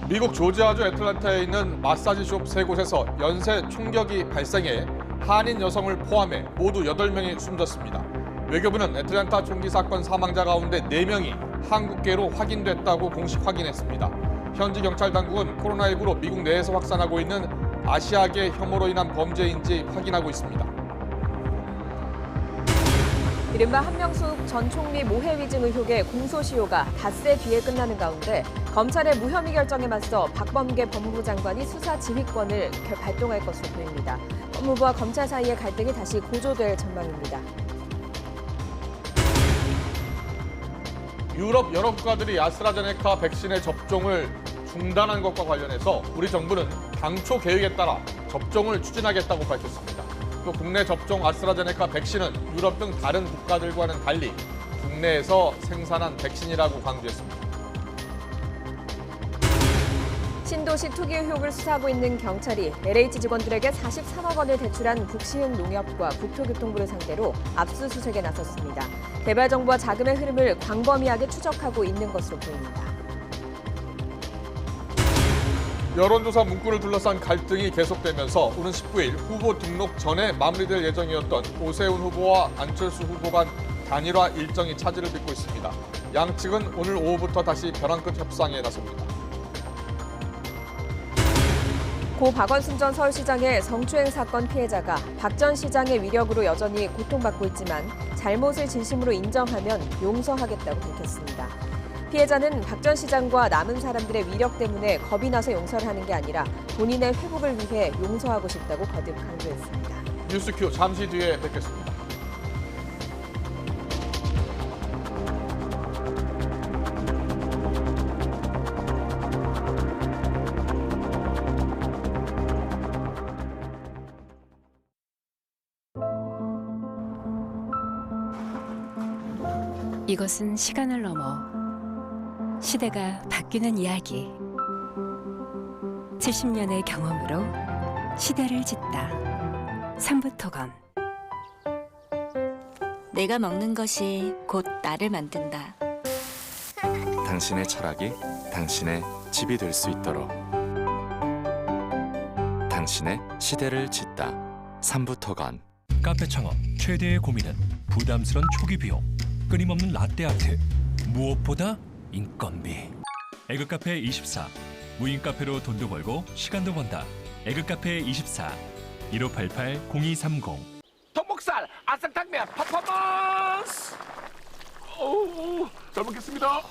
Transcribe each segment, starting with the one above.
미국 조지아주 애틀랜타에 있는 마사지숍 3곳에서 연쇄 총격이 발생해 한인 여성을 포함해 모두 8명이 숨졌습니다. 외교부는 애틀랜타 총기 사건 사망자 가운데 4명이 한국계로 확인됐다고 공식 확인했습니다. 현지 경찰 당국은 코로나19로 미국 내에서 확산하고 있는 아시아계 혐오로 인한 범죄인지 확인하고 있습니다. 이른바 한명숙 전 총리 모해 위증 의혹의 공소시효가 닷새 뒤에 끝나는 가운데 검찰의 무혐의 결정에 맞서 박범계 법무부 장관이 수사 지휘권을 발동할 것으로 보입니다. 법무부와 검찰 사이의 갈등이 다시 고조될 전망입니다. 유럽 여러 국가들이 아스트라제네카 백신의 접종을 중단한 것과 관련해서 우리 정부는 당초 계획에 따라 접종을 추진하겠다고 밝혔습니다. 또 국내 접종 아스트라제네카 백신은 유럽 등 다른 국가들과는 달리 국내에서 생산한 백신이라고 강조했습니다. 신도시 투기 의혹을 수사하고 있는 경찰이 LH 직원들에게 43억 원을 대출한 북시흥농협과 국토교통부를 상대로 압수수색에 나섰습니다. 개발 정보와 자금의 흐름을 광범위하게 추적하고 있는 것으로 보입니다. 여론조사 문구를 둘러싼 갈등이 계속되면서 오는 19일 후보 등록 전에 마무리될 예정이었던 오세훈 후보와 안철수 후보 간 단일화 일정이 차질을 빚고 있습니다. 양측은 오늘 오후부터 다시 벼랑 끝 협상에 나섭니다. 고 박원순 전 서울시장의 성추행 사건 피해자가 박 전 시장의 위력으로 여전히 고통받고 있지만 잘못을 진심으로 인정하면 용서하겠다고 밝혔습니다. 피해자는 박 전 시장과 남은 사람들의 위력 때문에 겁이 나서 용서를 하는 게 아니라 본인의 회복을 위해 용서하고 싶다고 거듭 강조했습니다. 뉴스큐 잠시 뒤에 뵙겠습니다. 이것은 시간을 넘어 시대가 바뀌는 이야기. 70년의 경험으로 시대를 짓다. 삼부토건. 내가 먹는 것이 곧 나를 만든다. 당신의 철학이 당신의 집이 될 수 있도록 당신의 시대를 짓다. 삼부토건. 카페 창업 최대의 고민은 부담스런 초기 비용, 끊임없는 라떼 아트, 무엇보다 인건비. 에그카페 24. 무인 카페로 돈도 벌고 시간도 번다. 에그카페 24. 1588-0230. 통목살 아삭탕면 퍼포먼스. 오, 잘 먹겠습니다.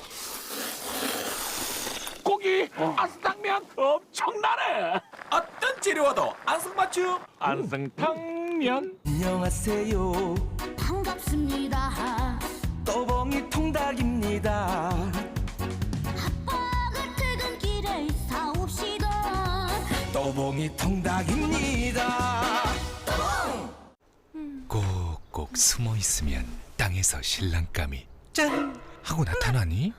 고기 아삭탕면 엄청나네. 어떤 재료와도 안성맞춤 안성탕면. 안녕하세요, 반갑습니다. 떠봉이 통닭입니다. 아빠가 퇴근길에 사옵시다. 떠봉이 통닭입니다. 꼭꼭 숨어 있으면 땅에서 신랑감이 짠 하고 나타나니?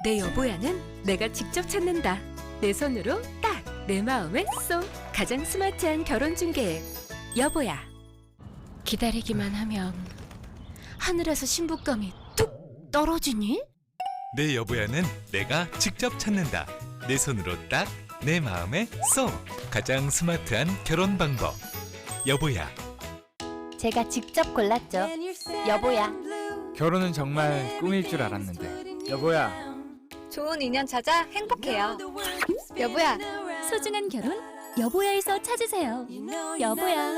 내 여보야는 내가 직접 찾는다. 내 손으로 딱 내 마음에 쏙. 가장 스마트한 결혼 중개 앱 여보야. 기다리기만 하면 하늘에서 신부감이 뚝 떨어지니? 내 여보야는 내가 직접 찾는다. 내 손으로 딱 내 마음에 쏙. 가장 스마트한 결혼 방법 여보야. 제가 직접 골랐죠. 여보야. 결혼은 정말 꿈일 줄 알았는데 여보야. 좋은 인연 찾아 행복해요. 여보야, 소중한 결혼 여보야에서 찾으세요. 여보야.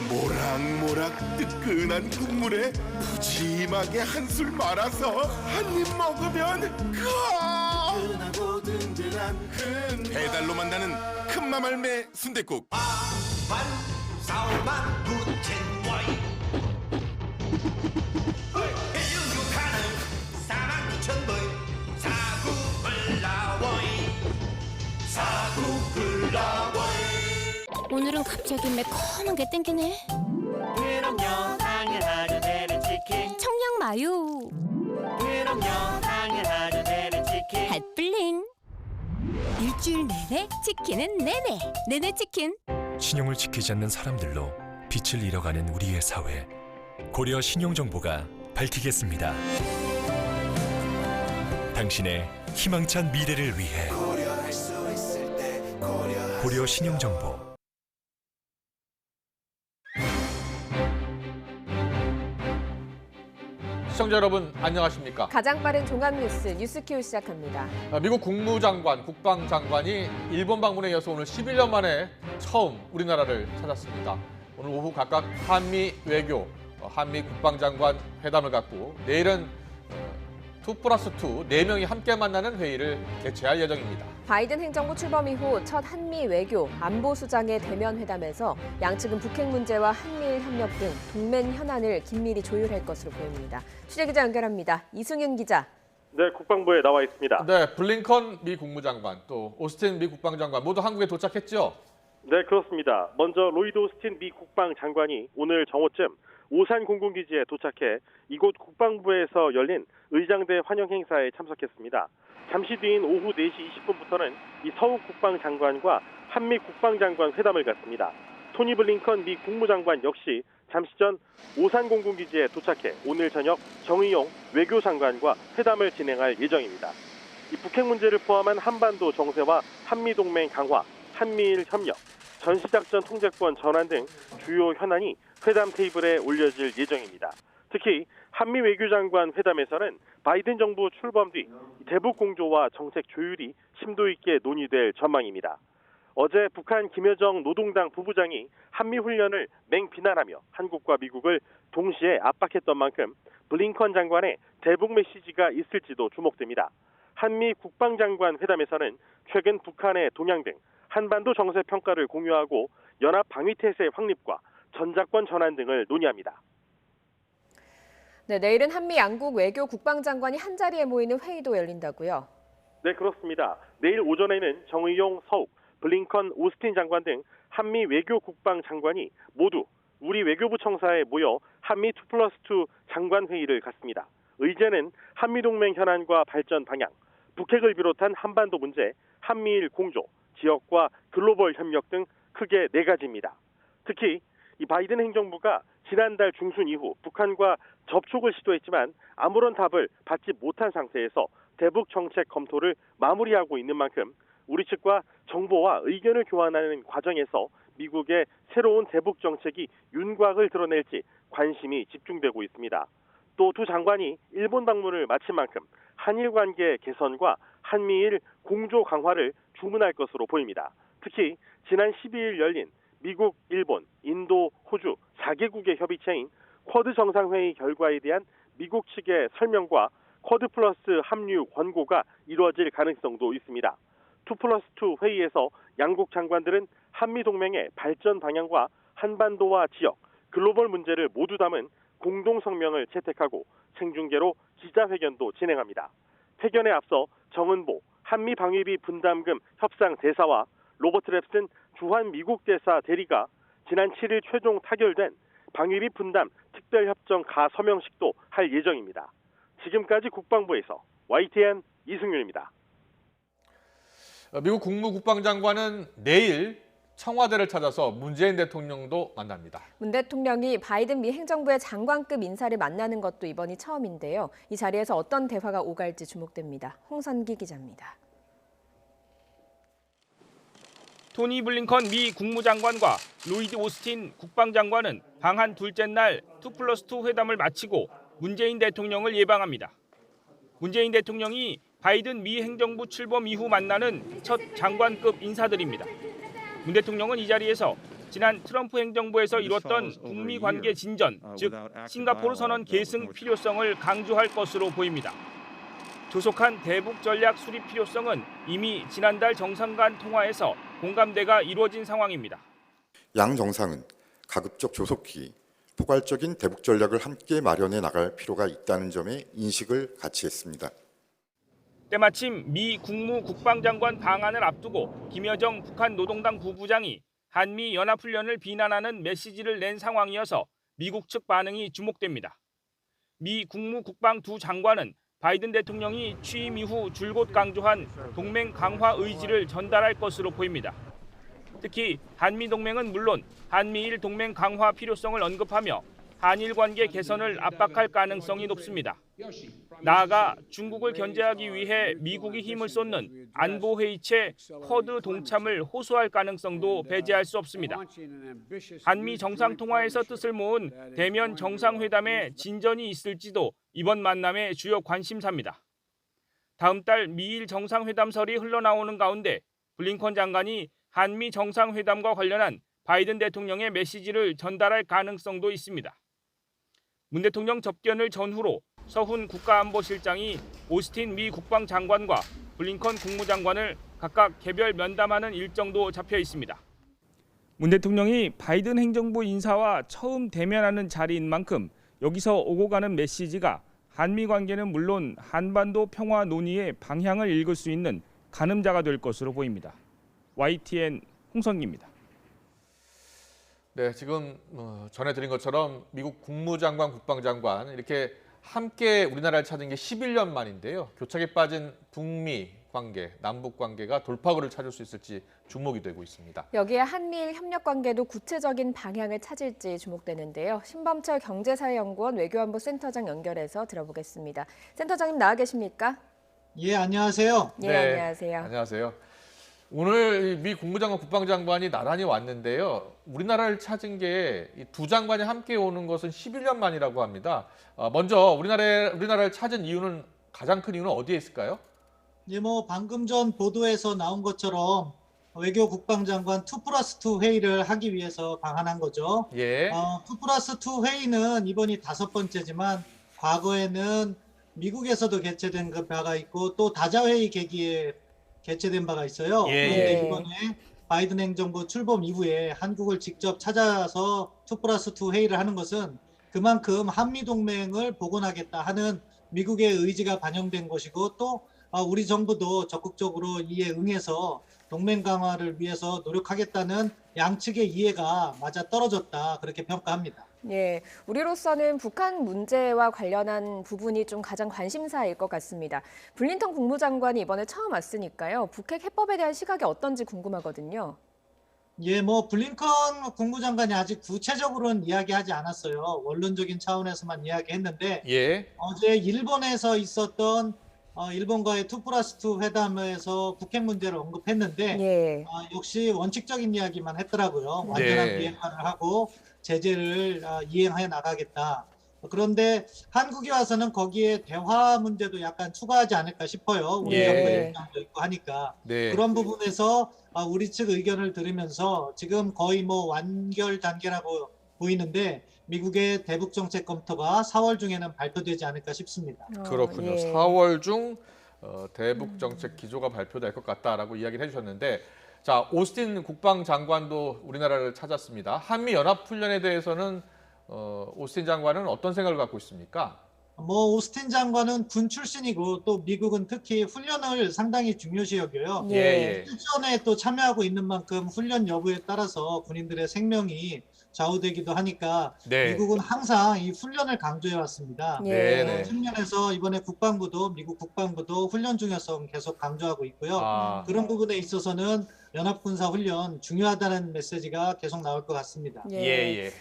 모락모락 뜨끈한 국물에 푸짐하게 한술 말아서 한 입 먹으면 뜨끈하고 든든한 배달로 만나는 큰맘 할매 순댓국. 오늘은 갑자기 매콤한 게 땡기네. 그럼요, 당연하죠, 되는 치킨. 청양 마요. 그럼요, 당연하죠, 되는 치킨. 핫블링. 일주일 내내 치킨은 내내 치킨. 신용을 지키지 않는 사람들로 빛을 잃어가는 우리의 사회. 고려 신용정보가 밝히겠습니다. 당신의 희망찬 미래를 위해 고려 신용정보. 시청자 여러분 안녕하십니까? 가장 빠른 종합 뉴스큐 시작합니다. 미국 국무장관, 국방장관이 일본 방문에 이어서 오늘 11년 만에 처음 우리나라를 찾았습니다. 오늘 오후 각각 한미 외교, 한미 국방장관 회담을 갖고 내일은 2+2, 4명이 함께 만나는 회의를 개최할 예정입니다. 바이든 행정부 출범 이후 첫 한미 외교, 안보 수장의 대면 회담에서 양측은 북핵 문제와 한미일 협력 등 동맹 현안을 긴밀히 조율할 것으로 보입니다. 취재기자 연결합니다. 이승윤 기자. 네, 국방부에 나와 있습니다. 네, 블링컨 미 국무장관, 또 오스틴 미 국방장관 모두 한국에 도착했죠? 네, 그렇습니다. 먼저 로이드 오스틴 미 국방장관이 오늘 정오쯤 오산 공군기지에 도착해 이곳 국방부에서 열린 의장대 환영 행사에 참석했습니다. 잠시 뒤인 오후 4시 20분부터는 이 서욱 국방장관과 한미 국방장관 회담을 갖습니다. 토니 블링컨 미 국무장관 역시 잠시 전 오산 공군기지에 도착해 오늘 저녁 정의용 외교장관과 회담을 진행할 예정입니다. 이 북핵 문제를 포함한 한반도 정세와 한미동맹 강화, 한미일 협력, 전시작전 통제권 전환 등 주요 현안이 회담 테이블에 올려질 예정입니다. 특히 한미 외교장관 회담에서는 바이든 정부 출범 뒤 대북 공조와 정책 조율이 심도 있게 논의될 전망입니다. 어제 북한 김여정 노동당 부부장이 한미 훈련을 맹비난하며 한국과 미국을 동시에 압박했던 만큼 블링컨 장관의 대북 메시지가 있을지도 주목됩니다. 한미 국방장관 회담에서는 최근 북한의 동향 등 한반도 정세 평가를 공유하고 연합 방위태세 확립과 전작권 전환 등을 논의합니다. 네, 내일은 한미 양국 외교 국방장관이 한자리에 모이는 회의도 열린다고요? 네, 그렇습니다. 내일 오전에는 정의용, 서욱, 블링컨, 오스틴 장관 등 한미 외교 국방장관이 모두 우리 외교부 청사에 모여 한미 2+2 장관 회의를 갖습니다. 의제는 한미동맹 현안과 발전 방향, 북핵을 비롯한 한반도 문제, 한미일 공조, 지역과 글로벌 협력 등 크게 4가지입니다. 특히 이 바이든 행정부가 지난달 중순 이후 북한과 접촉을 시도했지만 아무런 답을 받지 못한 상태에서 대북 정책 검토를 마무리하고 있는 만큼 우리 측과 정보와 의견을 교환하는 과정에서 미국의 새로운 대북 정책이 윤곽을 드러낼지 관심이 집중되고 있습니다. 또 두 장관이 일본 방문을 마친 만큼 한일 관계 개선과 한미일 공조 강화를 주문할 것으로 보입니다. 특히 지난 12일 열린 미국, 일본, 인도, 호주 4개국의 협의체인 쿼드 정상회의 결과에 대한 미국 측의 설명과 쿼드 플러스 합류 권고가 이루어질 가능성도 있습니다. 2+2 회의에서 양국 장관들은 한미동맹의 발전 방향과 한반도와 지역, 글로벌 문제를 모두 담은 공동성명을 채택하고 생중계로 기자회견도 진행합니다. 회견에 앞서 정은보 한미방위비 분담금 협상 대사와 로버트 랩슨 주한 미국 대사 대리가 지난 7일 최종 타결된 방위비 분담 특별협정 가서명식도 할 예정입니다. 지금까지 국방부에서 YTN 이승윤입니다. 미국 국무국방장관은 내일 청와대를 찾아서 문재인 대통령도 만납니다. 문 대통령이 바이든 미 행정부의 장관급 인사를 만나는 것도 이번이 처음인데요. 이 자리에서 어떤 대화가 오갈지 주목됩니다. 홍선기 기자입니다. 토니 블링컨 미 국무장관과 로이드 오스틴 국방장관은 방한 둘째 날 2+2 회담을 마치고 문재인 대통령을 예방합니다. 문재인 대통령이 바이든 미 행정부 출범 이후 만나는 첫 장관급 인사들입니다. 문 대통령은 이 자리에서 지난 트럼프 행정부에서 이뤘던 북미 관계 진전, 즉 싱가포르 선언 계승 필요성을 강조할 것으로 보입니다. 조속한 대북 전략 수립 필요성은 이미 지난달 정상 간 통화에서 공감대가 이루어진 상황입니다. 양 정상은 가급적 조속히 포괄적인 대북 전략을 함께 마련해 나갈 필요가 있다는 점에 인식을 같이 했습니다. 때마침 미 국무 국방장관 방한을 앞두고 김여정 북한 노동당 부부장이 한미 연합훈련을 비난하는 메시지를 낸 상황이어서 미국 측 반응이 주목됩니다. 미 국무 국방 두 장관은 바이든 대통령이 취임 이후 줄곧 강조한 동맹 강화 의지를 전달할 것으로 보입니다. 특히 한미 동맹은 물론 한미일 동맹 강화 필요성을 언급하며 한일 관계 개선을 압박할 가능성이 높습니다. 나아가 중국을 견제하기 위해 미국이 힘을 쏟는 안보회의체 쿼드 동참을 호소할 가능성도 배제할 수 없습니다. 한미 정상통화에서 뜻을 모은 대면 정상회담에 진전이 있을지도 이번 만남의 주요 관심사입니다. 다음 달 미일 정상회담설이 흘러나오는 가운데 블링컨 장관이 한미 정상회담과 관련한 바이든 대통령의 메시지를 전달할 가능성도 있습니다. 문 대통령 접견을 전후로 서훈 국가안보실장이 오스틴 미 국방장관과 블링컨 국무장관을 각각 개별 면담하는 일정도 잡혀 있습니다. 문 대통령이 바이든 행정부 인사와 처음 대면하는 자리인 만큼 여기서 오고 가는 메시지가 한미 관계는 물론 한반도 평화 논의의 방향을 읽을 수 있는 가늠자가 될 것으로 보입니다. YTN 홍성기입니다. 네, 지금 전해드린 것처럼 미국 국무장관, 국방장관 이렇게 함께 우리나라를 찾은 게 11년 만인데요. 교착에 빠진 북미 관계, 남북 관계가 돌파구를 찾을 수 있을지 주목이 되고 있습니다. 여기에 한미일 협력 관계도 구체적인 방향을 찾을지 주목되는데요. 신범철 경제사회연구원 외교안보 센터장 연결해서 들어보겠습니다. 센터장님 나와 계십니까? 예, 안녕하세요. 예, 안녕하세요. 안녕하세요. 오늘 미 국무장관, 국방장관이 나란히 왔는데요. 우리나라를 찾은 게 두 장관이 함께 오는 것은 11년 만이라고 합니다. 먼저 우리나라를 찾은 이유는 가장 큰 이유는 어디에 있을까요? 예, 방금 전 보도에서 나온 것처럼 외교 국방장관 2+2 회의를 하기 위해서 방한한 거죠. 예. 2+2 회의는 이번이 5번째지만 과거에는 미국에서도 개최된 바가 있고 또 다자회의 계기에 개최된 바가 있어요. 그런데 이번에 바이든 행정부 출범 이후에 한국을 직접 찾아서 2+2 회의를 하는 것은 그만큼 한미동맹을 복원하겠다 하는 미국의 의지가 반영된 것이고 또 우리 정부도 적극적으로 이에 응해서 동맹 강화를 위해서 노력하겠다는 양측의 이해가 맞아떨어졌다 그렇게 평가합니다. 예, 우리로서는 북한 문제와 관련한 부분이 좀 가장 관심사일 것 같습니다. 블린컨 국무장관이 이번에 처음 왔으니까요. 북핵 해법에 대한 시각이 어떤지 궁금하거든요. 예, 블린컨 국무장관이 아직 구체적으로는 이야기하지 않았어요. 원론적인 차원에서만 이야기했는데 어제 일본에서 있었던 일본과의 2+2 회담에서 북핵 문제를 언급했는데 역시 원칙적인 이야기만 했더라고요. 완전한 비핵화를 하고 제재를 이행해 나가겠다. 그런데 한국이 와서는 거기에 대화 문제도 약간 추가하지 않을까 싶어요. 우리 정부의 입장도 있고 하니까. 그런 부분에서 우리 측 의견을 들으면서 지금 거의 완결 단계라고 보이는데 미국의 대북 정책 검토가 4월 중에는 발표되지 않을까 싶습니다. 그렇군요. 4월 중 대북 정책 기조가 발표될 것 같다라고 이야기를 해주셨는데 자, 오스틴 국방장관도 우리나라를 찾았습니다. 한미 연합훈련에 대해서는 오스틴 장관은 어떤 생각을 갖고 있습니까? 오스틴 장관은 군 출신이고 또 미국은 특히 훈련을 상당히 중요시 여겨요. 실전에 또 참여하고 있는 만큼 훈련 여부에 따라서 군인들의 생명이 좌우되기도 하니까 미국은 항상 이 훈련을 강조해 왔습니다. 측면에서 이번에 미국 국방부도 훈련 중요성 계속 강조하고 있고요. 그런 부분에 있어서는 연합군사훈련 중요하다는 메시지가 계속 나올 것 같습니다.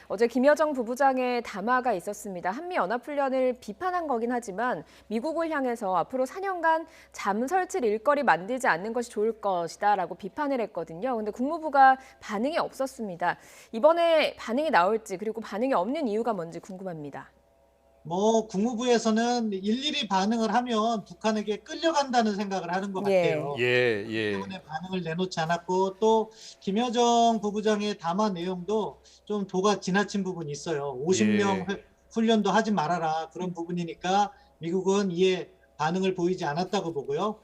어제 김여정 부부장의 담화가 있었습니다. 한미 연합훈련을 비판한 거긴 하지만 미국을 향해서 앞으로 4년간 잠 설칠 일거리 만들지 않는 것이 좋을 것이다라고 비판을 했거든요. 근데 국무부가 반응이 없었습니다. 이번에 반응이 나올지 그리고 반응이 없는 이유가 뭔지 궁금합니다. 국무부에서는 일일이 반응을 하면 북한에게 끌려간다는 생각을 하는 것 같아요. 때문에 반응을 내놓지 않았고 또 김여정 부부장의 담화 내용도 좀 도가 지나친 부분이 있어요. 50명 훈련도 하지 말아라 그런 부분이니까 미국은 이에 반응을 보이지 않았다고 보고요.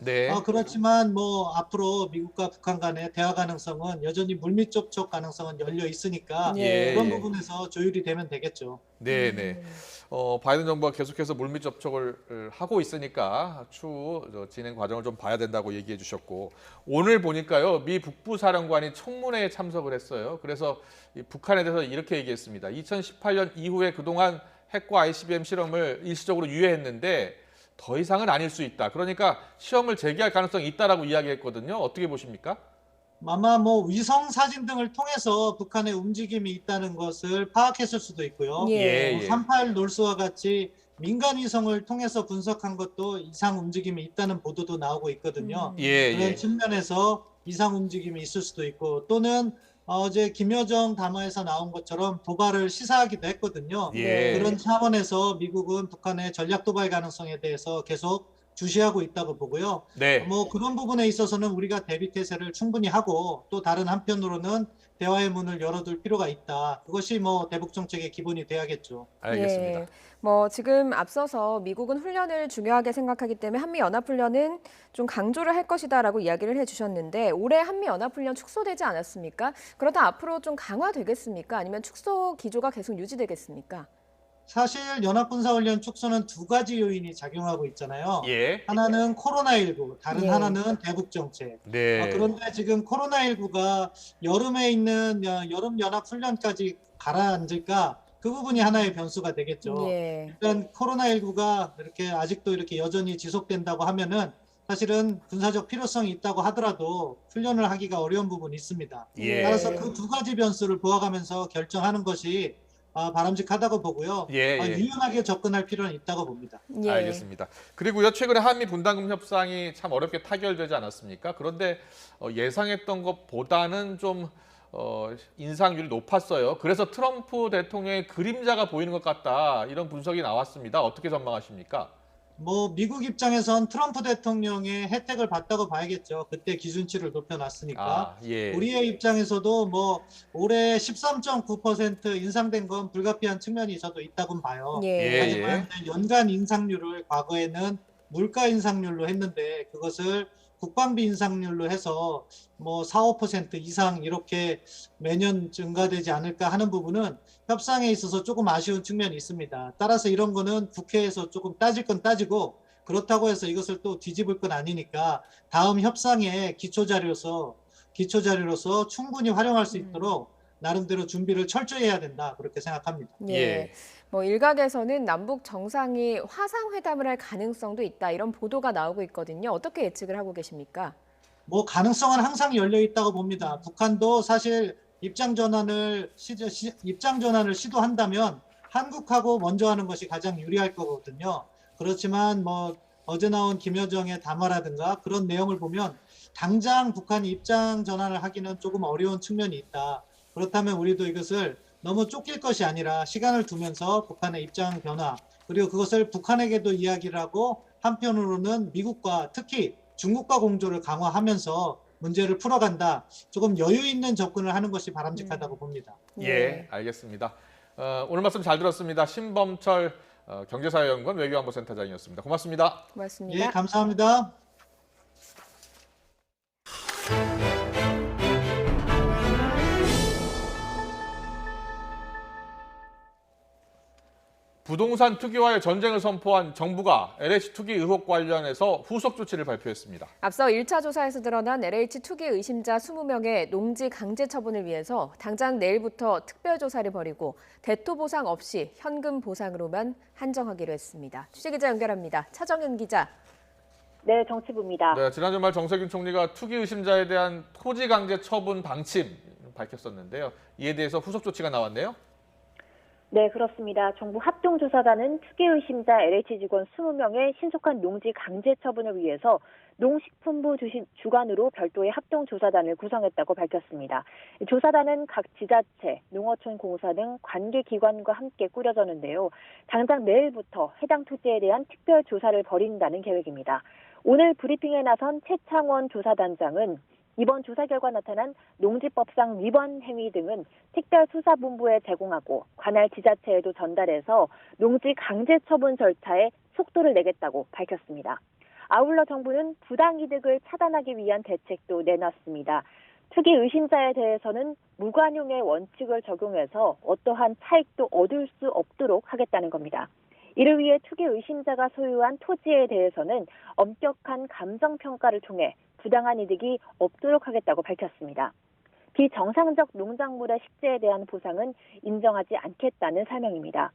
그렇지만 앞으로 미국과 북한 간의 대화 가능성은 여전히 물밑 접촉 가능성은 열려 있으니까 그런 부분에서 조율이 되면 되겠죠. 바이든 정부가 계속해서 물밑 접촉을 하고 있으니까 추후 진행 과정을 좀 봐야 된다고 얘기해 주셨고 오늘 보니까요. 미 북부사령관이 청문회에 참석을 했어요. 그래서 북한에 대해서 이렇게 얘기했습니다. 2018년 이후에 그동안 핵과 ICBM 실험을 일시적으로 유예했는데 더 이상은 아닐 수 있다. 그러니까 시험을 재개할 가능성이 있다라고 이야기했거든요. 어떻게 보십니까? 아마 위성 사진 등을 통해서 북한의 움직임이 있다는 것을 파악했을 수도 있고요. 38 놀스와 같이 민간 위성을 통해서 분석한 것도 이상 움직임이 있다는 보도도 나오고 있거든요. 그런 측면에서 이상 움직임이 있을 수도 있고 또는 어제 김여정 담화에서 나온 것처럼 도발을 시사하기도 했거든요. 그런 차원에서 미국은 북한의 전략 도발 가능성에 대해서 계속 주시하고 있다고 보고요. 뭐 그런 부분에 있어서는 우리가 대비 태세를 충분히 하고 또 다른 한편으로는 대화의 문을 열어둘 필요가 있다. 그것이 뭐 대북 정책의 기본이 돼야겠죠. 알겠습니다. 예. 뭐 지금 앞서서 미국은 훈련을 중요하게 생각하기 때문에 한미 연합 훈련은 좀 강조를 할 것이다라고 이야기를 해주셨는데 올해 한미 연합 훈련 축소되지 않았습니까? 그러다 앞으로 좀 강화되겠습니까? 아니면 축소 기조가 계속 유지되겠습니까? 사실 연합군사훈련 축소는 두 가지 요인이 작용하고 있잖아요. 하나는 코로나19, 다른 하나는 대북 정책. 그런데 지금 코로나19가 여름에 있는 여름 연합훈련까지 가라앉을까? 그 부분이 하나의 변수가 되겠죠. 일단 코로나19가 이렇게 아직도 이렇게 여전히 지속된다고 하면은 사실은 군사적 필요성이 있다고 하더라도 훈련을 하기가 어려운 부분이 있습니다. 따라서 그 두 가지 변수를 보아가면서 결정하는 것이 바람직하다고 보고요. 유연하게 접근할 필요는 있다고 봅니다. 알겠습니다. 그리고요, 최근에 한미 분담금 협상이 참 어렵게 타결되지 않았습니까? 그런데 예상했던 것보다는 좀 인상률이 높았어요. 그래서 트럼프 대통령의 그림자가 보이는 것 같다, 이런 분석이 나왔습니다. 어떻게 전망하십니까? 뭐 미국 입장에선 트럼프 대통령의 혜택을 봤다고 봐야겠죠. 그때 기준치를 높여놨으니까. 우리의 입장에서도 뭐 올해 13.9% 인상된 건 불가피한 측면이 저도 있다고 봐요. 하지만 연간 인상률을 과거에는 물가 인상률로 했는데 그것을 국방비 인상률로 해서 뭐 4, 5% 이상 이렇게 매년 증가되지 않을까 하는 부분은 협상에 있어서 조금 아쉬운 측면이 있습니다. 따라서 이런 거는 국회에서 조금 따질 건 따지고 그렇다고 해서 이것을 또 뒤집을 건 아니니까 다음 협상의 기초자료로서 충분히 활용할 수 있도록 나름대로 준비를 철저히 해야 된다, 그렇게 생각합니다. 뭐 일각에서는 남북 정상이 화상회담을 할 가능성도 있다, 이런 보도가 나오고 있거든요. 어떻게 예측을 하고 계십니까? 뭐 가능성은 항상 열려 있다고 봅니다. 북한도 사실 입장 전환을 시도한다면 한국하고 먼저 하는 것이 가장 유리할 거거든요. 그렇지만 뭐 어제 나온 김여정의 담화라든가 그런 내용을 보면 당장 북한이 입장 전환을 하기는 조금 어려운 측면이 있다. 그렇다면 우리도 이것을 너무 쫓길 것이 아니라 시간을 두면서 북한의 입장 변화, 그리고 그것을 북한에게도 이야기를 하고 한편으로는 미국과 특히 중국과 공조를 강화하면서 문제를 풀어간다. 조금 여유 있는 접근을 하는 것이 바람직하다고 봅니다. 알겠습니다. 오늘 말씀 잘 들었습니다. 신범철 경제사회연구원 외교안보센터장이었습니다. 고맙습니다. 고맙습니다. 예, 감사합니다. 부동산 투기와의 전쟁을 선포한 정부가 LH 투기 의혹 관련해서 후속 조치를 발표했습니다. 앞서 1차 조사에서 드러난 LH 투기 의심자 20명의 농지 강제 처분을 위해서 당장 내일부터 특별조사를 벌이고 대토 보상 없이 현금 보상으로만 한정하기로 했습니다. 취재기자 연결합니다. 차정현 기자. 네, 정치부입니다. 네, 지난 주말 정세균 총리가 투기 의심자에 대한 토지 강제 처분 방침 밝혔었는데요. 이에 대해서 후속 조치가 나왔네요. 네, 그렇습니다. 정부 합동조사단은 투기 의심자 LH 직원 20명의 신속한 농지 강제 처분을 위해서 농식품부 주관으로 별도의 합동조사단을 구성했다고 밝혔습니다. 조사단은 각 지자체, 농어촌 공사 등 관계기관과 함께 꾸려졌는데요. 당장 내일부터 해당 토지에 대한 특별조사를 벌인다는 계획입니다. 오늘 브리핑에 나선 최창원 조사단장은 이번 조사 결과 나타난 농지법상 위반 행위 등은 특별수사본부에 제공하고 관할 지자체에도 전달해서 농지 강제 처분 절차에 속도를 내겠다고 밝혔습니다. 아울러 정부는 부당이득을 차단하기 위한 대책도 내놨습니다. 투기 의심자에 대해서는 무관용의 원칙을 적용해서 어떠한 차익도 얻을 수 없도록 하겠다는 겁니다. 이를 위해 투기 의심자가 소유한 토지에 대해서는 엄격한 감정평가를 통해 부당한 이득이 없도록 하겠다고 밝혔습니다. 비정상적 농작물의 식재에 대한 보상은 인정하지 않겠다는 설명입니다.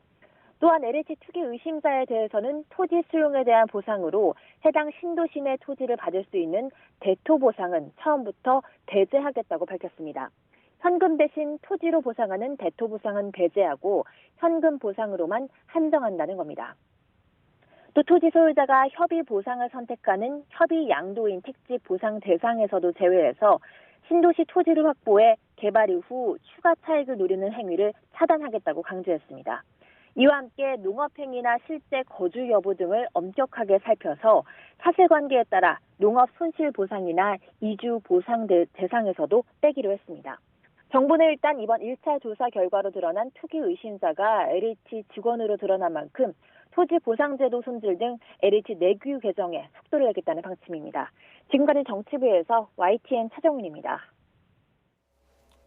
또한 LH 투기 의심자에 대해서는 토지 수용에 대한 보상으로 해당 신도시 내 토지를 받을 수 있는 대토 보상은 처음부터 배제하겠다고 밝혔습니다. 현금 대신 토지로 보상하는 대토 보상은 배제하고 현금 보상으로만 한정한다는 겁니다. 또 토지 소유자가 협의 보상을 선택하는 협의 양도인 택지 보상 대상에서도 제외해서 신도시 토지를 확보해 개발 이후 추가 차익을 노리는 행위를 차단하겠다고 강조했습니다. 이와 함께 농업행위나 실제 거주 여부 등을 엄격하게 살펴서 사실관계에 따라 농업 손실 보상이나 이주 보상 대상에서도 빼기로 했습니다. 정부는 일단 이번 1차 조사 결과로 드러난 투기 의심자가 LH 직원으로 드러난 만큼 토지 보상제도 손질 등 LH 내규 개정에 속도를 내겠다는 방침입니다. 지금까지 정치부에서 YTN 차정훈입니다.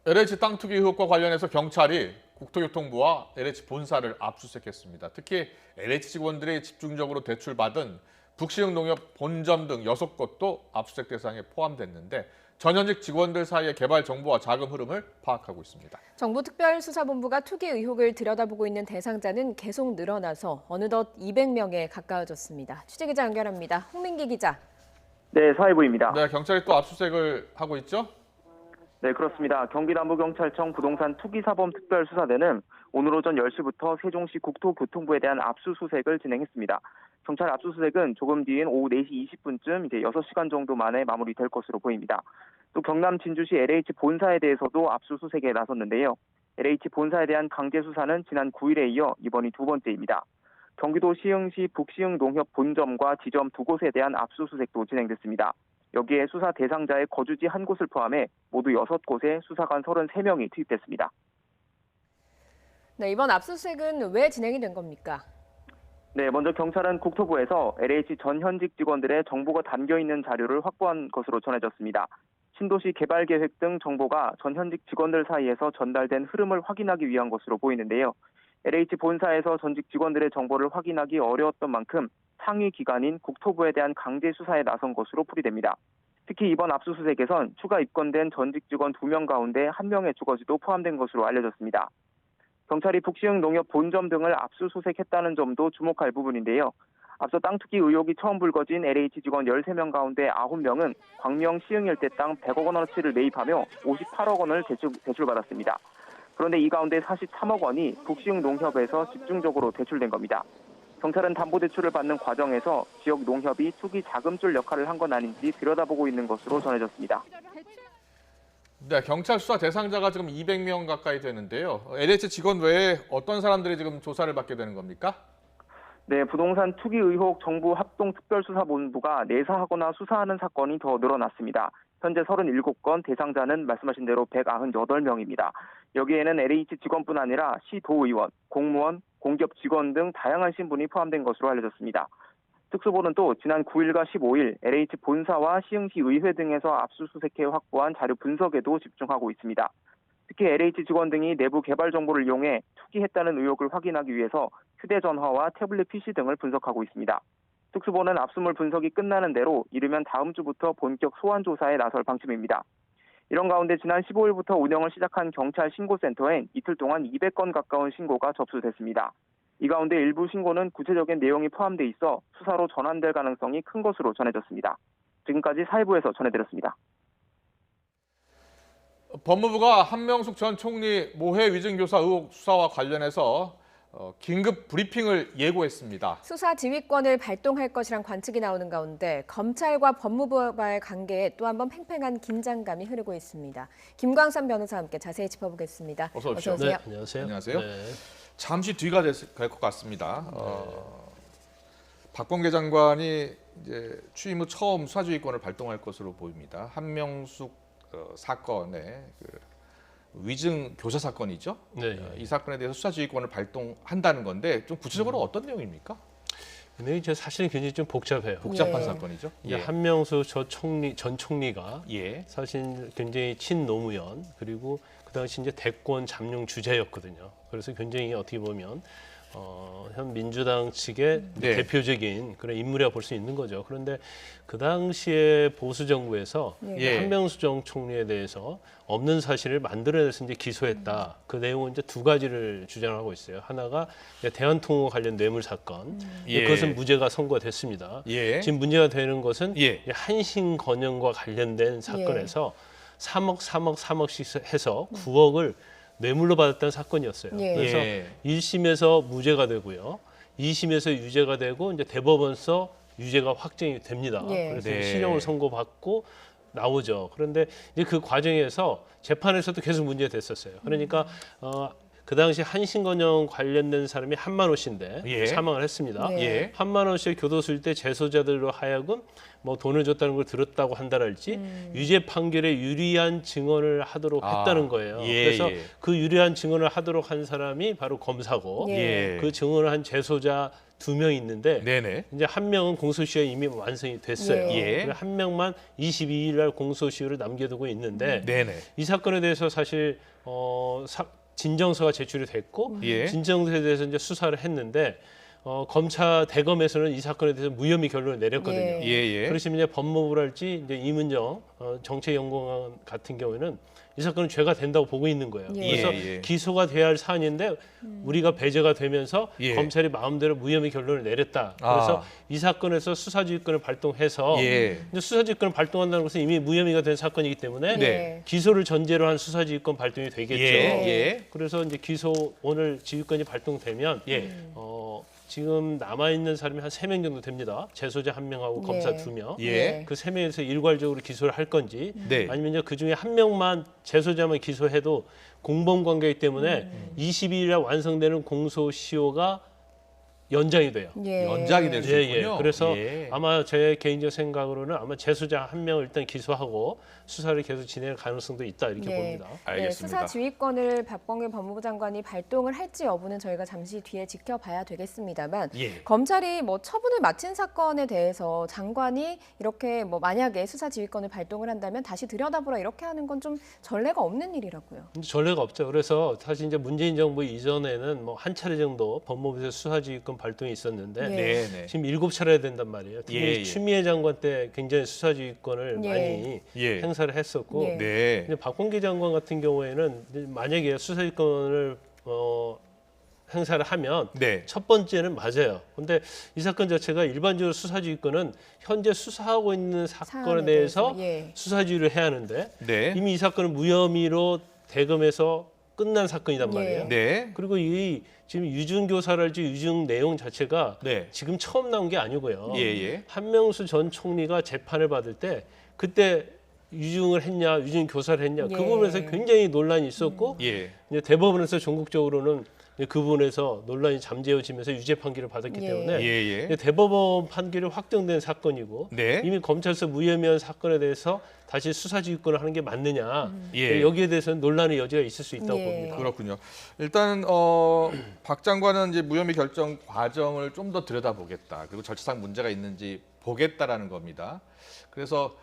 LH 땅 투기 의혹과 관련해서 경찰이 국토교통부와 LH 본사를 압수수색했습니다. 특히 LH 직원들이 집중적으로 대출받은 북시흥 농협 본점 등 6곳도 압수수색 대상에 포함됐는데 전현직 직원들 사이의 개발 정보와 자금 흐름을 파악하고 있습니다. 정부 특별수사본부가 투기 의혹을 들여다보고 있는 대상자는 계속 늘어나서 어느덧 200명에 가까워졌습니다. 취재기자 연결합니다. 홍민기 기자. 네, 사회부입니다. 네, 경찰이 또 압수수색을 하고 있죠? 네, 그렇습니다. 경기남부경찰청 부동산 투기사범 특별수사대는 오늘 오전 10시부터 세종시 국토교통부에 대한 압수수색을 진행했습니다. 경찰 압수수색은 조금 뒤인 오후 4시 20분쯤 이제 6시간 정도 만에 마무리될 것으로 보입니다. 또 경남 진주시 LH 본사에 대해서도 압수수색에 나섰는데요. LH 본사에 대한 강제 수사는 지난 9일에 이어 이번이 두 번째입니다. 경기도 시흥시 북시흥 농협 본점과 지점 2곳에 대한 압수수색도 진행됐습니다. 여기에 수사 대상자의 거주지 한 곳을 포함해 모두 6곳에 수사관 33명이 투입됐습니다. 네, 이번 압수수색은 왜 진행이 된 겁니까? 네, 먼저 경찰은 국토부에서 LH 전 현직 직원들의 정보가 담겨있는 자료를 확보한 것으로 전해졌습니다. 신도시 개발 계획 등 정보가 전 현직 직원들 사이에서 전달된 흐름을 확인하기 위한 것으로 보이는데요. LH 본사에서 전직 직원들의 정보를 확인하기 어려웠던 만큼 상위 기관인 국토부에 대한 강제 수사에 나선 것으로 풀이됩니다. 특히 이번 압수수색에선 추가 입건된 전직 직원 2명 가운데 1명의 주거지도 포함된 것으로 알려졌습니다. 경찰이 북시흥 농협 본점 등을 압수수색했다는 점도 주목할 부분인데요. 앞서 땅 투기 의혹이 처음 불거진 LH 직원 13명 가운데 9명은 광명 시흥 일대 땅 100억 원어치를 매입하며 58억 원을 대출받았습니다. 그런데 이 가운데 43억 원이 북시흥 농협에서 집중적으로 대출된 겁니다. 경찰은 담보대출을 받는 과정에서 지역 농협이 투기 자금줄 역할을 한 건 아닌지 들여다보고 있는 것으로 전해졌습니다. 네, 경찰 수사 대상자가 지금 200명 가까이 되는데요. LH 직원 외에 어떤 사람들이 지금 조사를 받게 되는 겁니까? 네, 부동산 투기 의혹 정부 합동특별수사본부가 내사하거나 수사하는 사건이 더 늘어났습니다. 현재 37건, 대상자는 말씀하신 대로 198명입니다. 여기에는 LH 직원뿐 아니라 시도의원, 공무원, 공기업 직원 등 다양한 신분이 포함된 것으로 알려졌습니다. 특수본은 또 지난 9일과 15일 LH 본사와 시흥시 의회 등에서 압수수색해 확보한 자료 분석에도 집중하고 있습니다. 특히 LH 직원 등이 내부 개발 정보를 이용해 투기했다는 의혹을 확인하기 위해서 휴대전화와 태블릿 PC 등을 분석하고 있습니다. 특수본은 압수물 분석이 끝나는 대로 이르면 다음 주부터 본격 소환 조사에 나설 방침입니다. 이런 가운데 지난 15일부터 운영을 시작한 경찰 신고센터엔 이틀 동안 200건 가까운 신고가 접수됐습니다. 이 가운데 일부 신고는 구체적인 내용이 포함돼 있어 수사로 전환될 가능성이 큰 것으로 전해졌습니다. 지금까지 사회부에서 전해드렸습니다. 법무부가 한명숙 전 총리 모해 위증교사 의혹 수사와 관련해서 긴급 브리핑을 예고했습니다. 수사 지휘권을 발동할 것이란 관측이 나오는 가운데 검찰과 법무부와의 관계에 또 한 번 팽팽한 긴장감이 흐르고 있습니다. 김광삼 변호사와 함께 자세히 짚어보겠습니다. 어서 오십시오. 어서 오세요. 네, 안녕하세요. 안녕하세요. 네. 잠시 뒤가 될 것 같습니다. 박범계 장관이 이제 취임 후 처음 수사지휘권을 발동할 것으로 보입니다. 한명숙 사건의 위증 교사 사건이죠. 네. 이 사건에 대해서 수사지휘권을 발동한다는 건데 좀 구체적으로 어떤 내용입니까? 근데 이제 사실은 굉장히 좀 복잡해요. 복잡한 사건이죠. 이제 한명수 전 총리가 사실 굉장히 친노무현 그리고 그 당시 이제 대권 잠룡 주자였거든요. 그래서 굉장히 어떻게 보면 현 민주당 측의 대표적인 그런 인물이라고 볼 수 있는 거죠. 그런데 그 당시에 보수 정부에서 한명수 전 총리에 대해서 없는 사실을 만들어내서 이제 기소했다. 그 내용은 이제 두 가지를 주장하고 있어요. 하나가 대한통운 관련 뇌물 사건. 그것은 무죄가 선고됐습니다. 지금 문제가 되는 것은 한신건영과 관련된 사건에서 3억씩 해서 9억을 뇌물로 받았다는 사건이었어요. 그래서 1심에서 무죄가 되고요. 2심에서 유죄가 되고 이제 대법원서 유죄가 확정이 됩니다. 예. 그래서 네. 실형을 선고받고 나오죠. 그런데 이제 그 과정에서 재판에서도 계속 문제가 됐었어요. 그러니까 그 당시 한신건영 관련된 사람이 한만호 씨인데 예. 사망을 했습니다. 네. 예. 한만호 씨의 교도소일 때 재소자들로 하여금 뭐 돈을 줬다는 걸 들었다고 한다랄지 유죄 판결에 유리한 증언을 하도록 했다는 거예요. 예, 그래서 예. 그 유리한 증언을 하도록 한 사람이 바로 검사고 예. 그 증언을 한 재소자 2명 있는데 네네. 이제 한 명은 공소시효가 이미 완성이 됐어요. 예. 그래서 한 명만 22일 날 공소시효를 남겨두고 있는데 네네. 이 사건에 대해서 사실 진정서가 제출이 됐고 예. 진정서에 대해서 이제 수사를 했는데 검찰 대검에서는 이 사건에 대해서 무혐의 결론을 내렸거든요. 예. 예. 그렇지만 이제 법무부랄지 이제 이문정 정책연구원 같은 경우에는 이 사건은 죄가 된다고 보고 있는 거예요. 예. 그래서 예. 기소가 돼야 할 사안인데 우리가 배제가 되면서 예. 검찰이 마음대로 무혐의 결론을 내렸다. 아. 그래서 이 사건에서 수사지휘권을 발동해서 예. 이제 수사지휘권을 발동한다는 것은 이미 무혐의가 된 사건이기 때문에 네. 기소를 전제로 한 수사지휘권 발동이 되겠죠. 예. 그래서 이제 기소 오늘 지휘권이 발동되면 예. 지금 남아 있는 사람이 한 3명 정도 됩니다. 재소자 1명하고 검사 네. 2명. 예. 그 3명에서 일괄적으로 기소를 할 건지 네. 아니면 이제 그 중에 한 명만 재소자만 기소해도 공범 관계이기 때문에 22일에 완성되는 공소시효가 연장이 돼요. 예. 연장이 될 수 있군요. 그래서 예. 아마 제 개인적 생각으로는 아마 재소자 1명을 일단 기소하고 수사를 계속 진행할 가능성도 있다 이렇게 네. 봅니다. 알겠습니다. 네, 수사 지휘권을 박범계 법무부 장관이 발동을 할지 여부는 저희가 잠시 뒤에 지켜봐야 되겠습니다만 예. 검찰이 뭐 처분을 마친 사건에 대해서 장관이 이렇게 뭐 만약에 수사 지휘권을 발동을 한다면 다시 들여다보라 이렇게 하는 건 좀 전례가 없는 일이라고요. 근데 전례가 없죠. 그래서 사실 이제 문재인 정부 이전에는 뭐 한 차례 정도 법무부에서 수사지휘권 발동이 있었는데 예. 네네. 지금 7차례 된단 말이에요. 특히 예, 예. 추미애 장관 때 굉장히 수사지휘권을 예. 많이 예. 행사를 했었고 예. 네. 근데 박범계 장관 같은 경우에는 만약에 수사지휘권을 행사를 하면 네. 첫 번째는 맞아요. 근데 이 사건 자체가 일반적으로 수사지휘권은 현재 수사하고 있는 사건에 사안에 대해서 예. 수사지휘를 해야 하는데 네. 이미 이 사건은 무혐의로 대검에서 끝난 사건이단 말이에요. 네. 그리고 이 지금 유증교사랄지 유증 내용 자체가 네. 지금 처음 나온 게 아니고요. 예. 한명수 전 총리가 재판을 받을 때 그때 유증을 했냐, 유증 교사를 했냐 예. 그 부분에서 굉장히 논란이 있었고 예. 이제 대법원에서 전국적으로는 그 부분에서 논란이 잠재워지면서 유죄 판결을 받았기 예. 때문에 예. 이제 대법원 판결이 확정된 사건이고 네. 이미 검찰에서 무혐의한 사건에 대해서 다시 수사지휘권을 하는 게 맞느냐 예. 여기에 대해서는 논란의 여지가 있을 수 있다고 예. 봅니다. 그렇군요. 일단 박 장관은 이제 무혐의 결정 과정을 좀 더 들여다보겠다. 그리고 절차상 문제가 있는지 보겠다라는 겁니다. 그래서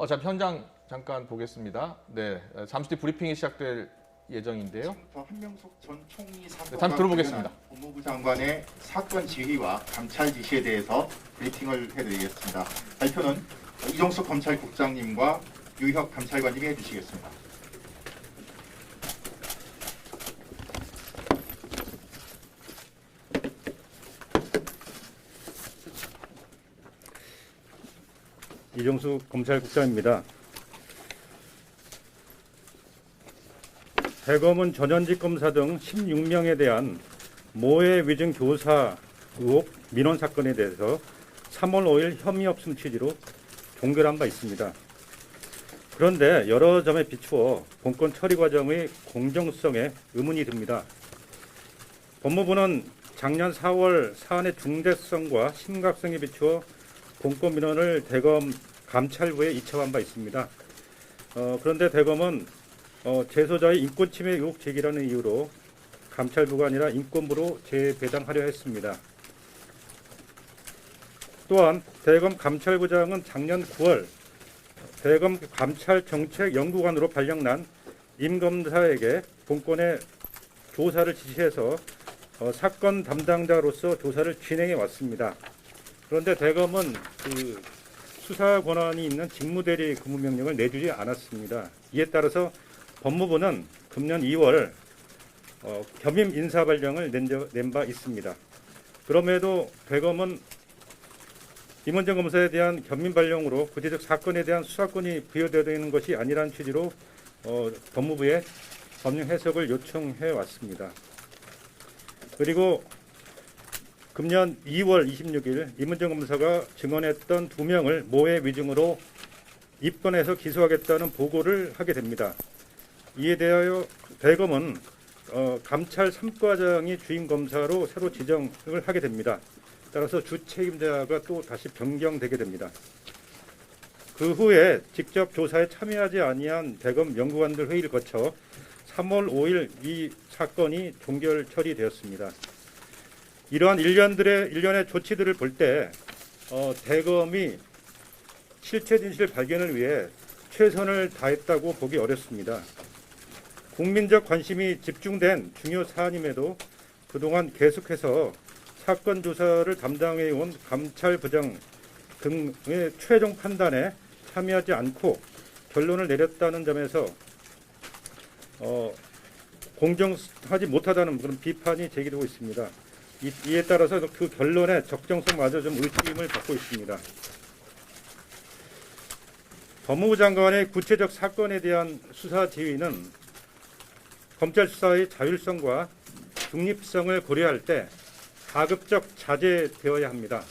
잠시 현장 잠깐 보겠습니다. 네, 잠시 뒤 브리핑이 시작될 예정인데요. 한명숙 전 총리 사건과 네, 잠시 들어보겠습니다. 법무부 장관의 사건 지휘와 감찰 지시에 대해서 브리핑을 해드리겠습니다. 발표는 이종석 검찰국장님과 유혁 감찰관님이 해주시겠습니다. 이종숙 검찰국장입니다. 대검은 전현직 검사 등 16명에 대한 모해 위증 교사 의혹 민원 사건에 대해서 3월 5일 혐의 없음 취지로 종결한 바 있습니다. 그런데 여러 점에 비추어 본건 처리 과정의 공정성에 의문이 듭니다. 법무부는 작년 4월 사안의 중대성과 심각성에 비추어 본건 민원을 대검 감찰부에 이첩한 바 있습니다. 그런데 대검은 재소자의 인권 침해 의혹 제기라는 이유로 감찰부가 아니라 인권부로 재배당하려 했습니다. 또한 대검 감찰부장은 작년 9월 대검 감찰정책연구관으로 발령난 임 검사에게 본건의 조사를 지시해서 사건 담당자로서 조사를 진행해 왔습니다. 그런데 대검은 그 수사 권한이 있는 직무대리 근무명령을 내주지 않았습니다. 이에 따라서 법무부는 금년 2월 겸임 인사발령을 낸 바 있습니다. 그럼에도 대검은 임원정 검사에 대한 겸임 발령으로 구체적 사건에 대한 수사권이 부여되는 것이 아니라는 취지로 법무부에 법령 해석을 요청해 왔습니다. 그리고 금년 2월 26일 이문정 검사가 증언했던 2명을 모해 위증으로 입건해서 기소하겠다는 보고를 하게 됩니다. 이에 대하여 대검은 감찰 3과장이 주임 검사로 새로 지정을 하게 됩니다. 따라서 주 책임자가 또 다시 변경되게 됩니다. 그 후에 직접 조사에 참여하지 아니한 대검 연구관들 회의를 거쳐 3월 5일 이 사건이 종결 처리되었습니다. 이러한 일련의 조치들을 볼 때 대검이 실체 진실 발견을 위해 최선을 다했다고 보기 어렵습니다. 국민적 관심이 집중된 중요 사안임에도 그동안 계속해서 사건 조사를 담당해온 감찰부장 등의 최종 판단에 참여하지 않고 결론을 내렸다는 점에서 공정하지 못하다는 그런 비판이 제기되고 있습니다. 이에 따라서 그 결론의 적정성마저 좀 의심을 받고 있습니다. 법무부 장관의 구체적 사건에 대한 수사 지휘는 검찰 수사의 자율성과 중립성을 고려할 때 가급적 자제되어야 합니다.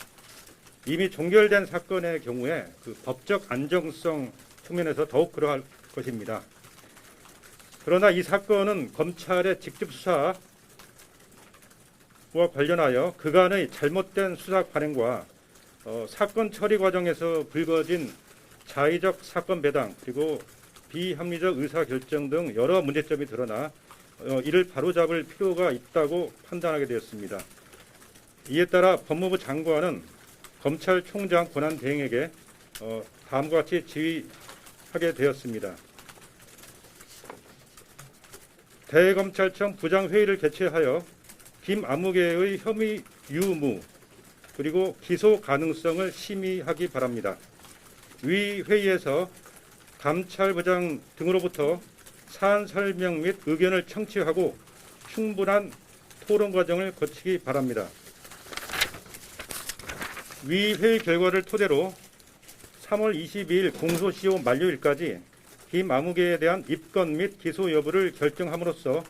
이미 종결된 사건의 경우에 그 법적 안정성 측면에서 더욱 그러할 것입니다. 그러나 이 사건은 검찰의 직접 수사와 관련하여 그간의 잘못된 수사 관행과 사건 처리 과정에서 불거진 자의적 사건 배당 그리고 비합리적 의사결정 등 여러 문제점이 드러나 이를 바로잡을 필요가 있다고 판단하게 되었습니다. 이에 따라 법무부 장관은 검찰총장 권한대행에게 다음과 같이 지휘하게 되었습니다. 대검찰청 부장회의를 개최하여 김아무개의 혐의 유무 그리고 기소 가능성을 심의하기 바랍니다. 위 회의에서 감찰부장 등으로부터 사안 설명 및 의견을 청취하고 충분한 토론 과정을 거치기 바랍니다. 위 회의 결과를 토대로 3월 22일 공소시효 만료일까지 김아무개에 대한 입건 및 기소 여부를 결정함으로써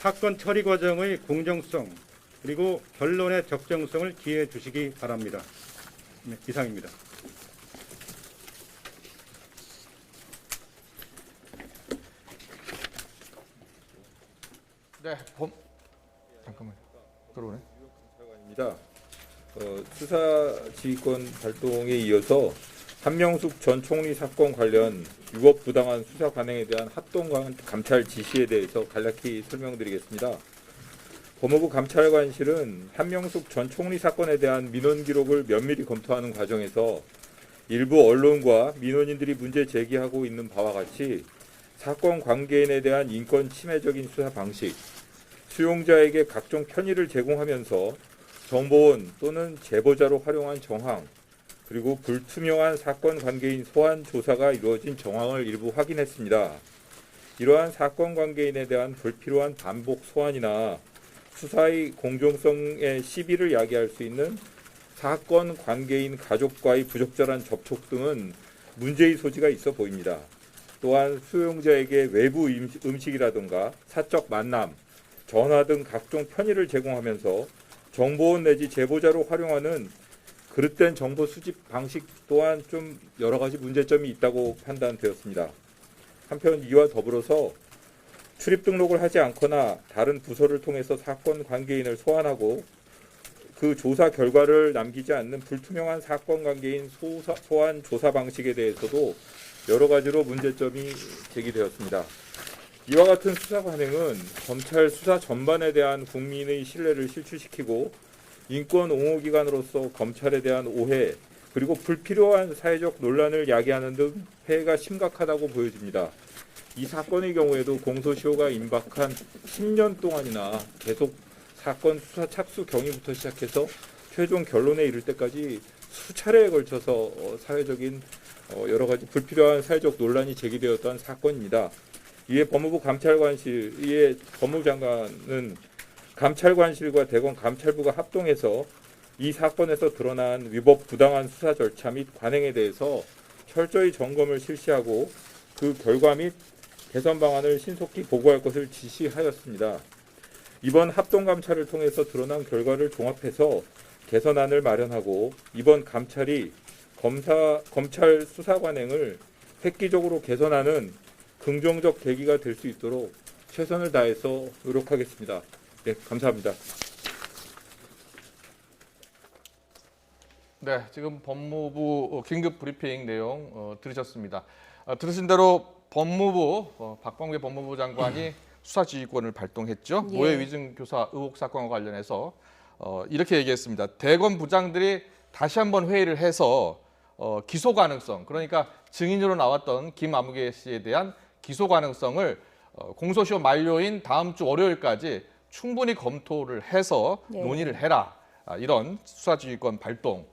사건 처리 과정의 공정성 그리고 결론의 적정성을 기해해 주시기 바랍니다. 네, 이상입니다. 네, 잠깐만요. 들어오네. 입니다. 수사 지휘권 발동에 이어서 한명숙 전 총리 사건 관련 위법 부당한 수사 관행에 대한 합동 감찰 지시에 대해서 간략히 설명드리겠습니다. 법무부 감찰관실은 한명숙 전 총리 사건에 대한 민원 기록을 면밀히 검토하는 과정에서 일부 언론과 민원인들이 문제 제기하고 있는 바와 같이 사건 관계인에 대한 인권 침해적인 수사 방식, 수용자에게 각종 편의를 제공하면서 정보원 또는 제보자로 활용한 정황, 그리고 불투명한 사건 관계인 소환 조사가 이루어진 정황을 일부 확인했습니다. 이러한 사건 관계인에 대한 불필요한 반복 소환이나 수사의 공정성에 시비를 야기할 수 있는 사건 관계인 가족과의 부적절한 접촉 등은 문제의 소지가 있어 보입니다. 또한 수용자에게 외부 음식이라든가 사적 만남, 전화 등 각종 편의를 제공하면서 정보원 내지 제보자로 활용하는 그릇된 정보 수집 방식 또한 좀 여러 가지 문제점이 있다고 판단되었습니다. 한편 이와 더불어서 출입 등록을 하지 않거나 다른 부서를 통해서 사건 관계인을 소환하고 그 조사 결과를 남기지 않는 불투명한 사건 관계인 소환 조사 방식에 대해서도 여러 가지로 문제점이 제기되었습니다. 이와 같은 수사 관행은 검찰 수사 전반에 대한 국민의 신뢰를 실추시키고 인권 옹호기관으로서 검찰에 대한 오해 그리고 불필요한 사회적 논란을 야기하는 등 폐해가 심각하다고 보여집니다. 이 사건의 경우에도 공소시효가 임박한 10년 동안이나 계속 사건 수사 착수 경위부터 시작해서 최종 결론에 이를 때까지 수차례에 걸쳐서 사회적인 여러 가지 불필요한 사회적 논란이 제기되었던 사건입니다. 이에 법무부 감찰관실의 법무부 장관은 감찰관실과 대검 감찰부가 합동해서 이 사건에서 드러난 위법 부당한 수사 절차 및 관행에 대해서 철저히 점검을 실시하고 그 결과 및 개선 방안을 신속히 보고할 것을 지시하였습니다. 이번 합동감찰을 통해서 드러난 결과를 종합해서 개선안을 마련하고 이번 감찰이 검찰 수사 관행을 획기적으로 개선하는 긍정적 계기가 될 수 있도록 최선을 다해서 노력하겠습니다. 네, 감사합니다. 네, 지금 법무부 긴급 브리핑 내용 들으셨습니다. 들으신 대로 법무부 박범계 법무부 장관이 수사지휘권을 발동했죠. 예. 모해 위증 교사 의혹 사건과 관련해서 이렇게 얘기했습니다. 대검 부장들이 다시 한번 회의를 해서 기소 가능성, 그러니까 증인으로 나왔던 김아무개 씨에 대한 기소 가능성을 공소시효 만료인 다음 주 월요일까지 충분히 검토를 해서 네. 논의를 해라. 이런 수사지휘권 발동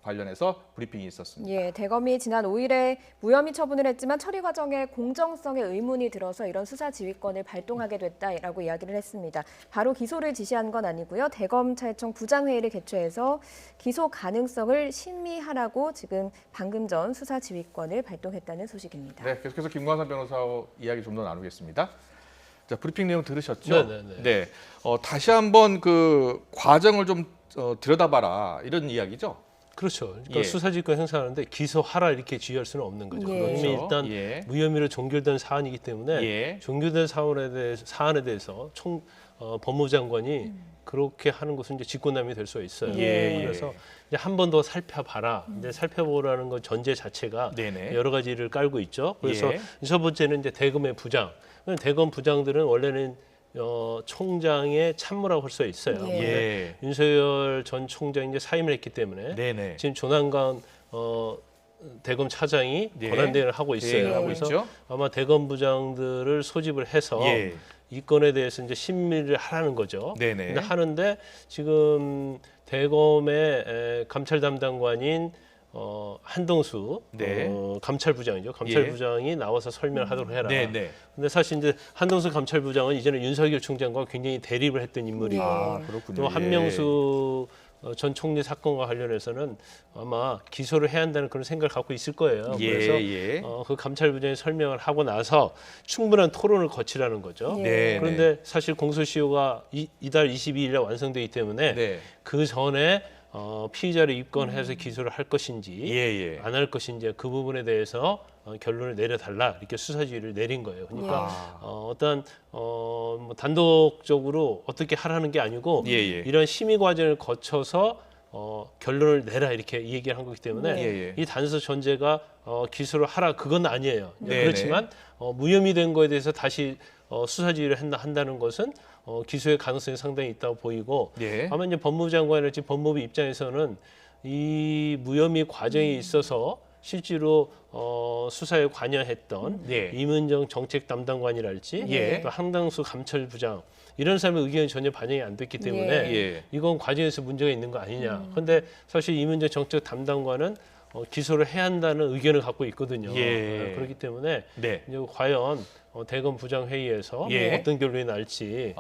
관련해서 브리핑이 있었습니다. 예, 대검이 지난 5일에 무혐의 처분을 했지만 처리 과정에 공정성에 의문이 들어서 이런 수사 지휘권을 발동하게 됐다라고 이야기를 했습니다. 바로 기소를 지시한 건 아니고요. 대검찰청 부장회의를 개최해서 기소 가능성을 심의하라고 지금 방금 전 수사 지휘권을 발동했다는 소식입니다. 네, 계속해서 김광선 변호사와 이야기 좀 더 나누겠습니다. 자, 브리핑 내용 들으셨죠? 네네네. 네, 다시 한번 그 과정을 좀 들여다봐라 이런 이야기죠. 그렇죠. 그러니까 예. 수사지휘권 행사하는데 기소하라 이렇게 지휘할 수는 없는 거죠. 예. 이미 그렇죠. 일단 예. 무혐의로 종결된 사안이기 때문에 예. 종결된 사안에 대해서 법무부 장관이 그렇게 하는 것은 이제 직권남용이 될 수가 있어요. 예. 그래서 이제 한 번 더 살펴봐라. 근데 살펴보라는 건 전제 자체가 네네. 여러 가지를 깔고 있죠. 그래서 예. 첫 번째는 이제 대검의 부장. 대검 부장들은 원래는 총장의 참모라고 할 수 있어요. 예. 예. 윤석열 전 총장이 이제 사임을 했기 때문에 네네. 지금 조남관 대검 차장이 예. 권한대행을 하고 있어요. 대행을 하고 그래서 있죠. 아마 대검 부장들을 소집을 해서 예. 이 건에 대해서 이제 심의를 하라는 거죠. 네네. 근데 하는데 지금 대검의 감찰 담당관인 한동수 네. 감찰부장이죠. 감찰부장이 나와서 설명하도록 해라. 네네. 근데 사실 이제 한동수 감찰부장은 이제는 윤석열 총장과 굉장히 대립을 했던 인물이고 아, 그렇군요. 또 예. 한명수 전 총리 사건과 관련해서는 아마 기소를 해야 한다는 그런 생각을 갖고 있을 거예요. 예, 그래서 예. 그 감찰부장이 설명을 하고 나서 충분한 토론을 거치라는 거죠. 네, 그런데 사실 공소시효가 이달 22일에 완성되기 때문에 네. 그 전에 피의자를 입건해서 기소를 할 것인지 예. 안 할 것인지 그 부분에 대해서 결론을 내려달라 이렇게 수사지휘를 내린 거예요. 그러니까 어떤 뭐 단독적으로 어떻게 하라는 게 아니고 예. 이런 심의 과정을 거쳐서 결론을 내라 이렇게 얘기를 한 거기 때문에 예. 이 단서 전제가 기소를 하라 그건 아니에요. 네네. 그렇지만 무혐의 된 거에 대해서 다시 수사지휘를 한다는 것은 기소의 가능성이 상당히 있다고 보이고 예. 아마 이제 법무부 장관이랄지 법무부 입장에서는 이 무혐의 과정에 있어서 실제로 수사에 관여했던 예. 이문정 정책 담당관이랄지 예. 또 한당수 감찰부장 이런 사람의 의견이 전혀 반영이 안 됐기 때문에 예. 이건 과정에서 문제가 있는 거 아니냐. 그런데 사실 이문정 정책 담당관은 기소를 해야 한다는 의견을 갖고 있거든요. 예. 그렇기 때문에 네. 이제 과연 대검 부장 회의에서 예. 어떤 결론이 날지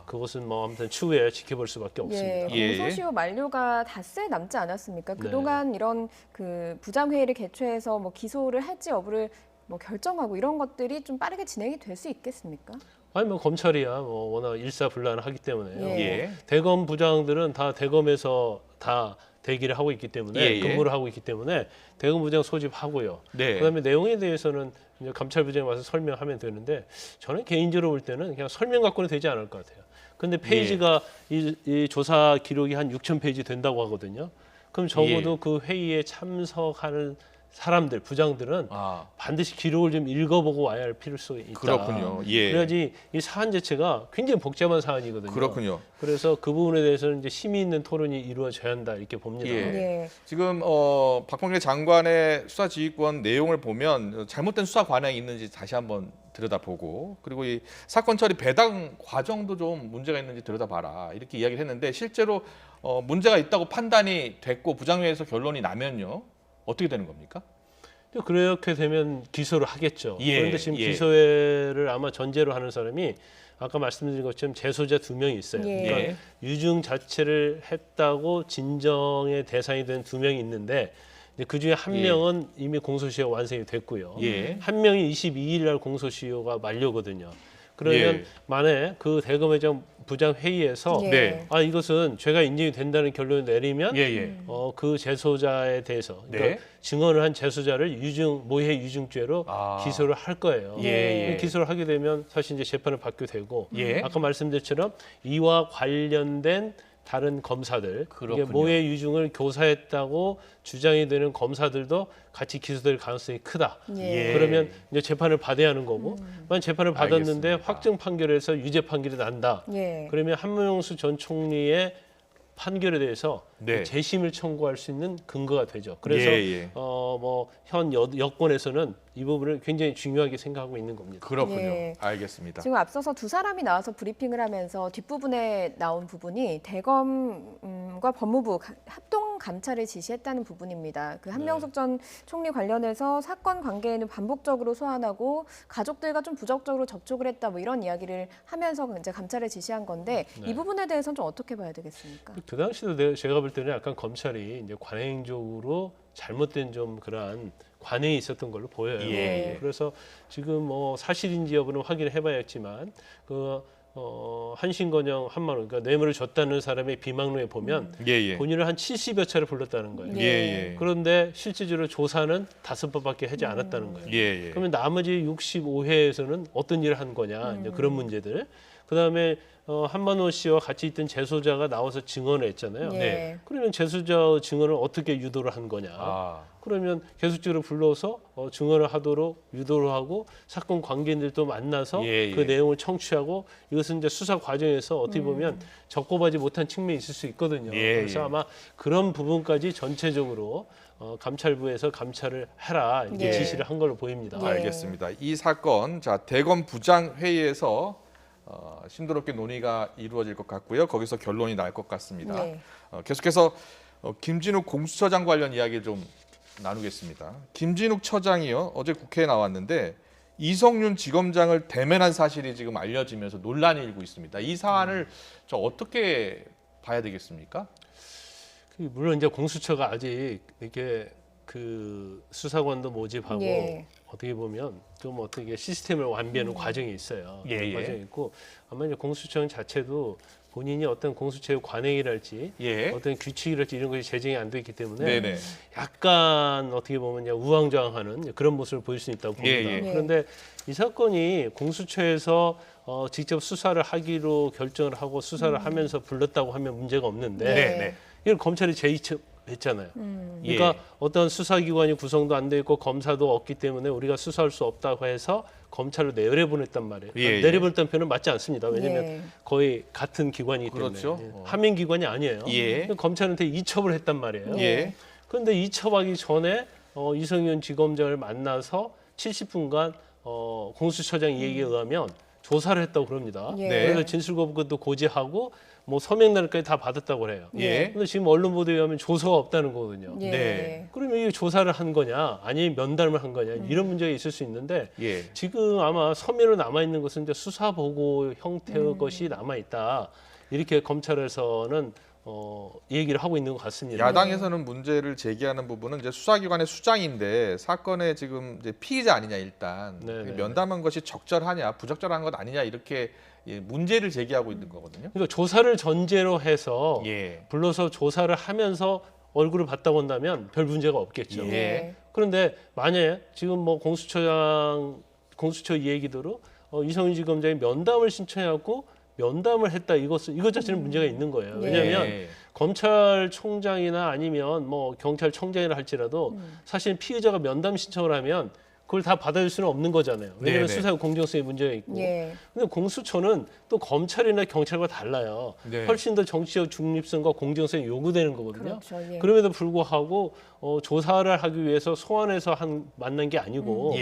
그것은 뭐 아무튼 추후에 지켜볼 수밖에 없습니다. 예, 공소시효 만료가 닷새 남지 않았습니까? 그동안 이런 그 부장회의를 개최해서 뭐 기소를 할지 여부를 뭐 결정하고 이런 것들이 좀 빠르게 진행이 될 수 있겠습니까? 아니 뭐 검찰이야 뭐 워낙 일사불란하기 때문에요. 예. 뭐 대검 부장들은 다 대검에서 다 대기를 하고 있기 때문에 근무를 하고 있기 때문에 대검 부장 소집하고요. 네. 그다음에 내용에 대해서는 이제 감찰부장이 와서 설명하면 되는데 저는 개인적으로 볼 때는 그냥 설명 갖고는 되지 않을 것 같아요. 근데 페이지가 이 조사 기록이 한 6,000페이지 된다고 하거든요. 그럼 적어도 그 회의에 참석하는 사람들, 부장들은 반드시 기록을 좀 읽어보고 와야 할 필요성이 있다. 그렇군요. 예. 그래야지 이 사안 자체가 굉장히 복잡한 사안이거든요. 그렇군요. 그래서 그 부분에 대해서는 이제 심의 있는 토론이 이루어져야 한다 이렇게 봅니다. 예. 지금 박범계 장관의 수사지휘권 내용을 보면 잘못된 수사 관행이 있는지 다시 한번 들여다보고 그리고 이 사건 처리 배당 과정도 좀 문제가 있는지 들여다봐라 이렇게 이야기를 했는데 실제로 문제가 있다고 판단이 됐고 부장회에서 결론이 나면요. 어떻게 되는 겁니까? 그렇게 되면 기소를 하겠죠. 예, 그런데 지금 예. 기소를 아마 전제로 하는 사람이 아까 말씀드린 것처럼 재소자 2명이 있어요. 예. 그러니까 유증 자체를 했다고 진정의 대상이 된 2명이 있는데 그 중에 한 명은 이미 공소시효 완성이 됐고요. 예. 한 명이 22일 날 공소시효가 만료거든요. 그러면 만에 그 대검회장 부장 회의에서 이것은 죄가 인정이 된다는 결론을 내리면 그 재소자에 대해서 그러니까 증언을 한 재소자를 모해 유증죄로 기소를 할 거예요. 기소를 하게 되면 사실 이제 재판을 받게 되고 아까 말씀드렸처럼 이와 관련된 다른 검사들, 이게 모해 유증을 교사했다고 주장이 되는 검사들도 같이 기소될 가능성이 크다. 그러면 이제 재판을 받아야 하는 거고, 만약 재판을 받았는데 알겠습니다. 확정 판결에서 유죄 판결이 난다. 그러면 한명수 전 총리의 판결에 대해서 재심을 청구할 수 있는 근거가 되죠. 그래서 뭐 현 여권에서는 이 부분을 굉장히 중요하게 생각하고 있는 겁니다. 그렇군요. 알겠습니다. 지금 앞서서 두 사람이 나와서 브리핑을 하면서 뒷부분에 나온 부분이 대검과 법무부 합동 감찰을 지시했다는 부분입니다. 그 한명숙 전 총리 관련해서 사건 관계에는 반복적으로 소환하고 가족들과 좀 부적극적으로 접촉을 했다 뭐 이런 이야기를 하면서 이제 감찰을 지시한 건데 이 부분에 대해서는 좀 어떻게 봐야 되겠습니까? 그 당시도 제가 볼 때는 약간 검찰이 이제 관행적으로 잘못된 좀 그러한 관행이 있었던 걸로 보여요. 그래서 지금 뭐 사실인지 여부는 확인을 해봐야겠지만 한신건영 한만원, 그러니까 뇌물을 줬다는 사람의 비망록에 보면 본인을 한 70여 차례 불렀다는 거예요. 그런데 실질적으로 조사는 5번밖에 하지 않았다는 거예요. 그러면 나머지 65회에서는 어떤 일을 한 거냐, 이제 그런 문제들. 그다음에 한만호 씨와 같이 있던 재소자가 나와서 증언을 했잖아요. 그러면 재소자 증언을 어떻게 유도를 한 거냐. 그러면 계속적으로 불러서 증언을 하도록 유도를 하고 사건 관계인들도 만나서 그 내용을 청취하고 이것은 이제 수사 과정에서 어떻게 보면 적법하지 못한 측면이 있을 수 있거든요. 그래서 아마 그런 부분까지 전체적으로 감찰부에서 감찰을 해라 이제 지시를 한 걸로 보입니다. 알겠습니다. 이 사건 대검 부장 회의에서 심도롭게 논의가 이루어질 것 같고요. 거기서 결론이 날 것 같습니다. 계속해서 김진욱 공수처장 관련 이야기 좀 나누겠습니다. 김진욱 처장이요, 어제 국회에 나왔는데 이성윤 지검장을 대면한 사실이 지금 알려지면서 논란이 일고 있습니다. 이 사안을 저 어떻게 봐야 되겠습니까? 물론 이제 공수처가 아직 이렇게 그 수사관도 모집하고 어떻게 보면 좀 어떻게 시스템을 완비하는 과정이 있어요. 과정이 있고 아마 이제 공수처 자체도 본인이 어떤 공수처의 관행이랄지 어떤 규칙이랄지 이런 것이 제정이 안 돼 있기 때문에 약간 어떻게 보면 우왕좌왕하는 그런 모습을 보일 수 있다고 봅니다. 그런데 이 사건이 공수처에서 직접 수사를 하기로 결정을 하고 수사를 하면서 불렀다고 하면 문제가 없는데 이걸 검찰이 제의했잖아요. 그러니까 어떤 수사기관이 구성도 안 돼 있고 검사도 없기 때문에 우리가 수사할 수 없다고 해서 검찰로 내려보냈단 말이에요. 내려보냈다는 표현은 맞지 않습니다. 왜냐하면 거의 같은 기관이기 때문에 하민 기관이 아니에요. 검찰한테 이첩을 했단 말이에요. 그런데 이첩하기 전에 이성윤 지검장을 만나서 70분간 공수처장 얘기에 의하면 조사를 했다고 그럽니다. 그래서 진술거부권도 고지하고 뭐 서명날까지 다 받았다고 그래요. 근데 지금 언론 보도에 의하면 조서가 없다는 거거든요. 그러면 이게 조사를 한 거냐, 아니면 면담을 한 거냐 이런 문제가 있을 수 있는데 지금 아마 서면으로 남아 있는 것은 이제 수사 보고 형태의 것이 남아 있다. 이렇게 검찰에서는 얘기를 하고 있는 것 같습니다. 야당에서는 문제를 제기하는 부분은 이제 수사기관의 수장인데 사건의 지금 이제 피의자 아니냐 일단 면담한 것이 적절하냐 부적절한 것 아니냐 이렇게 문제를 제기하고 있는 거거든요. 그러니까 조사를 전제로 해서 불러서 조사를 하면서 얼굴을 봤다고 한다면 별 문제가 없겠죠. 그런데 만약에 지금 뭐 공수처 얘기대로 이성윤 지검장이 면담을 신청하고 면담을 했다 이것 자체는 문제가 있는 거예요. 왜냐하면 검찰총장이나 아니면 뭐 경찰청장이라 할지라도 사실 피의자가 면담 신청을 하면 그걸 다 받아줄 수는 없는 거잖아요. 왜냐하면 수사의 공정성에 문제가 있고. 근데 공수처는 또 검찰이나 경찰과 달라요. 훨씬 더 정치적 중립성과 공정성이 요구되는 거거든요. 그럼에도 불구하고 조사를 하기 위해서 소환해서 만난 게 아니고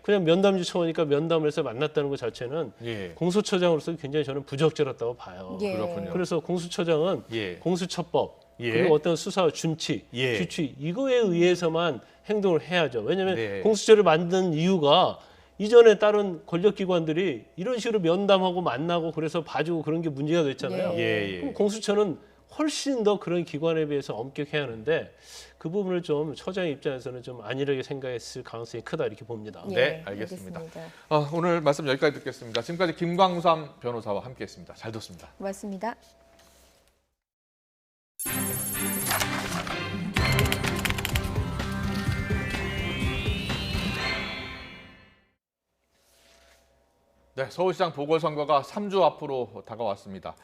그냥 면담 요청하니까 면담을 해서 만났다는 것 자체는 공수처장으로서 굉장히 저는 부적절했다고 봐요. 그렇군요. 그래서 공수처장은 공수처법 그리고 어떤 수사 준칙, 규칙 이거에 의해서만 행동을 해야죠. 왜냐하면 공수처를 만든 이유가 이전에 다른 권력기관들이 이런 식으로 면담하고 만나고 그래서 봐주고 그런 게 문제가 됐잖아요. 그럼 공수처는 훨씬 더 그런 기관에 비해서 엄격해야 하는데 그 부분을 좀 처장의 입장에서는 좀 안일하게 생각했을 가능성이 크다 이렇게 봅니다. 네, 알겠습니다. 오늘 말씀 여기까지 듣겠습니다. 지금까지 김광삼 변호사와 함께했습니다. 잘 듣습니다. 고맙습니다. 네, 서울시장 보궐선거가 3주 앞으로 다가왔습니다.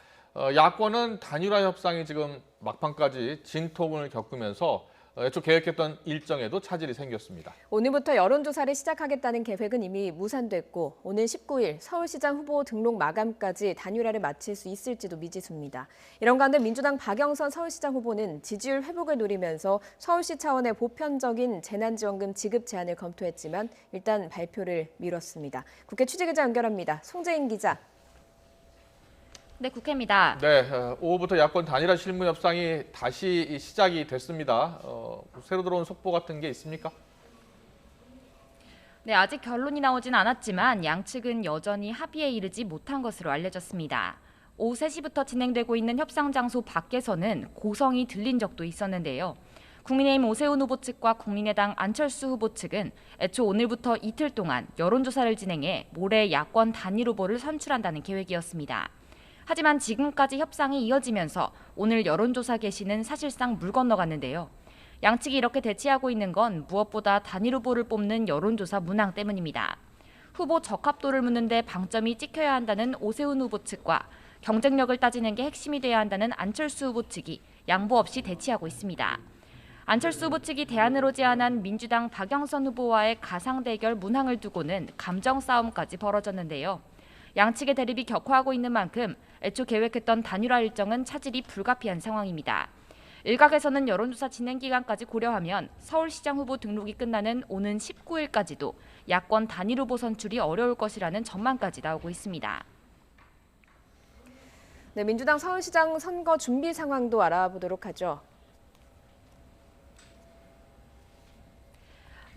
야권은 단일화 협상이 지금 막판까지 진통을 겪으면서 애초 계획했던 일정에도 차질이 생겼습니다. 오늘부터 여론조사를 시작하겠다는 계획은 이미 무산됐고 오는 19일 서울시장 후보 등록 마감까지 단일화를 마칠 수 있을지도 미지수입니다. 이런 가운데 민주당 박영선 서울시장 후보는 지지율 회복을 노리면서 서울시 차원의 보편적인 재난지원금 지급 제안을 검토했지만 일단 발표를 미뤘습니다. 국회 취재기자 연결합니다. 송재인 기자. 네, 국회입니다. 네, 오후부터 야권 단일화 실무 협상이 다시 시작이 됐습니다. 새로 들어온 속보 같은 게 있습니까? 네, 아직 결론이 나오진 않았지만 양측은 여전히 합의에 이르지 못한 것으로 알려졌습니다. 오후 3시부터 진행되고 있는 협상 장소 밖에서는 고성이 들린 적도 있었는데요. 국민의힘 오세훈 후보 측과 국민의당 안철수 후보 측은 애초 오늘부터 이틀 동안 여론조사를 진행해 모레 야권 단일 후보를 선출한다는 계획이었습니다. 하지만 지금까지 협상이 이어지면서 오늘 여론조사 개시는 사실상 물 건너갔는데요. 양측이 이렇게 대치하고 있는 건 무엇보다 단일 후보를 뽑는 여론조사 문항 때문입니다. 후보 적합도를 묻는데 방점이 찍혀야 한다는 오세훈 후보 측과 경쟁력을 따지는 게 핵심이 돼야 한다는 안철수 후보 측이 양보 없이 대치하고 있습니다. 안철수 후보 측이 대안으로 제안한 민주당 박영선 후보와의 가상 대결 문항을 두고는 감정 싸움까지 벌어졌는데요. 양측의 대립이 격화하고 있는 만큼 애초 계획했던 단일화 일정은 차질이 불가피한 상황입니다. 일각에서는 여론조사 진행 기간까지 고려하면 서울시장 후보 등록이 끝나는 오는 19일까지도 야권 단일 후보 선출이 어려울 것이라는 전망까지 나오고 있습니다. 네, 민주당 서울시장 선거 준비 상황도 알아보도록 하죠.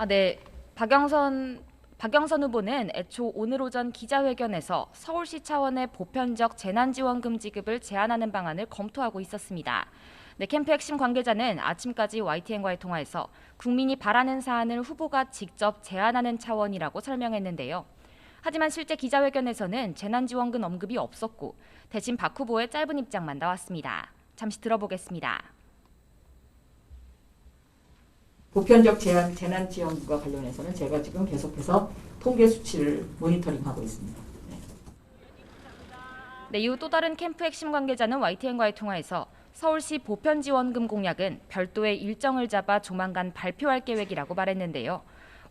네, 박영선 후보는 애초 오늘 오전 기자회견에서 서울시 차원의 보편적 재난지원금 지급을 제안하는 방안을 검토하고 있었습니다. 네, 캠프 핵심 관계자는 아침까지 YTN과의 통화에서 국민이 바라는 사안을 후보가 직접 제안하는 차원이라고 설명했는데요. 하지만 실제 기자회견에서는 재난지원금 언급이 없었고 대신 박 후보의 짧은 입장만 나왔습니다. 잠시 들어보겠습니다. 보편적 재난지원금과 관련해서는 제가 지금 계속해서 통계 수치를 모니터링하고 있습니다. 네, 이후 또 다른 캠프 핵심 관계자는 YTN과의 통화에서 서울시 보편지원금 공약은 별도의 일정을 잡아 조만간 발표할 계획이라고 말했는데요.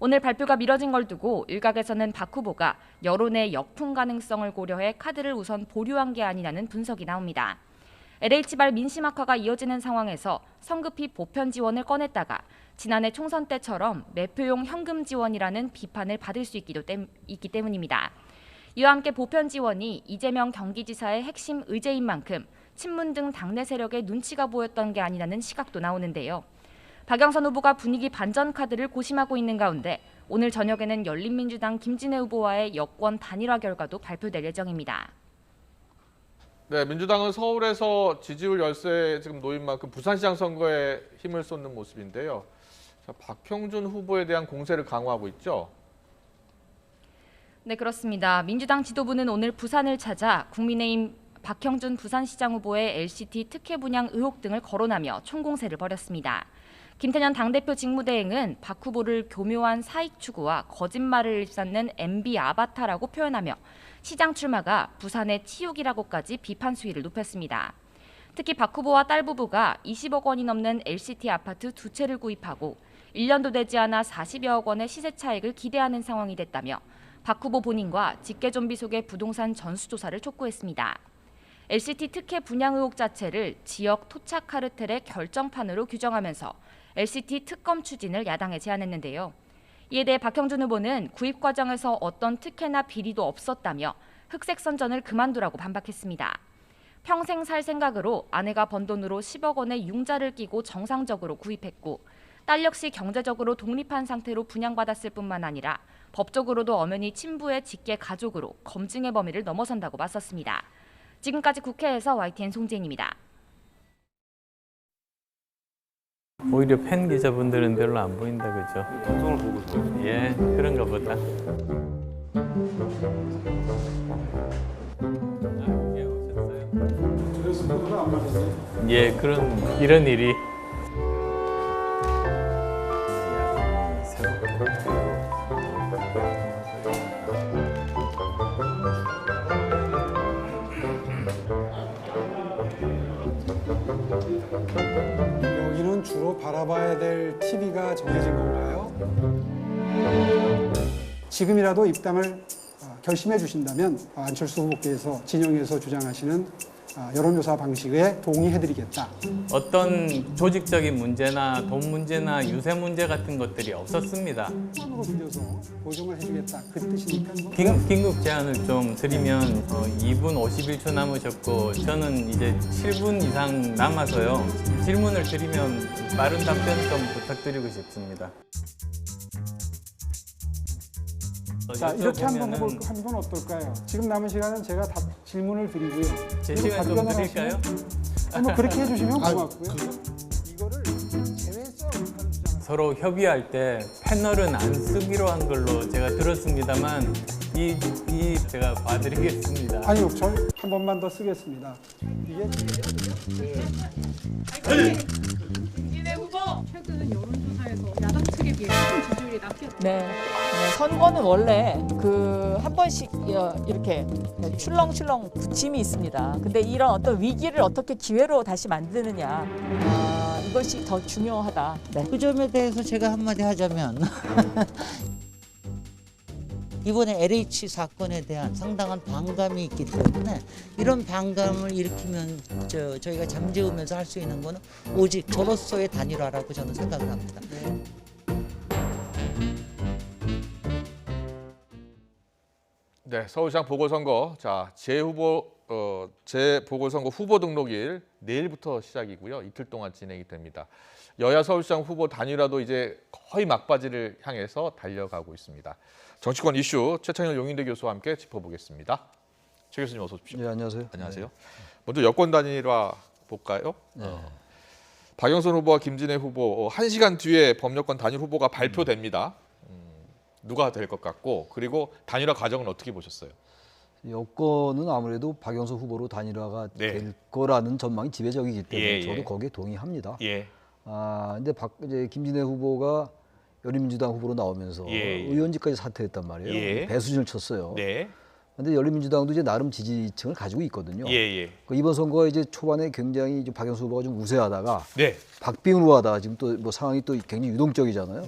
오늘 발표가 미뤄진 걸 두고 일각에서는 박 후보가 여론의 역풍 가능성을 고려해 카드를 우선 보류한 게 아니냐는 분석이 나옵니다. LH발 민심 악화가 이어지는 상황에서 성급히 보편 지원을 꺼냈다가 지난해 총선 때처럼 매표용 현금 지원이라는 비판을 받을 수 있기 때문입니다. 이와 함께 보편 지원이 이재명 경기지사의 핵심 의제인 만큼 친문 등 당내 세력의 눈치가 보였던 게 아니냐는 시각도 나오는데요. 박영선 후보가 분위기 반전 카드를 고심하고 있는 가운데 오늘 저녁에는 열린민주당 김진애 후보와의 여권 단일화 결과도 발표될 예정입니다. 네, 민주당은 서울에서 지지율 열세에 지금 놓인 만큼 부산시장 선거에 힘을 쏟는 모습인데요. 자, 박형준 후보에 대한 공세를 강화하고 있죠? 네, 그렇습니다. 민주당 지도부는 오늘 부산을 찾아 국민의힘 박형준 부산시장 후보의 LCT 특혜 분양 의혹 등을 거론하며 총공세를 벌였습니다. 김태년 당대표 직무대행은 박 후보를 교묘한 사익 추구와 거짓말을 일삼는 MB 아바타라고 표현하며 시장 출마가 부산의 치욕이라고까지 비판 수위를 높였습니다. 특히 박 후보와 딸 부부가 20억 원이 넘는 LCT 아파트 2채를 구입하고 1년도 되지 않아 40여억 원의 시세 차익을 기대하는 상황이 됐다며 박 후보 본인과 직계좀비 속의 부동산 전수조사를 촉구했습니다. LCT 특혜 분양 의혹 자체를 지역 토착 카르텔의 결정판으로 규정하면서 LCT 특검 추진을 야당에 제안했는데요. 이에 대해 박형준 후보는 구입 과정에서 어떤 특혜나 비리도 없었다며 흑색 선전을 그만두라고 반박했습니다. 평생 살 생각으로 아내가 번 돈으로 10억 원의 융자를 끼고 정상적으로 구입했고 딸 역시 경제적으로 독립한 상태로 분양받았을 뿐만 아니라 법적으로도 엄연히 친부의 직계 가족으로 검증의 범위를 넘어선다고 맞섰습니다. 지금까지 국회에서 YTN 송재인입니다. 오히려 팬 기자분들은 별로 안 보인다 그죠? 방송을 보고서. 예, 그런가 보다. 예, 이런 일이. 여기는 주로 바라봐야 될 TV가 정해진 건가요? 지금이라도 입당을 결심해 주신다면 안철수 후보께서 진영에서 주장하시는 여론조사 방식에 동의해드리겠다. 어떤 조직적인 문제나 돈 문제나 유세 문제 같은 것들이 없었습니다. 으로 빌려서 보정을 해주겠다. 그 뜻이니까. 긴급 제안을 좀 드리면 2분 51초 남으셨고 저는 이제 7분 이상 남아서요. 질문을 드리면 빠른 답변 좀 부탁드리고 싶습니다. 자, 이렇게 한번 하는 건 어떨까요? 지금 남은 시간은 제가 질문을 드리고요. 제 시간 좀 드릴까요? 뭐 그렇게 해주시면 고맙고요. 이거를 서로 협의할 때 패널은 안 쓰기로 한 걸로 제가 들었습니다만 제가 봐드리겠습니다. 아니요, 저 한 번만 더 쓰겠습니다. 이게 김진애 후보 최근 여론조사에서 야당 측에 비해 지지율이 낮게. 네. 선거는 원래 한 번씩 이렇게 출렁출렁 부침이 있습니다. 근데 이런 어떤 위기를 어떻게 기회로 다시 만드느냐, 이것이 더 중요하다. 네. 그 점에 대해서 제가 한마디 하자면 이번에 LH 사건에 대한 상당한 반감이 있기 때문에 이런 반감을 일으키면 저희가 잠재우면서 할 수 있는 거는 오직 저로서의 단일화라고 저는 생각을 합니다. 네, 서울시장 보궐선거. 자, 재보궐선거 후보 등록일 내일부터 시작이고요. 이틀 동안 진행이 됩니다. 여야 서울시장 후보 단일화도 이제 거의 막바지를 향해서 달려가고 있습니다. 정치권 이슈 최창현 용인대 교수와 함께 짚어보겠습니다. 최 교수님 어서 오십시오. 네, 안녕하세요. 안녕하세요. 네. 먼저 여권 단일화 볼까요? 네. 박영선 후보와 김진애 후보 1시간 뒤에 범여권 단일 후보가 발표됩니다. 누가 될 것 같고, 그리고 단일화 과정은 어떻게 보셨어요? 여권은 아무래도 박영선 후보로 단일화가 될 거라는 전망이 지배적이기 때문에 저도 거기에 동의합니다. 근데 이제 김진애 후보가 열린민주당 후보로 나오면서 의원직까지 사퇴했단 말이에요. 배수진을 쳤어요. 근데 열린민주당도 이제 나름 지지층을 가지고 있거든요. 이번 선거 이제 초반에 굉장히 박영선 후보가 좀 우세하다가 박빙으로 하다가 지금 또 뭐 상황이 또 굉장히 유동적이잖아요.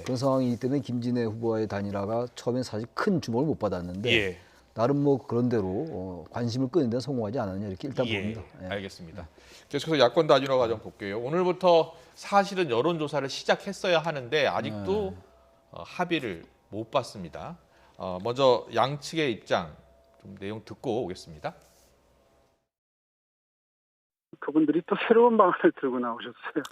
그런 상황이기 때문에 김진애 후보와의 단일화가 처음엔 사실 큰 주목을 못 받았는데 나름 뭐 그런 대로 관심을 끄는 데는 성공하지 않았냐 이렇게 일단 봅니다. 알겠습니다. 계속해서 야권 단일화 과정 볼게요. 오늘부터 사실은 여론조사를 시작했어야 하는데 아직도 합의를 못 봤습니다. 먼저 양측의 입장 좀 내용 듣고 오겠습니다. 그분들이 또 새로운 방안을 들고 나오셨어요.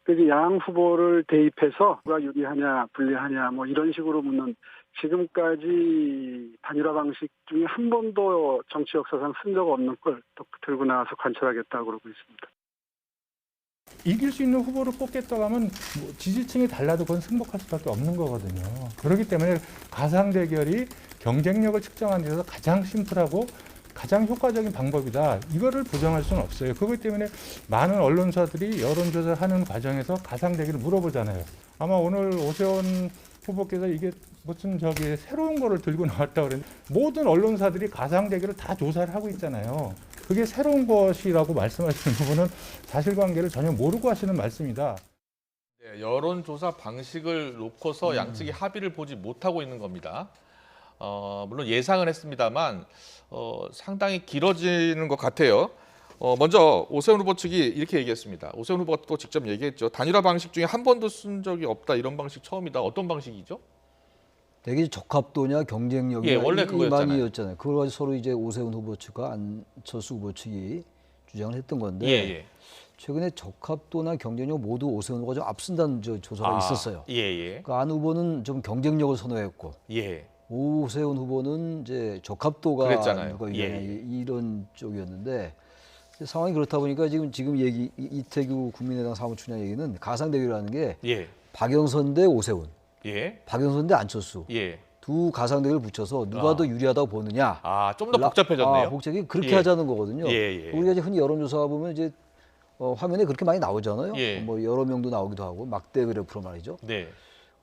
그래서 양 후보를 대입해서 누가 유리하냐, 불리하냐 뭐 이런 식으로 묻는 지금까지 단일화 방식 중에 한 번도 정치 역사상 쓴 적 없는 걸 또 들고 나와서 관철하겠다고 그러고 있습니다. 이길 수 있는 후보를 뽑겠다고 하면 지지층이 달라도 그건 승복할 수밖에 없는 거거든요. 그렇기 때문에 가상 대결이 경쟁력을 측정하는 데서 가장 심플하고 가장 효과적인 방법이다. 이거를 부정할 수는 없어요. 그렇기 때문에 많은 언론사들이 여론조사를 하는 과정에서 가상 대결을 물어보잖아요. 아마 오늘 오세훈 후보께서 이게 무슨 새로운 거를 들고 나왔다고 그랬는데 모든 언론사들이 가상 대결을 다 조사를 하고 있잖아요. 그게 새로운 것이라고 말씀하시는 부분은 사실관계를 전혀 모르고 하시는 말씀이다. 여론조사 방식을 놓고서 양측이 합의를 보지 못하고 있는 겁니다. 물론 예상은 했습니다만 상당히 길어지는 것 같아요. 먼저 오세훈 후보 측이 이렇게 얘기했습니다. 오세훈 후보가 또 직접 얘기했죠. 단일화 방식 중에 한 번도 쓴 적이 없다. 이런 방식 처음이다. 어떤 방식이죠? 되게 적합도냐 경쟁력이냐 원래 그거였잖아요. 그걸 가지고 서로 이제 오세훈 후보 측과 안철수 후보 측이 주장을 했던 건데 최근에 적합도나 경쟁력 모두 오세훈 후보가 좀 앞선다는 조사가 있었어요. 그러니까 안 후보는 좀 경쟁력을 선호했고 오세훈 후보는 이제 적합도가 누가 이런 쪽이었는데 상황이 그렇다 보니까 지금 얘기 이태규 국민의당 사무총장 얘기는 가상 대결이라는 게 예. 박영선 대 오세훈, 예. 박영선 대 안철수. 예. 두 가상 대결을 붙여서 누가 더 유리하다고 보느냐. 좀 더 복잡해졌네요. 복잡히 그렇게 예. 하자는 거거든요. 예. 우리가 이제 흔히 여론조사 보면 이제 화면에 그렇게 많이 나오잖아요. 예. 뭐 여러 명도 나오기도 하고 막대 그래프로 말이죠. 네.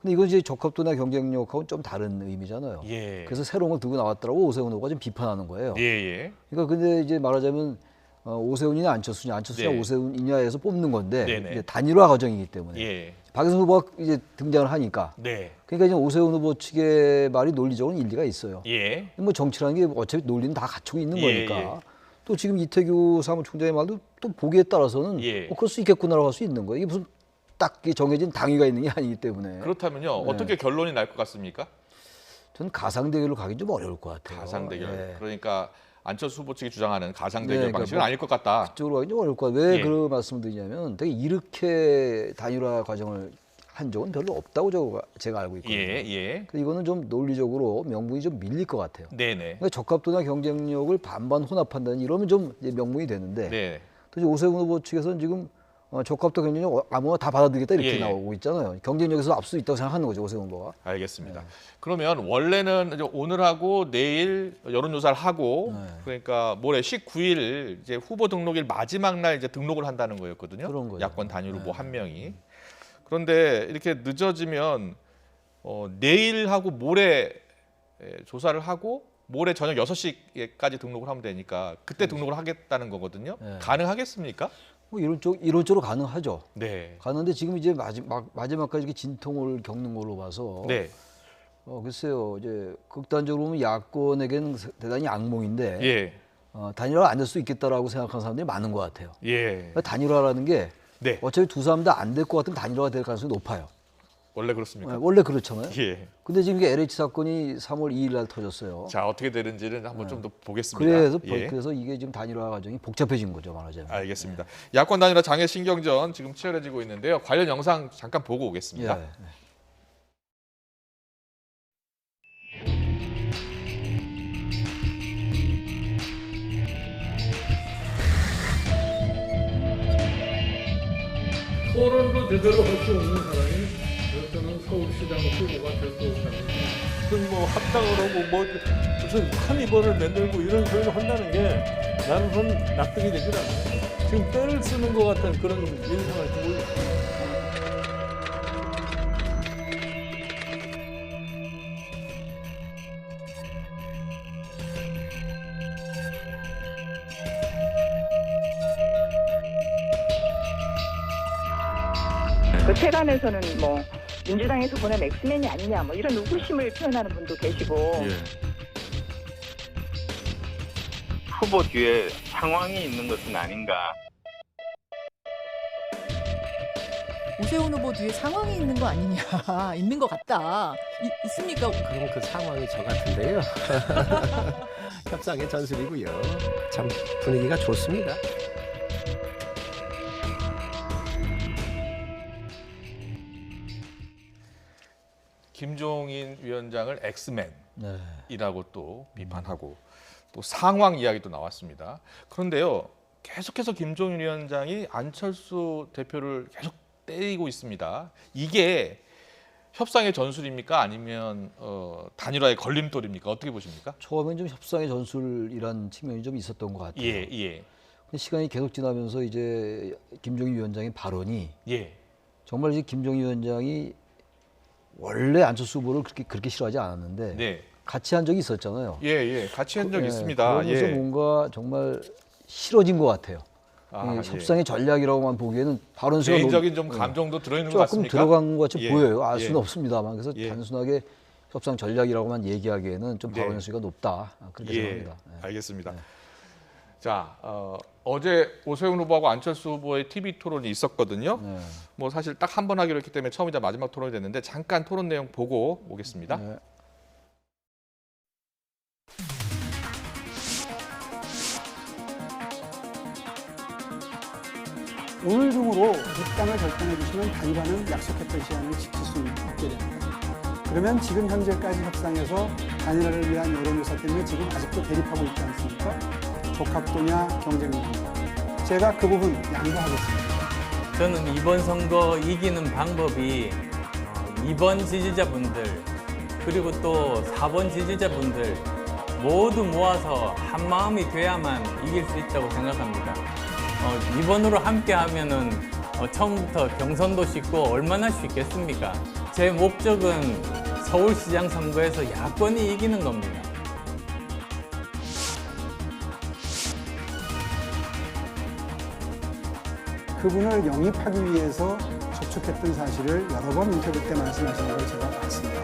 근데 이건 이제 적합도나 경쟁력하고는 좀 다른 의미잖아요. 예. 그래서 새로운 걸 들고 나왔더라고 오세훈 후보가 좀 비판하는 거예요. 예. 그러니까 근데 이제 말하자면 오세훈이냐 안철수냐, 안철수냐 네. 오세훈이냐에서 뽑는 건데 네네. 이제 단일화 과정이기 때문에 예. 박영선 후보가 이제 등장을 하니까 네. 그러니까 이제 오세훈 후보 측의 말이 논리적으로는 일리가 있어요. 예. 뭐 정치라는 게 어차피 논리는 다 갖추고 있는 예, 거니까. 또 지금 이태규 사무총장의 말도 또 보기에 따라서는 예. 그럴 수 있겠구나라고 할 수 있는 거예요. 이게 무슨 딱 정해진 당위가 있는 게 아니기 때문에. 그렇다면요. 네. 어떻게 결론이 날 것 같습니까? 저는 가상 대결로 가긴 좀 어려울 것 같아요. 가상 대결. 예. 그러니까 안철수 후보 측이 주장하는 가상 네, 대결 그러니까 방식은 뭐 아닐 것 같다. 그쪽으로 가긴 좀 어려울 것 같아요. 왜 예. 그런 말씀을 드리냐면 되게 이렇게 단일화 과정을 한 적은 별로 없다고 제가 알고 있거든요. 예. 그래서 이거는 좀 논리적으로 명분이 좀 밀릴 것 같아요. 네네. 그러니까 적합도나 경쟁력을 반반 혼합한다는 이러면 좀 이제 명분이 되는데 네. 또 이제 오세훈 후보 측에서는 지금 적합도 경쟁력 아무나 다 받아들이겠다 이렇게 예. 나오고 있잖아요. 경쟁력에서 앞서 있다고 생각하는 거죠 오세훈 후보가. 알겠습니다. 그러면 원래는 이제 오늘하고 내일 여론조사를 하고 그러니까 모레 19일 이제 후보 등록일 마지막 날 이제 등록을 한다는 거였거든요. 그런 거죠. 야권 단일 후보 한 명이. 그런데 이렇게 늦어지면 내일 하고 모레 조사를 하고 모레 저녁 6시까지 등록을 하면 되니까 그때 등록을 하겠다는 거거든요. 가능하겠습니까? 뭐 이론적으로 가능하죠. 네. 가는데 지금 이제 마지막까지 이렇게 진통을 겪는 걸로 봐서. 네. 글쎄요. 이제 극단적으로 보면 야권에게는 대단히 악몽인데. 예. 단일화가 안 될 수 있겠다라고 생각하는 사람들이 많은 것 같아요. 예. 그러니까 단일화라는 게 네. 어차피 두 사람 다 안 될 것 같으면 단일화가 될 가능성이 높아요. 원래 그렇습니까? 원래 그렇잖아요. 예. 근데 지금 이게 LH 사건이 3월 2일 날 터졌어요. 자, 어떻게 되는지는 한번 좀 더 보겠습니다. 그래서 이게 지금 단일화 과정이 복잡해진 거죠, 말하자면. 알겠습니다. 야권 단일화 장애 신경전 지금 치열해지고 있는데요. 관련 영상 잠깐 보고 오겠습니다. 예. 토론도 제대로 할 수 없는 사람이 저는 서울시장 후보가 될 수 없다는 무슨 뭐 합당을 하고 뭐 무슨 한의벌을 만들고 이런 소리를 한다는 게 나는 그건 납득이 되질 않아요. 지금 떼를 쓰는 것 같은 그런 인상을 주고 있어요. 그 세간에서는 뭐 민주당에서 보낸 엑스맨이 아니냐 뭐 이런 의구심을 표현하는 분도 계시고 후보 뒤에 상황이 있는 것은 아닌가. 오세훈 후보 뒤에 상황이 있는 거 아니냐. 있는 것 같다. 있습니까? 그럼 그 상황이 저 같은데요. 협상의 전술이고요. 참 분위기가 좋습니다. 김종인 위원장을 엑스맨이라고 또 비판하고 또 상황 이야기도 나왔습니다. 그런데요, 계속해서 김종인 위원장이 안철수 대표를 계속 때리고 있습니다. 이게 협상의 전술입니까? 아니면 단일화의 걸림돌입니까? 어떻게 보십니까? 처음엔 좀 협상의 전술이란 측면이 좀 있었던 것 같아요. 예. 근데 시간이 계속 지나면서 이제 김종인 위원장의 발언이 예. 정말 이제 김종인 위원장이 원래 안철수 후보를 그렇게 싫어하지 않았는데 네. 같이 한 적이 있었잖아요. 예. 같이 한 적이 있습니다. 그러면서 뭔가 정말 싫어진 것 같아요. 협상의 전략이라고만 보기에는 발언 수가 개인적인 좀 감정도 들어있는 것 조금 같습니까? 들어간 것 같이 보여요. 알 수는 없습니다만 그래서 단순하게 협상 전략이라고만 얘기하기에는 좀 발언 수가 높다. 그렇게 생각합니다. 알겠습니다. 자, 어제 오세훈 후보하고 안철수 후보의 TV 토론이 있었거든요. 뭐 사실 딱 한 번 하기로 했기 때문에 처음이자 마지막 토론이 됐는데 잠깐 토론 내용 보고 오겠습니다. 오늘 중으로 입당을 결정해 주시면 단일화는 약속했던 시간을 지킬 수 있게 됩니다. 그러면 지금 현재까지 협상에서 단일화를 위한 여론조사 때문에 지금 아직도 대립하고 있지 않습니까? 적합도냐 경쟁력이냐. 제가 그 부분 양보하겠습니다. 저는 이번 선거 이기는 방법이 2번 지지자분들 그리고 또 4번 지지자분들 모두 모아서 한 마음이 돼야만 이길 수 있다고 생각합니다. 2번으로 함께 하면은 처음부터 경선도 쉽고 얼마나 쉽겠습니까? 제 목적은 서울시장 선거에서 야권이 이기는 겁니다. 그분을 영입하기 위해서 접촉했던 사실을 여러 번 인터뷰 때 말씀하신 걸 제가 봤습니다.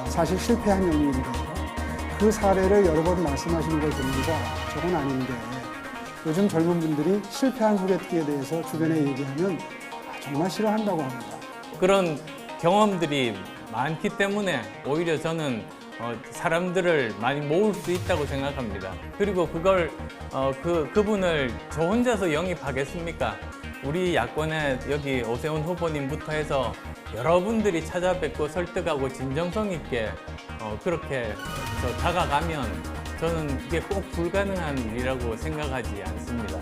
사실 실패한 영입인데요. 그 사례를 여러 번 말씀하시는 걸 보면서 저건 아닌데 요즘 젊은 분들이 실패한 소개팅에 대해서 주변에 얘기하면 정말 싫어한다고 합니다. 그런 경험들이 많기 때문에 오히려 저는 사람들을 많이 모을 수 있다고 생각합니다. 그리고 그걸 그분을 저 혼자서 영입하겠습니까? 우리 야권에 여기 오세훈 후보님부터 해서 여러분들이 찾아뵙고 설득하고 진정성 있게 그렇게 다가가면 저는 그게 꼭 불가능한 일이라고 생각하지 않습니다.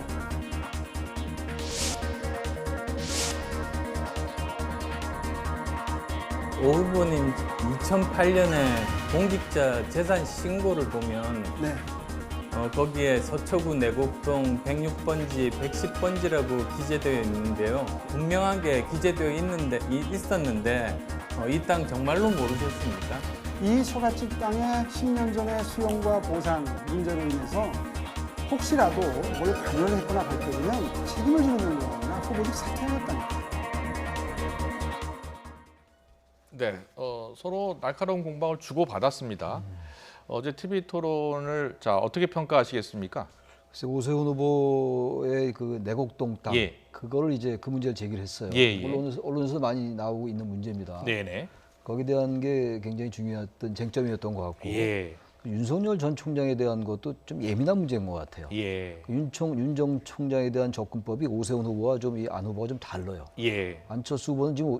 오 후보님 2008년에 공직자 재산 신고를 보면 네. 거기에 서초구 내곡동 106번지, 110번지라고 기재되어 있는데요. 분명하게 기재되어 있었는데 이 땅 정말로 모르셨습니까? 이 처갓집 땅의 10년 전의 수용과 보상 문제로 인해서 혹시라도 뭘 관여를 했거나 밝혀지면 책임을 지는 거나 후보들이 사퇴하겠다니까. 네, 서로 날카로운 공방을 주고받았습니다. 어제 TV 토론을 어떻게 평가하시겠습니까? 글쎄 오세훈 후보의 그 내곡동 땅, 예. 그거를 이제 그 문제를 제기를 했어요. 예, 예. 언론에서 많이 나오고 있는 문제입니다. 네네. 거기에 대한 게 굉장히 중요했던 쟁점이었던 것 같고 예. 윤석열 전 총장에 대한 것도 좀 예민한 문제인 것 같아요. 예. 윤 전 총장에 대한 접근법이 오세훈 후보와 좀 이 안 후보가 좀 달라요. 예. 안철수 후보는 지금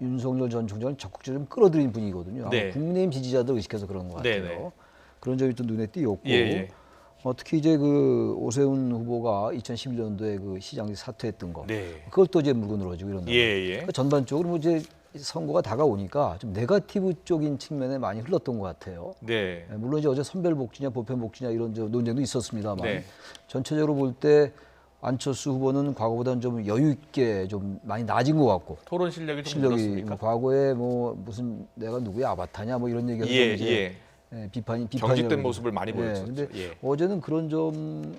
윤석열 전 총장을 적극적으로 좀 끌어들인 분이거든요. 네. 국내의힘 지지자들 의식해서 그런 것 같아요. 네네. 그런 점이 좀 눈에 띄었고 예, 예. 특히 이제 그 오세훈 후보가 2011년도에 그 시장 사퇴했던 거, 네. 그걸 또 이제 물고 늘어지고 이런다. 예, 예. 그러니까 전반적으로 뭐 이제 선거가 다가오니까 좀 네거티브 쪽인 측면에 많이 흘렀던 것 같아요. 네. 물론 이제 어제 선별복지냐 보편복지냐 이런 논쟁도 있었습니다만 네. 전체적으로 볼 때 안철수 후보는 과거보다는 좀 여유 있게 좀 많이 낮은 것 같고 토론 실력이 좀 늘었습니까? 과거에 뭐 무슨 내가 누구의 아바타냐 뭐 이런 얘기가 예, 이제 예. 비판이 경직된 모습을 많이 보였었죠. 근데 예. 어제는 그런 점에서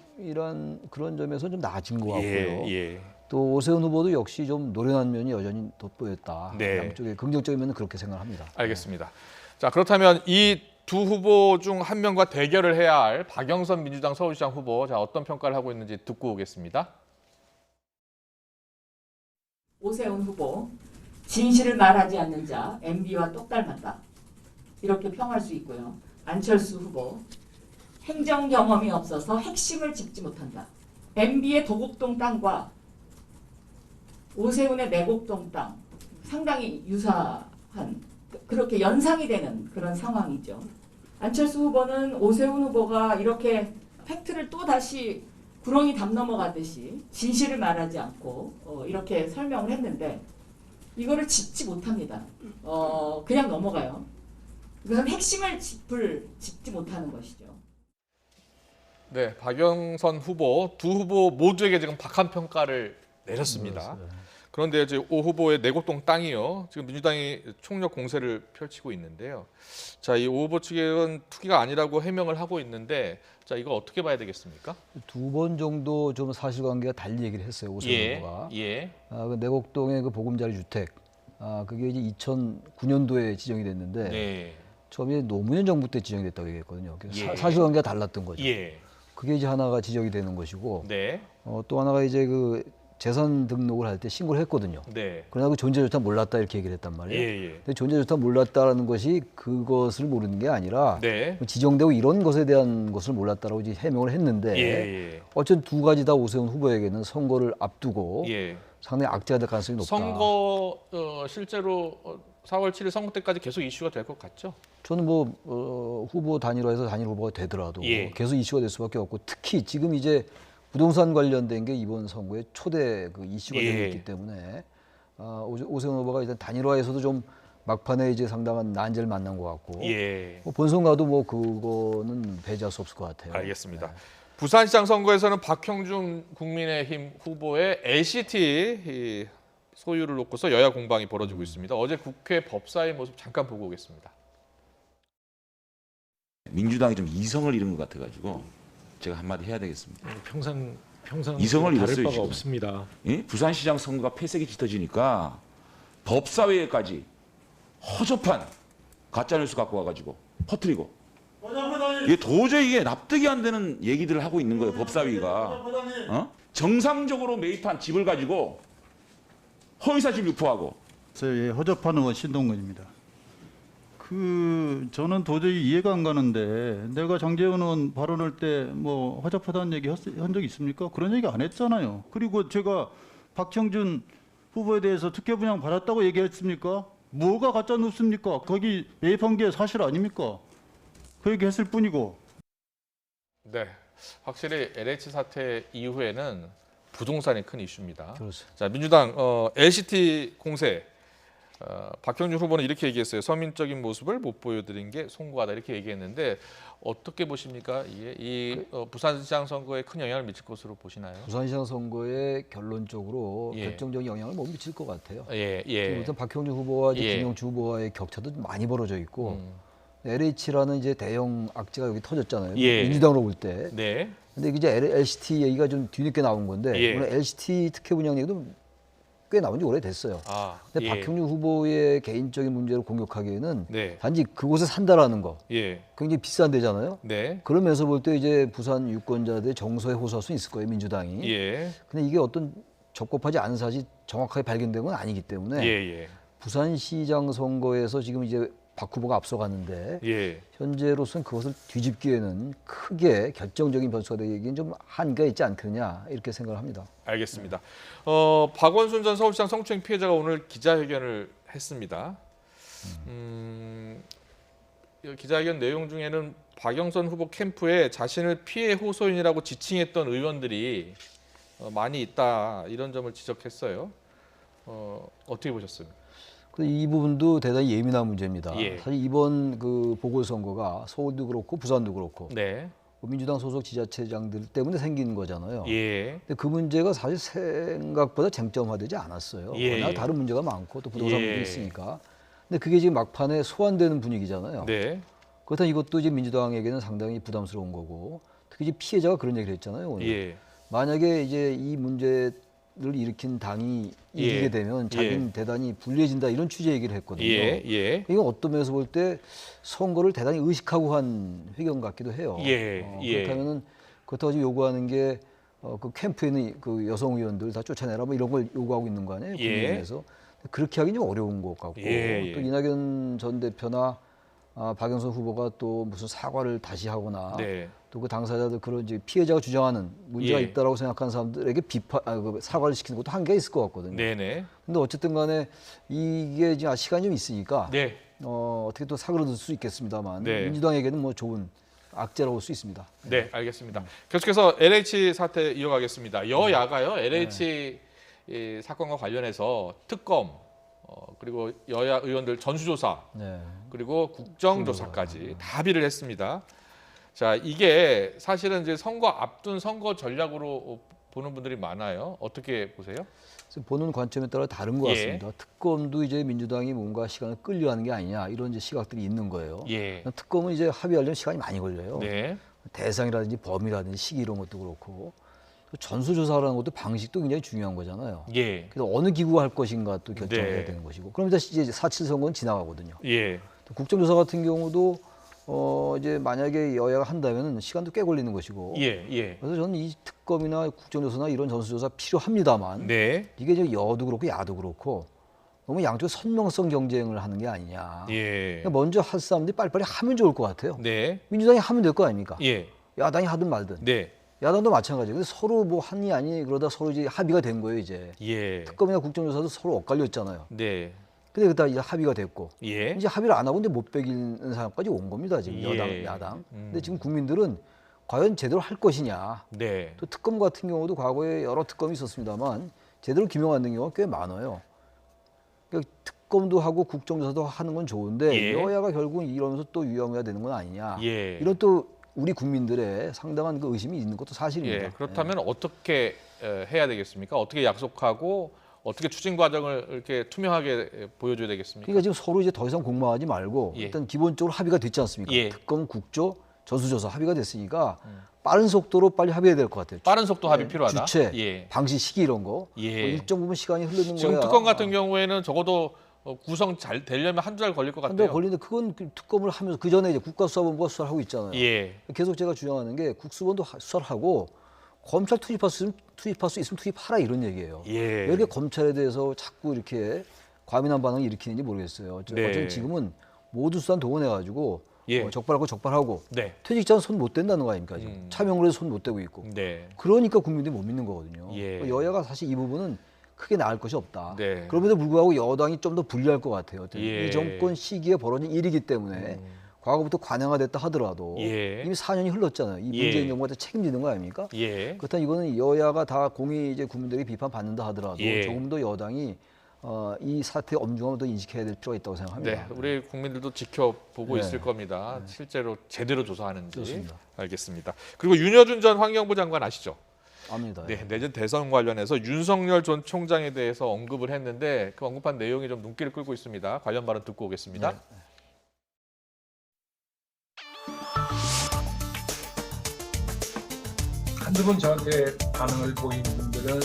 좀 낮은 것 같고요. 예. 또 오세훈 후보도 역시 좀 노련한 면이 여전히 돋보였다. 네. 양쪽에 긍정적인 면은 그렇게 생각합니다. 알겠습니다. 자, 그렇다면 이 두 후보 중 한 명과 대결을 해야 할 박영선 민주당 서울시장 후보, 어떤 평가를 하고 있는지 듣고 오겠습니다. 오세훈 후보, 진실을 말하지 않는 자, MB와 똑 닮았다. 이렇게 평할 수 있고요. 안철수 후보, 행정 경험이 없어서 핵심을 짚지 못한다. MB의 도곡동 땅과 오세훈의 내곡동 땅, 상당히 유사한, 그렇게 연상이 되는 그런 상황이죠. 안철수 후보는 오세훈 후보가 이렇게 팩트를 또 다시 구렁이 담 넘어가듯이 진실을 말하지 않고 이렇게 설명을 했는데 이거를 짚지 못합니다. 그냥 넘어가요. 이것은 핵심을 짚지 못하는 것이죠. 네, 박영선 후보, 두 후보 모두에게 지금 박한 평가를 내렸습니다. 그런데 이제 오 후보의 내곡동 땅이요, 지금 민주당이 총력 공세를 펼치고 있는데요. 자, 이 오 후보 측은 투기가 아니라고 해명을 하고 있는데, 자, 이거 어떻게 봐야 되겠습니까? 두 번 정도 좀 사실관계가 달리 얘기를 했어요, 오세훈 후보가. 예. 그 내곡동의 그 보금자리 주택, 그게 이제 2009년도에 지정이 됐는데 네. 처음에 노무현 정부 때 지정이 됐다고 얘기했거든요. 예. 사실관계가 달랐던 거죠. 예. 그게 이제 하나가 지적이 되는 것이고, 네. 또 하나가 이제 그 재산 등록을 할 때 신고를 했거든요. 네. 그러나 그 존재조차 몰랐다 이렇게 얘기를 했단 말이에요. 예. 근데 존재조차 몰랐다라는 것이 그것을 모르는 게 아니라 네. 지정되고 이런 것에 대한 것을 몰랐다라고 이제 해명을 했는데 예. 어쨌든 두 가지 다 오세훈 후보에게는 선거를 앞두고 예. 상당히 악재가 될 가능성이 높다. 선거 실제로 4월 7일 선거 때까지 계속 이슈가 될 것 같죠? 저는 뭐 후보 단일화해서 단일 후보가 되더라도 예. 계속 이슈가 될 수밖에 없고, 특히 지금 이제 부동산 관련된 게 이번 선거의 초대 그 이슈가 예. 되었기 때문에 오세훈 후보가 일단 단일화에서도 좀 막판에 이제 상당한 난제를 만난 것 같고 예. 뭐 본선가도 뭐 그거는 배제할 수 없을 것 같아요. 알겠습니다. 부산시장 선거에서는 박형준 국민의힘 후보의 LCT 소유를 놓고서 여야 공방이 벌어지고 있습니다. 어제 국회 법사위 모습 잠깐 보고 오겠습니다. 민주당이 좀 이성을 잃은 것 같아가지고 제가 한마디 해야 되겠습니다. 평상 이성을 다를 잃었어요, 바가 지금. 없습니다. 예? 부산시장 선거가 폐색이 짙어지니까 법사위에까지 허접한 가짜뉴스 갖고 와가지고 퍼뜨리고 이게 도저히 이게 납득이 안 되는 얘기들을 하고 있는 거예요. 법사위가 정상적으로 매입한 집을 가지고 허위사실 유포하고. 저희 허접한 의원 신동근입니다. 저는 도저히 이해가 안 가는데 내가 장제원 의원 발언할 때 뭐 허접하다는 얘기 한 적 있습니까? 그런 얘기 안 했잖아요. 그리고 제가 박형준 후보에 대해서 특혜 분양 받았다고 얘기했습니까? 뭐가 가짜 뉴스입니까? 거기 매입한 게 사실 아닙니까? 그 얘기 했을 뿐이고. 네, 확실히 LH 사태 이후에는 부동산이 큰 이슈입니다. 그렇습니다. 자, 민주당 LCT 공세 박형준 후보는 이렇게 얘기했어요. 서민적인 모습을 못 보여드린 게 송구하다 이렇게 얘기했는데 어떻게 보십니까? 이 부산시장 선거에 큰 영향을 미칠 것으로 보시나요? 부산시장 선거에 결론적으로 예. 결정적인 영향을 못 미칠 것 같아요. 예, 예. 지금부터 박형준 후보와 이제 예. 김영주 후보와의 격차도 많이 벌어져 있고 LH라는 이제 대형 악재가 여기 터졌잖아요. 예. 민주당으로 볼 때. 네. 근데 이제 LCT 얘기가 좀 뒤늦게 나온 건데 예. 오늘 LCT 특혜 분양 얘기도 꽤 나온 지 오래됐어요. 근데 예. 박형준 후보의 개인적인 문제를 공격하기에는 네. 단지 그곳에 산다라는 거 예. 굉장히 비싼 데잖아요. 네. 그러면서 볼 때 이제 부산 유권자들의 정서에 호소할 수 있을 거예요, 민주당이. 예. 근데 이게 어떤 적법하지 않은 사실이 정확하게 발견된 건 아니기 때문에 예. 부산시장 선거에서 지금 이제 박 후보가 앞서가는데 예. 현재로서는 그것을 뒤집기에는 크게 결정적인 변수가 되기엔 좀 한계가 있지 않겠느냐 이렇게 생각을 합니다. 알겠습니다. 박원순 전 서울시장 성추행 피해자가 오늘 기자회견을 했습니다. 이 기자회견 내용 중에는 박영선 후보 캠프에 자신을 피해 호소인이라고 지칭했던 의원들이 많이 있다 이런 점을 지적했어요. 어떻게 보셨어요? 이 부분도 대단히 예민한 문제입니다. 예. 사실 이번 그 보궐선거가 서울도 그렇고 부산도 그렇고 네. 민주당 소속 지자체장들 때문에 생긴 거잖아요. 예. 근데 그 문제가 사실 생각보다 쟁점화되지 않았어요. 예. 워낙 다른 문제가 많고 또 부동산 예. 문제 있으니까. 근데 그게 지금 막판에 소환되는 분위기잖아요. 네. 그렇다면 이것도 이제 민주당에게는 상당히 부담스러운 거고 특히 이제 피해자가 그런 얘기를 했잖아요. 오늘. 예. 만약에 이제 이 문제를 일으킨 당이 이기게 예. 되면 자기는 대단히 불리해진다 이런 취지의 얘기를 했거든요. 예. 이건 어떤 면에서 볼 때 선거를 대단히 의식하고 한 회견 같기도 해요. 그렇다면은 그렇다고 지금 요구하는 게 그 캠프에 있는 그 여성 의원들 다 쫓아내라 뭐 이런 걸 요구하고 있는 거 아니에요? 국민에서 그렇게 하기는 좀 어려운 것 같고 또 이낙연 전 대표나 박영선 후보가 또 무슨 사과를 다시 하거나 또 그 당사자들 그런 이제 피해자가 주장하는 문제가 있다라고 생각하는 사람들에게 그 사과를 시키는 것도 한계가 있을 것 같거든요. 네네. 근데 어쨌든 간에 이게 지금 시간이 좀 있으니까 네. 어떻게 또 사그러들 수 있겠습니다만 네. 민주당에게는 뭐 좋은 악재라고 볼 수 있습니다. 네, 알겠습니다. 계속해서 LH 사태 이어가겠습니다. 여야가요, LH 이 사건과 관련해서 특검, 그리고 여야 의원들 전수조사, 그리고 국정조사까지 다 합의를 했습니다. 자, 이게 사실은 이제 선거 앞둔 선거 전략으로 보는 분들이 많아요. 어떻게 보세요? 보는 관점에 따라 다른 것 같습니다. 특검도 이제 민주당이 뭔가 시간을 끌려하는 게 아니냐 이런 이제 시각들이 있는 거예요. 특검은 이제 합의하려면 시간이 많이 걸려요. 대상이라든지 범위라든지 시기 이런 것도 그렇고 전수조사라는 것도 방식도 굉장히 중요한 거잖아요. 그래서 어느 기구가 할 것인가 또 결정해야 되는 것이고. 그럼 이제 4.7 선거는 지나가거든요. 국정조사 같은 경우도 이제 만약에 여야가 한다면은 시간도 꽤 걸리는 것이고. 그래서 저는 이 특검이나 국정조사나 이런 전수조사 필요합니다만 이게 이제 여도 그렇고 야도 그렇고 너무 양쪽 선명성 경쟁을 하는 게 아니냐. 그러니까 먼저 할 사람들이 빨리빨리 하면 좋을 것 같아요. 민주당이 하면 될 거 아닙니까? 야당이 하든 말든. 야당도 마찬가지예요. 근데 서로 뭐 하니 아니 그러다 서로 이제 합의가 된 거예요 이제. 특검이나 국정조사도 서로 엇갈렸잖아요. 근데 그다 이제 합의가 됐고 이제 합의를 안 하고 이제 못 베기는 상황까지 온 겁니다 지금 여당, 야당. 근데 지금 국민들은 과연 제대로 할 것이냐. 네. 또 특검 같은 경우도 과거에 여러 특검이 있었습니다만 제대로 규명 안 된 경우가 꽤 많아요. 그러니까 특검도 하고 국정조사도 하는 건 좋은데 예. 여야가 결국 이러면서 또 유야무야 되는 건 아니냐. 예. 이런 또 우리 국민들의 상당한 그 의심이 있는 것도 사실입니다. 예. 그렇다면 어떻게 해야 되겠습니까? 어떻게 약속하고 어떻게 추진 과정을 이렇게 투명하게 보여줘야 되겠습니까? 그러니까 지금 서로 이제 더 이상 공방하지 말고 예. 일단 기본적으로 합의가 됐지 않습니까? 예. 특검, 국조, 전수조사 합의가 됐으니까 빠른 속도로 빨리 합의해야 될 것 같아요. 빠른 속도 합의 필요하다. 주체, 예. 방시 시기 이런 거 예. 뭐 일정 부분 시간이 흐르는 지금 거야. 특검 같은 경우에는 적어도 구성 잘 되려면 한두 달 걸릴 것 한 달 같아요. 걸리는데 그건 그 특검을 하면서 그 전에 이제 국가수사본부가 수사를 하고 있잖아요. 예. 계속 제가 주장하는 게 국수본도 수사를 하고 검찰 투입할 수 있으면 투입하라 이런 얘기예요. 예. 왜 이렇게 검찰에 대해서 자꾸 이렇게 과민한 반응을 일으키는지 모르겠어요. 네. 어쨌든 지금은 모두 수단 동원해가지고 예. 적발하고 네. 퇴직자는 손 못 댄다는 거 아닙니까? 지금. 차명으로 해서 손 못 대고 있고. 네. 그러니까 국민들이 못 믿는 거거든요. 예. 여야가 사실 이 부분은 크게 나을 것이 없다. 네. 그럼에도 불구하고 여당이 좀 더 불리할 것 같아요. 예. 이 정권 시기에 벌어진 일이기 때문에 과거부터 관행화됐다 하더라도 예. 이미 4년이 흘렀잖아요. 이 예. 문재인 정부한테 책임지는 거 아닙니까? 예. 그렇다면 이거는 여야가 다 공히 이제 국민들이 비판받는다 하더라도 예. 조금 더 여당이 이 사태의 엄중함을 더 인식해야 될 필요가 있다고 생각합니다. 네, 우리 국민들도 지켜보고 네. 있을 겁니다. 실제로 제대로 조사하는지. 그렇습니다. 알겠습니다. 그리고 윤여준 전 환경부 장관 아시죠? 압니다. 네, 내년 대선 관련해서 윤석열 전 총장에 대해서 언급을 했는데 그 언급한 내용이 좀 눈길을 끌고 있습니다. 관련 발언 듣고 오겠습니다. 네. 한두 번 저한테 반응을 보인 분들은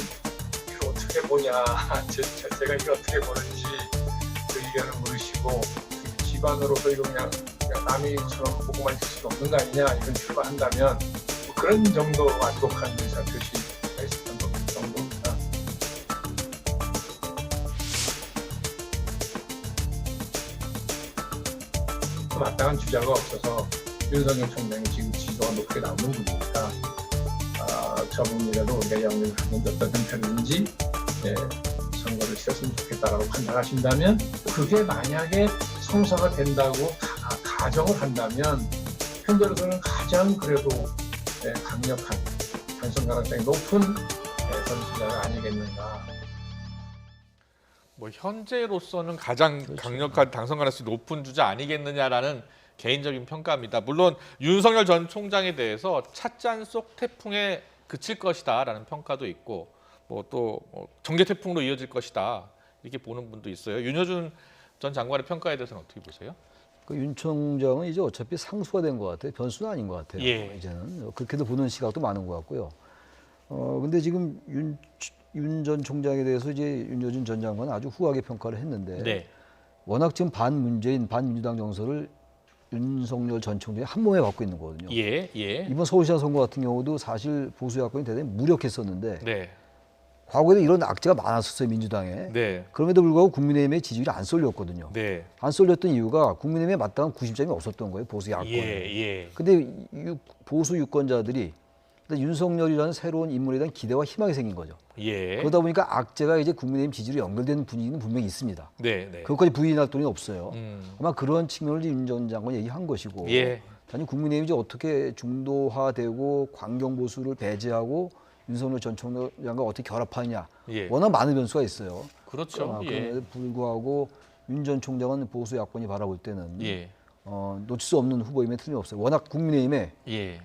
이거 어떻게 보냐, 제가 이거 어떻게 보는지 그 의견을 물으시고 기반으로서 이거 그냥 남이처럼 보고만 있을 수 없는 거 아니냐, 이런 출발한다면 뭐 그런 정도 완곡한 의사 표시가 있었던 정도입니다. 마땅한 주자가 없어서 윤석열 총장이 지금 지지도가 높게 나오는 분이니까 저분이라도 우리가 영향을 갖는 어떤 형태인지 선거를 치렀으면 좋겠다라고 판단하신다면, 그게 만약에 성사가 된다고 가정을 한다면 현재로서는 가장 그래도 강력한 당선 가능성이 높은 대선 주자가 아니겠는가. 뭐 현재로서는 가장 강력한 당선 가능성이 높은 주자 아니겠느냐라는 개인적인 평가입니다. 물론 윤석열 전 총장에 대해서 찻잔 속 태풍에 그칠 것이다라는 평가도 있고 뭐 또 정계 태풍으로 이어질 것이다 이렇게 보는 분도 있어요. 윤여준 전 장관의 평가에 대해서는 어떻게 보세요? 그 윤 총장은 이제 어차피 상수가 된 것 같아요. 변수는 아닌 것 같아요. 예. 이제는 그렇게도 보는 시각도 많은 것 같고요. 근데 지금 윤 전 총장에 대해서 이제 윤여준 전 장관은 아주 후하게 평가를 했는데 네. 워낙 지금 반문재인 반민주당 정서를 윤석열 전 총장이 한 몸에 갖고 있는 거거든요. 예, 예. 이번 서울시장 선거 같은 경우도 사실 보수 야권이 대단히 무력했었는데 네. 과거에도 이런 악재가 많았었어요, 민주당에. 네. 그럼에도 불구하고 국민의힘의 지지율이 안 쏠렸거든요. 네. 안 쏠렸던 이유가 국민의힘에 마땅한 구심점이 없었던 거예요, 보수 야권에. 예. 근데 보수 유권자들이 윤석열이라는 새로운 인물에 대한 기대와 희망이 생긴 거죠. 예. 그러다 보니까 악재가 이제 국민의힘 지지로 연결되는 분위기는 분명히 있습니다. 네. 그것까지 부인할 돈이 없어요. 아마 그런 측면을 윤 전 장관이 얘기한 것이고 예. 단지 국민의힘이 이제 어떻게 중도화되고 강경 보수를 배제하고 윤석열 전 총장과 어떻게 결합하느냐. 예. 워낙 많은 변수가 있어요. 그렇죠. 그럼에도 불구하고 윤 전 총장은 보수 야권이 바라볼 때는 예. 놓칠 수 없는 후보임에 틀림없어요. 워낙 국민의힘에 예.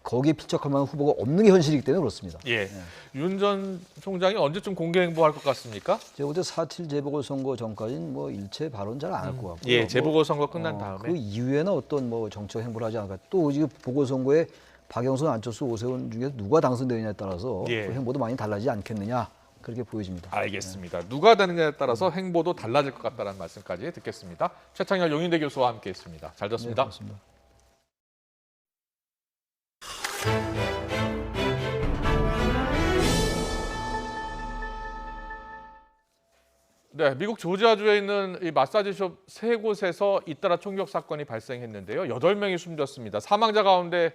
거기에 필적할 만한 후보가 없는 게 현실이기 때문에 그렇습니다. 예. 윤 전 총장이 언제쯤 공개 행보할 것 같습니까? 제가 볼 때 4.7 재보궐선거 전까지는 뭐 일체 발언 잘 안 할 것 같고요. 예, 재보궐선거 끝난 다음에. 그 이후에는 어떤 뭐 정책 행보를 하지 않을까. 또 지금 보궐선거에 박영선, 안철수, 오세훈 중에서 누가 당선되느냐에 따라서 예. 그 행보도 많이 달라지지 않겠느냐 그렇게 보여집니다. 알겠습니다. 누가 되느냐에 따라서 행보도 달라질 것 같다는 말씀까지 듣겠습니다. 최창열 용인대 교수와 함께했습니다. 잘 들었습니다. 네, 고맙습니다. 네, 미국 조지아주에 있는 이 마사지숍 3곳에서 잇따라 총격 사건이 발생했는데요. 8명이 숨졌습니다. 사망자 가운데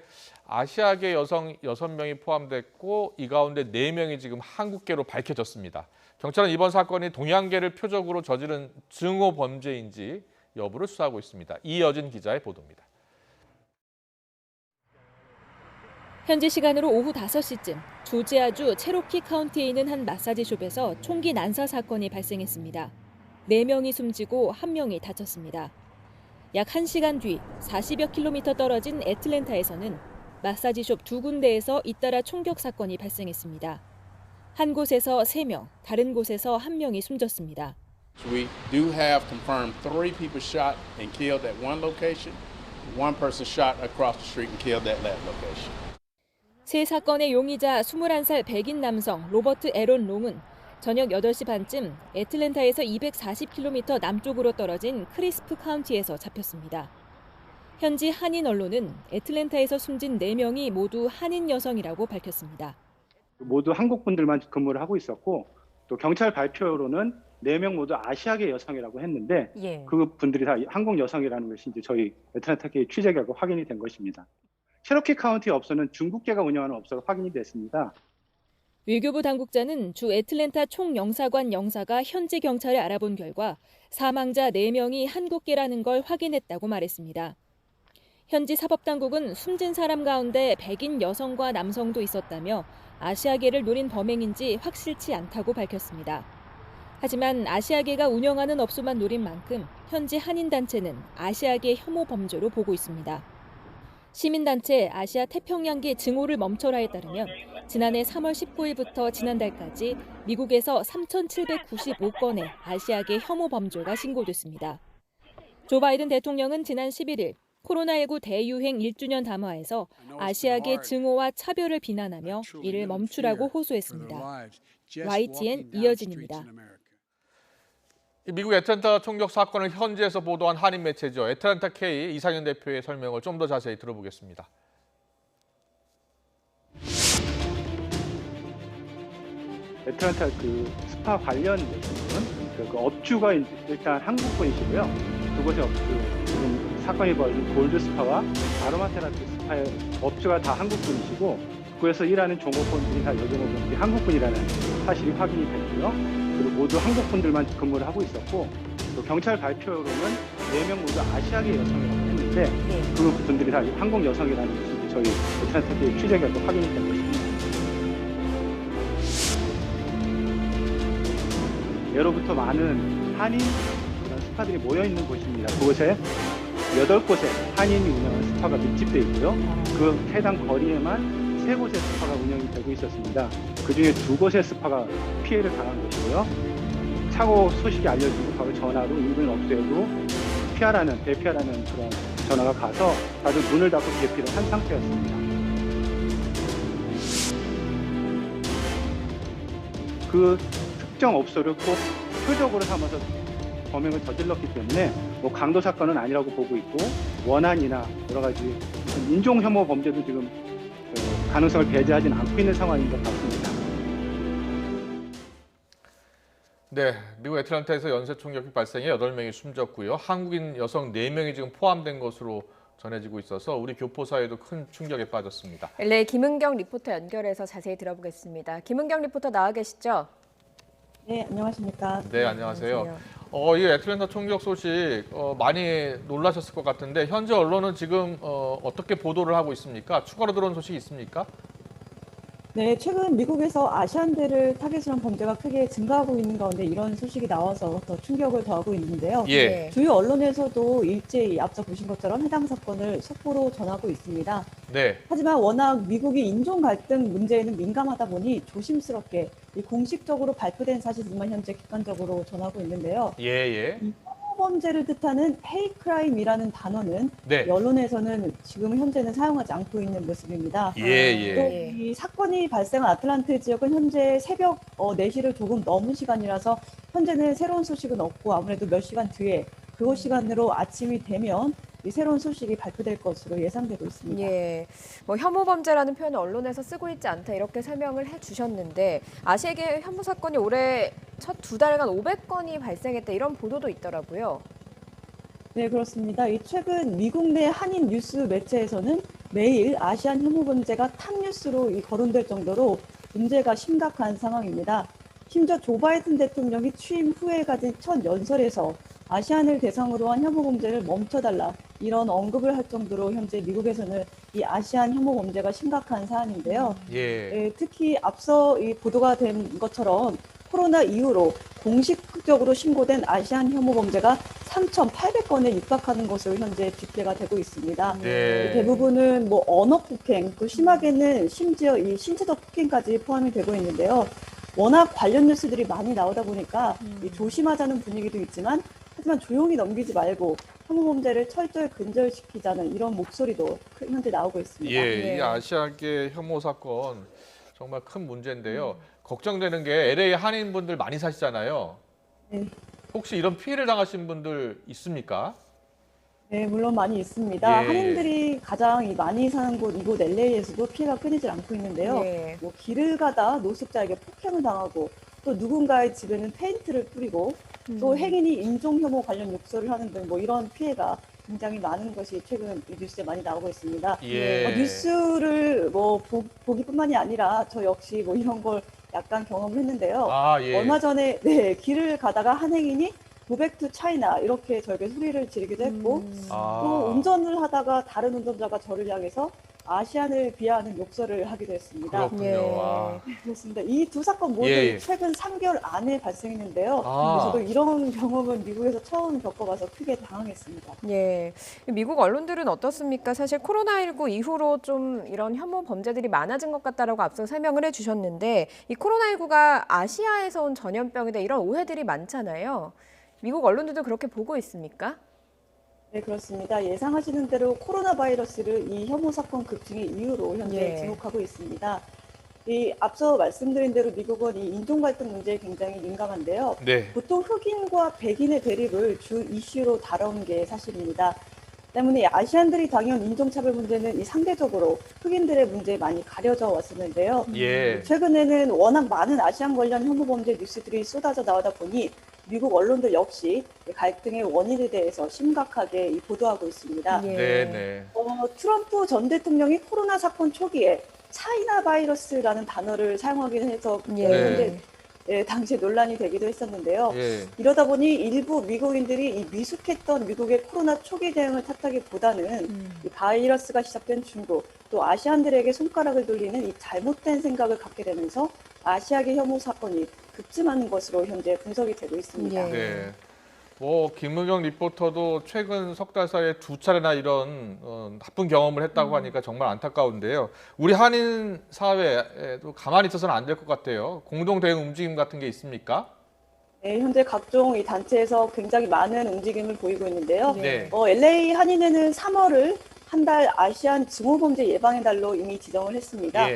아시아계 여성 6명이 포함됐고 이 가운데 4명이 지금 한국계로 밝혀졌습니다. 경찰은 이번 사건이 동양계를 표적으로 저지른 증오 범죄인지 여부를 수사하고 있습니다. 이여진 기자의 보도입니다. 현지 시간으로 오후 5시쯤 조지아주 체로키 카운티에 있는 한 마사지숍에서 총기 난사 사건이 발생했습니다. 4명이 숨지고 1명이 다쳤습니다. 약 1시간 뒤 40여 킬로미터 떨어진 애틀랜타에서는 마사지숍 2군데에서 잇따라 총격 사건이 발생했습니다. 한 곳에서 3명, 다른 곳에서 1명이 숨졌습니다. We do have confirmed 3 people shot and killed at one location. 1 person shot across the street and killed at that location. 세 사건의 용의자 21살 백인 남성 로버트 에론 롱은 저녁 8시 반쯤 애틀랜타에서 240km 남쪽으로 떨어진 크리스프 카운티에서 잡혔습니다. 현지 한인 언론은 애틀랜타에서 숨진 4명이 모두 한인 여성이라고 밝혔습니다. 모두 한국 분들만 근무를 하고 있었고 또 경찰 발표로는 4명 모두 아시아계 여성이라고 했는데 그 분들이 다 한국 여성이라는 것이 이제 저희 애틀랜타계 취재 결과 확인이 된 것입니다. 체로키 카운티 업소는 중국계가 운영하는 업소로 확인이 됐습니다. 외교부 당국자는 주 애틀랜타 총영사관 영사가 현지 경찰에 알아본 결과 사망자 4명이 한국계라는 걸 확인했다고 말했습니다. 현지 사법당국은 숨진 사람 가운데 백인 여성과 남성도 있었다며 아시아계를 노린 범행인지 확실치 않다고 밝혔습니다. 하지만 아시아계가 운영하는 업소만 노린 만큼 현지 한인단체는 아시아계 혐오 범죄로 보고 있습니다. 시민단체 아시아 태평양계 증오를 멈춰라에 따르면 지난해 3월 19일부터 지난달까지 미국에서 3,795건의 아시아계 혐오 범죄가 신고됐습니다. 조 바이든 대통령은 지난 11일 코로나19 대유행 1주년 담화에서 아시아계 증오와 차별을 비난하며 이를 멈추라고 호소했습니다. YTN 이여진입니다. 미국 애틀랜타 총격 사건을 현지에서 보도한 한인 매체죠. 애틀랜타 K 이상현 대표의 설명을 좀 더 자세히 들어보겠습니다. 애틀랜타 그 스파 관련 그 업주가 일단 한국분이시고요. 그곳의 지금 사건이 벌어진 골드 스파와 아로마 테라피 스파의 업주가 다 한국분이시고 그곳에서 일하는 종업원들이 다 여종업원들이 한국분이라는 사실이 확인이 됐고요. 그리고 모두 한국분들만 근무를 하고 있었고 또 경찰 발표로는 4명 모두 아시아계 여성이라고 했는데 그 분들이 다 한국 여성이라는 것이 저희 애틀랜타계 취재 결과 확인이 된 것입니다. 예로부터 많은 한인 그런 스파들이 모여 있는 곳입니다. 그곳에 8곳의 한인이 운영하는 스파가 밀집되어 있고요. 그 해당 거리에만 3곳의 스파가 운영이 되고 있었습니다. 그중에 2곳의 스파가 피해를 당한 것이고요. 사고 소식이 알려지고 바로 전화로 인근 업소에도 대피하라는 그런 전화가 가서 다들 문을 닫고 대피를 한 상태였습니다. 그 특정 업소를 꼭 표적으로 삼아서 범행을 저질렀기 때문에 뭐 강도 사건은 아니라고 보고 있고 원한이나 여러 가지 인종 혐오 범죄도 지금 가능성을 배제하지는 않고 있는 상황인 것 같습니다. 네, 미국 애틀랜타에서 연쇄 총격이 발생해 8명이 숨졌고요. 한국인 여성 4명이 지금 포함된 것으로 전해지고 있어서 우리 교포사회도 큰 충격에 빠졌습니다. LA 김은경 리포터 연결해서 자세히 들어보겠습니다. 김은경 리포터 나와 계시죠? 네, 안녕하십니까? 네, 안녕하세요. 이 애틀랜타 총격 소식 많이 놀라셨을 것 같은데 현재 언론은 지금 어떻게 보도를 하고 있습니까? 추가로 들어온 소식이 있습니까? 네, 최근 미국에서 아시안대를 타겟으로 한 범죄가 크게 증가하고 있는 가운데 이런 소식이 나와서 더 충격을 더하고 있는데요. 주요 언론에서도 일제히 앞서 보신 것처럼 해당 사건을 속보로 전하고 있습니다. 네. 하지만 워낙 미국이 인종 갈등 문제에는 민감하다 보니 조심스럽게 공식적으로 발표된 사실들만 현재 객관적으로 전하고 있는데요. 범죄를 뜻하는 헤이 크라임이라는 단어는 언론에서는 지금 현재는 사용하지 않고 있는 모습입니다. 또 이 사건이 발생한 아틀란타 지역은 현재 새벽 4시를 조금 넘은 시간이라서 현재는 새로운 소식은 없고 아무래도 몇 시간 뒤에 그곳 시간으로 아침이 되면 이 새로운 소식이 발표될 것으로 예상되고 있습니다. 뭐 혐오 범죄라는 표현을 언론에서 쓰고 있지 않다 이렇게 설명을 해주셨는데 아시아계 혐오 사건이 올해 첫 2달간 500건이 발생했다 이런 보도도 있더라고요. 네, 그렇습니다. 최근 미국 내 한인 뉴스 매체에서는 매일 아시안 혐오 범죄가 탑 뉴스로 거론될 정도로 문제가 심각한 상황입니다. 심지어 조 바이든 대통령이 취임 후에 가진 첫 연설에서 아시안을 대상으로 한 혐오 범죄를 멈춰달라 이런 언급을 할 정도로 현재 미국에서는 이 아시안 혐오 범죄가 심각한 사안인데요. 특히 앞서 이 보도가 된 것처럼 코로나 이후로 공식적으로 신고된 아시안 혐오 범죄가 3,800건에 육박하는 것으로 현재 집계가 되고 있습니다. 대부분은 뭐 언어 폭행, 또 심하게는 심지어 이 신체적 폭행까지 포함이 되고 있는데요. 워낙 관련 뉴스들이 많이 나오다 보니까 이 조심하자는 분위기도 있지만 하지만 조용히 넘기지 말고 혐오 범죄를 철저히 근절시키자는 이런 목소리도 현재 나오고 있습니다. 이 아시아계 혐오 사건 정말 큰 문제인데요. 걱정되는 게 LA 한인분들 많이 사시잖아요. 혹시 이런 피해를 당하신 분들 있습니까? 네, 물론 많이 있습니다. 한인들이 가장 많이 사는 곳 이곳 LA에서도 피해가 끊이질 않고 있는데요. 뭐 길을 가다 노숙자에게 폭행을 당하고 또 누군가의 집에는 페인트를 뿌리고 또 행인이 인종혐오 관련 욕설을 하는 등 뭐 이런 피해가 굉장히 많은 것이 최근 뉴스에 많이 나오고 있습니다. 뉴스를 뭐 보기뿐만이 아니라 저 역시 뭐 이런 걸 약간 경험을 했는데요. 얼마 전에 길을 가다가 한 행인이 고백 투 차이나 이렇게 저에게 소리를 지르기도 했고 또 운전을 하다가 다른 운전자가 저를 향해서 아시안을 비하하는 욕설을 하기도 했습니다. 그렇군요. 그렇습니다. 이 두 사건 모두 최근 3개월 안에 발생했는데요. 저도 이런 경험은 미국에서 처음 겪어봐서 크게 당황했습니다. 미국 언론들은 어떻습니까? 사실 코로나19 이후로 좀 이런 혐오 범죄들이 많아진 것 같다라고 앞서 설명을 해주셨는데 이 코로나19가 아시아에서 온 전염병이다 이런 오해들이 많잖아요. 미국 언론들도 그렇게 보고 있습니까? 네, 그렇습니다. 예상하시는 대로 코로나 바이러스를 이 혐오 사건 급증의 이유로 현재 지목하고 있습니다. 이 앞서 말씀드린 대로 미국은 이 인종 갈등 문제에 굉장히 민감한데요. 보통 흑인과 백인의 대립을 주 이슈로 다뤄온 게 사실입니다. 때문에 아시안들이 당연 인종차별 문제는 이 상대적으로 흑인들의 문제에 많이 가려져 왔었는데요. 최근에는 워낙 많은 아시안 관련 혐오 범죄 뉴스들이 쏟아져 나오다 보니 미국 언론들 역시 갈등의 원인에 대해서 심각하게 보도하고 있습니다. 트럼프 전 대통령이 코로나 사건 초기에 차이나 바이러스라는 단어를 사용하긴 해서 현재 당시에 논란이 되기도 했었는데요. 이러다 보니 일부 미국인들이 이 미숙했던 미국의 코로나 초기 대응을 탓하기보다는 이 바이러스가 시작된 중국, 또 아시안들에게 손가락을 돌리는 이 잘못된 생각을 갖게 되면서 아시아계 혐오 사건이 급증하는 것으로 현재 분석이 되고 있습니다. 뭐 김은경 리포터도 최근 석 달 사이에 2차례나 이런 나쁜 경험을 했다고 하니까 정말 안타까운데요. 우리 한인 사회에도 가만히 있어서는 안 될 것 같아요. 공동 대응 움직임 같은 게 있습니까? 네, 현재 각종 이 단체에서 굉장히 많은 움직임을 보이고 있는데요. LA 한인회는 3월을 한 달 아시안 증오범죄 예방의 달로 이미 지정을 했습니다.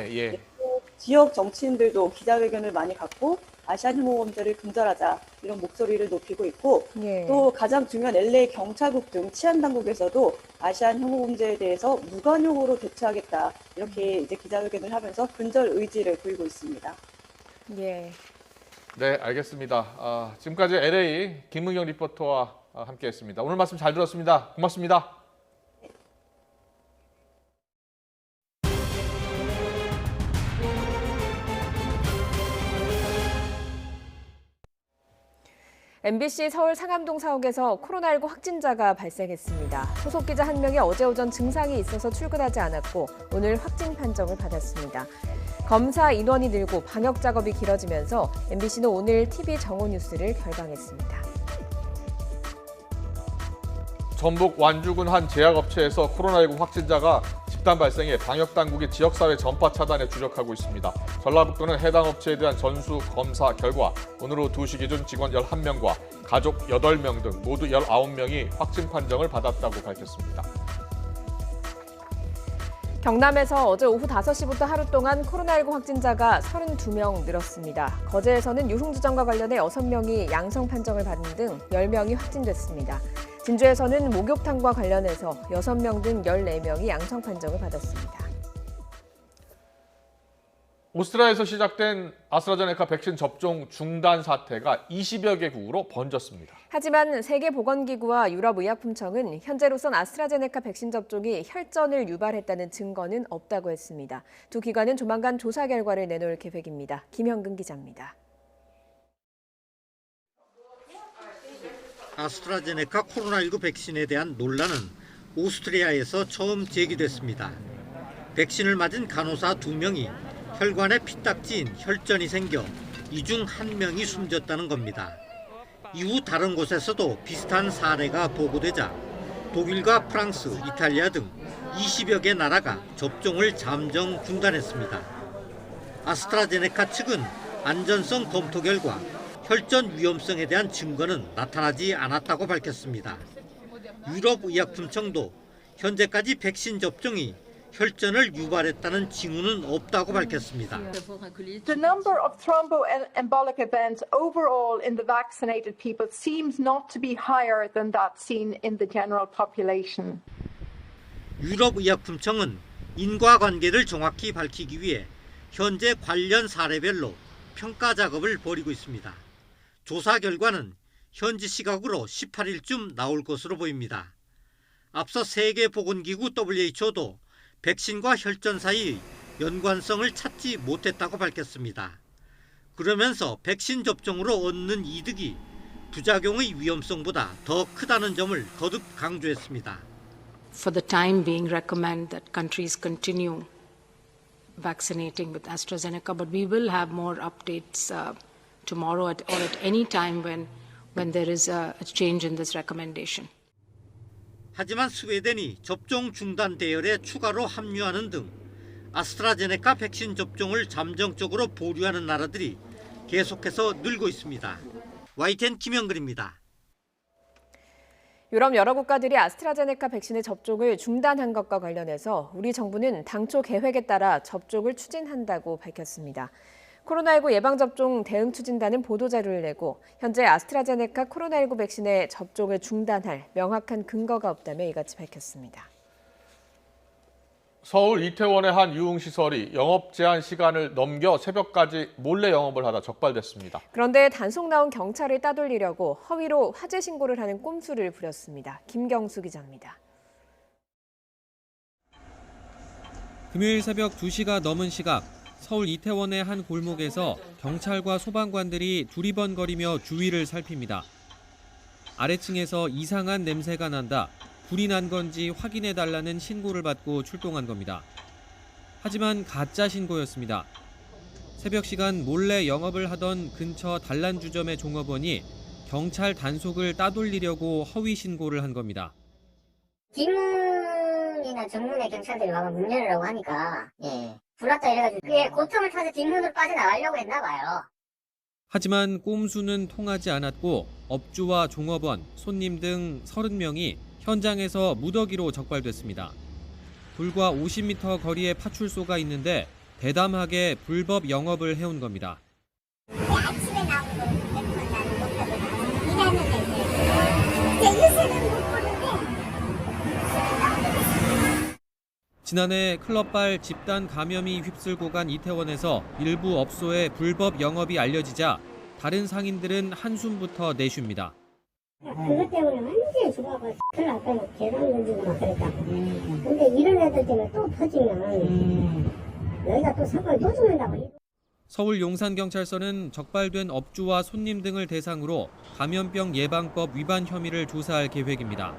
지역 정치인들도 기자회견을 많이 갖고 아시안 혐오 범죄를 근절하자 이런 목소리를 높이고 있고 또 가장 중요한 LA 경찰국 등 치안 당국에서도 아시안 혐오 범죄에 대해서 무관용으로 대처하겠다 이렇게 이제 기자회견을 하면서 근절 의지를 보이고 있습니다. 네, 알겠습니다. 지금까지 LA 김은경 리포터와 함께했습니다. 오늘 말씀 잘 들었습니다. 고맙습니다. MBC 서울 상암동 사옥에서 코로나19 확진자가 발생했습니다. 소속 기자 한 명이 어제 오전 증상이 있어서 출근하지 않았고 오늘 확진 판정을 받았습니다. 검사 인원이 늘고 방역 작업이 길어지면서 MBC는 오늘 TV 정오 뉴스를 결방했습니다. 전북 완주군 한 제약업체에서 코로나19 확진자가 집단 발생해 방역당국이 지역사회 전파 차단에 주력하고 있습니다. 전라북도는 해당 업체에 대한 전수 검사 결과 오늘 오후 2시 기준 직원 11명과 가족 8명 등 모두 19명이 확진 판정을 받았다고 밝혔습니다. 경남에서 어제 오후 5시부터 하루 동안 코로나19 확진자가 32명 늘었습니다. 거제에서는 유흥주점과 관련해 6명이 양성 판정을 받은 등 10명이 확진됐습니다. 진주에서는 목욕탕과 관련해서 6명 등 14명이 양성 판정을 받았습니다. 오스트리아에서 시작된 아스트라제네카 백신 접종 중단 사태가 20여 개국으로 번졌습니다. 하지만 세계보건기구와 유럽의약품청은 현재로선 아스트라제네카 백신 접종이 혈전을 유발했다는 증거는 없다고 했습니다. 두 기관은 조만간 조사 결과를 내놓을 계획입니다. 김현근 기자입니다. 아스트라제네카 코로나19 백신에 대한 논란은 오스트리아에서 처음 제기됐습니다. 백신을 맞은 간호사 2명이 혈관에 피딱지인 혈전이 생겨 이 중 1명이 숨졌다는 겁니다. 이후 다른 곳에서도 비슷한 사례가 보고되자 독일과 프랑스, 이탈리아 등 20여 개 나라가 접종을 잠정 중단했습니다. 아스트라제네카 측은 안전성 검토 결과 혈전 위험성에 대한 증거는 나타나지 않았다고 밝혔습니다. 유럽의약품청도 현재까지 백신 접종이 혈전을 유발했다는 징후는 없다고 밝혔습니다. The number of thromboembolic events overall in the vaccinated people seems not to be higher than that seen in the general population. 유럽의약품청은 인과관계를 정확히 밝히기 위해 현재 관련 사례별로 평가 작업을 벌이고 있습니다. 조사 결과는 현지 시각으로 18일쯤 나올 것으로 보입니다. 앞서 세계보건기구 WHO도 백신과 혈전 사이의 연관성을 찾지 못했다고 밝혔습니다. 그러면서 백신 접종으로 얻는 이득이 부작용의 위험성보다 더 크다는 점을 거듭 강조했습니다. For the time being, recommend that countries continue vaccinating with AstraZeneca, but we will have more updates tomorrow or at any time when there is a change in this recommendation. 하지만 스웨덴이 접종 중단 대열에 추가로 합류하는 등 아스트라제네카 백신 접종을 잠정적으로 보류하는 나라들이 계속해서 늘고 있습니다. YTN 김영근입니다. 유럽 여러 국가들이 아스트라제네카 백신의 접종을 중단한 것과 관련해서 우리 정부는 당초 계획에 따라 접종을 추진한다고 밝혔습니다. 코로나19 예방접종 대응추진단은 보도자료를 내고 현재 아스트라제네카 코로나19 백신의 접종을 중단할 명확한 근거가 없다며 이같이 밝혔습니다. 서울 이태원의 한 유흥시설이 영업 제한 시간을 넘겨 새벽까지 몰래 영업을 하다 적발됐습니다. 그런데 단속 나온 경찰을 따돌리려고 허위로 화재 신고를 하는 꼼수를 부렸습니다. 김경수 기자입니다. 금요일 새벽 2시가 넘은 시각, 서울 이태원의 한 골목에서 경찰과 소방관들이 두리번거리며 주위를 살핍니다. 아래층에서 이상한 냄새가 난다, 불이 난 건지 확인해달라는 신고를 받고 출동한 겁니다. 하지만 가짜 신고였습니다. 새벽 시간 몰래 영업을 하던 근처 단란주점의 종업원이 경찰 단속을 따돌리려고 허위 신고를 한 겁니다. 뒷문이나 정문에 경찰들이 와서 문 열으라고 하니까 불났다 이래가지고 그게 고통을 타서 뒷문으로 빠져나가려고 했나 봐요. 하지만 꼼수는 통하지 않았고 업주와 종업원, 손님 등 30명이 현장에서 무더기로 적발됐습니다. 불과 50m 거리에 파출소가 있는데 대담하게 불법 영업을 해온 겁니다. 아침에 나오고 일하는데 요새는 못 보는데. 지난해 클럽발 집단 감염이 휩쓸고 간 이태원에서 일부 업소의 불법 영업이 알려지자 다른 상인들은 한숨부터 내쉽니다. 그것 때문에 완전히 죽어가지고 큰일 났다, 막 계단 던지고 막 그랬다. 근데 이런 애들 때문에 또 터지면 여기가 또 사고를 또 죽는다고. 서울 용산경찰서는 적발된 업주와 손님 등을 대상으로 감염병 예방법 위반 혐의를 조사할 계획입니다.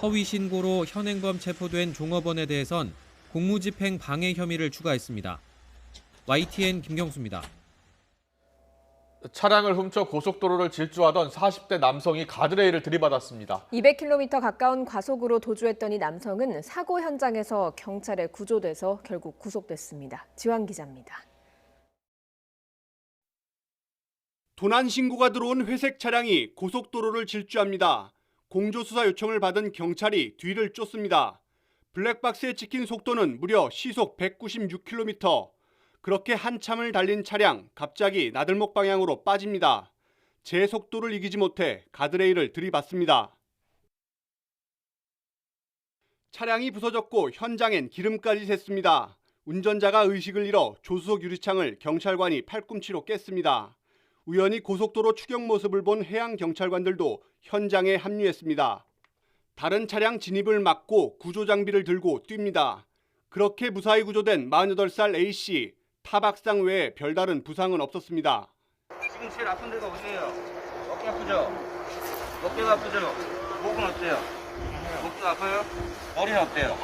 허위 신고로 현행범 체포된 종업원에 대해선 공무집행 방해 혐의를 추가했습니다. YTN 김경수입니다. 차량을 훔쳐 고속도로를 질주하던 40대 남성이 가드레일을 들이받았습니다. 200km 가까운 과속으로 도주했던 이 남성은 사고 현장에서 경찰에 구조돼서 결국 구속됐습니다. 지환 기자입니다. 도난 신고가 들어온 회색 차량이 고속도로를 질주합니다. 공조수사 요청을 받은 경찰이 뒤를 쫓습니다. 블랙박스에 찍힌 속도는 무려 시속 196km. 그렇게 한참을 달린 차량, 갑자기 나들목 방향으로 빠집니다. 제 속도를 이기지 못해 가드레일을 들이받습니다. 차량이 부서졌고 현장엔 기름까지 샜습니다. 운전자가 의식을 잃어 조수석 유리창을 경찰관이 팔꿈치로 깼습니다. 우연히 고속도로 추격 모습을 본 해양경찰관들도 현장에 합류했습니다. 다른 차량 진입을 막고 구조장비를 들고 뜁니다. 그렇게 무사히 구조된 48살 A씨, 타박상 외에 별다른 부상은 없었습니다. 지금 제일 아픈 데가 어디예요? 어깨 아프죠? 어깨가 아프죠? 목은 어때요? 목 머리도 아파요? 머리는 어때요?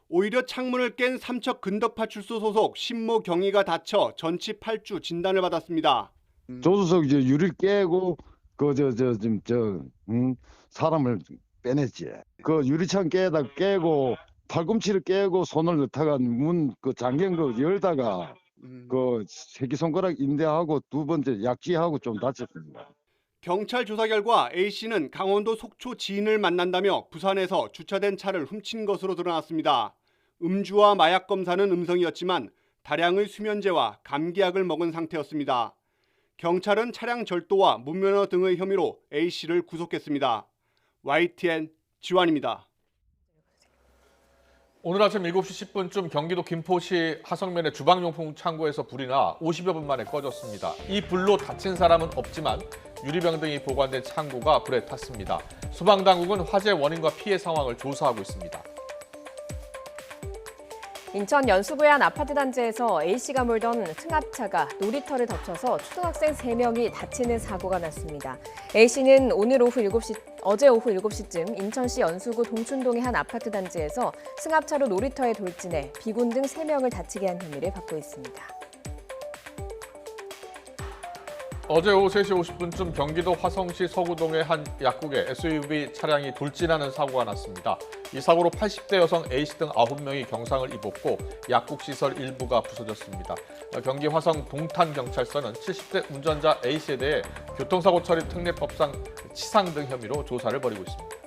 오히려 창문을 깬 삼척근덕파출소 소속 신모 경위가 다쳐 전치 8주 진단을 받았습니다. 조수석 이제 유리 깨고 사람을 빼냈지. 그 유리창 깨고 팔꿈치를 깨고 손을 넣다가 문 그 잠긴 거 열다가 그 새끼손가락 인대하고 두 번째 약지하고 좀 다쳤습니다. 경찰 조사 결과 A씨는 강원도 속초 지인을 만난다며 부산에서 주차된 차를 훔친 것으로 드러났습니다. 음주와 마약 검사는 음성이었지만 다량의 수면제와 감기약을 먹은 상태였습니다. 경찰은 차량 절도와 무면허 등의 혐의로 A씨를 구속했습니다. YTN 지환입니다. 오늘 아침 7시 10분쯤 경기도 김포시 하성면의 주방용품 창고에서 불이 나 50여 분 만에 꺼졌습니다. 이 불로 다친 사람은 없지만 유리병 등이 보관된 창고가 불에 탔습니다. 소방당국은 화재 원인과 피해 상황을 조사하고 있습니다. 인천 연수구의 한 아파트 단지에서 A씨가 몰던 승합차가 놀이터를 덮쳐서 초등학생 3명이 다치는 사고가 났습니다. A씨는 어제 오후 7시쯤 인천시 연수구 동춘동의 한 아파트 단지에서 승합차로 놀이터에 돌진해 비군 등 3명을 다치게 한 혐의를 받고 있습니다. 어제 오후 3시 50분쯤 경기도 화성시 서구동의 한 약국에 SUV 차량이 돌진하는 사고가 났습니다. 이 사고로 80대 여성 A씨 등 9명이 경상을 입었고 약국 시설 일부가 부서졌습니다. 경기 화성 동탄경찰서는 70대 운전자 A씨에 대해 교통사고 처리 특례법상 치상 등 혐의로 조사를 벌이고 있습니다.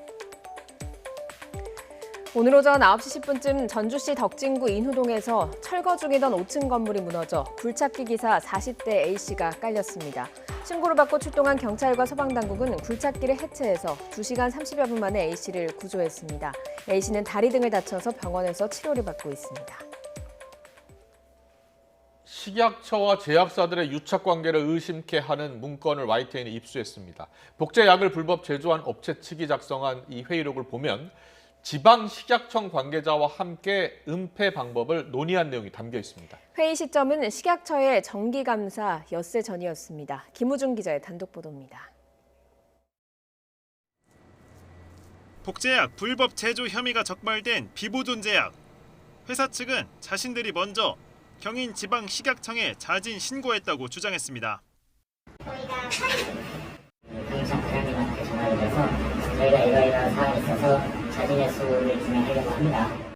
오늘 오전 9시 10분쯤 전주시 덕진구 인후동에서 철거 중이던 5층 건물이 무너져 굴착기 기사 40대 A씨가 깔렸습니다. 신고를 받고 출동한 경찰과 소방당국은 굴착기를 해체해서 2시간 30여 분 만에 A씨를 구조했습니다. A씨는 다리 등을 다쳐서 병원에서 치료를 받고 있습니다. 식약처와 제약사들의 유착관계를 의심케 하는 문건을 YTN이 입수했습니다. 복제약을 불법 제조한 업체 측이 작성한 이 회의록을 보면 지방식약청 관계자와 함께 은폐 방법을 논의한 내용이 담겨 있습니다. 회의 시점은 식약처의 정기감사 엿새 전이었습니다. 김우중 기자의 단독 보도입니다. 복제약 불법 제조 혐의가 적발된 비보존 제약. 회사 측은 자신들이 먼저 경인지방식약청에 자진 신고했다고 주장했습니다. 공익상부장님한테 전화를 해서 저희가 이러이러한 사안이 있어서 자진의 수를 진행하려고 합니다.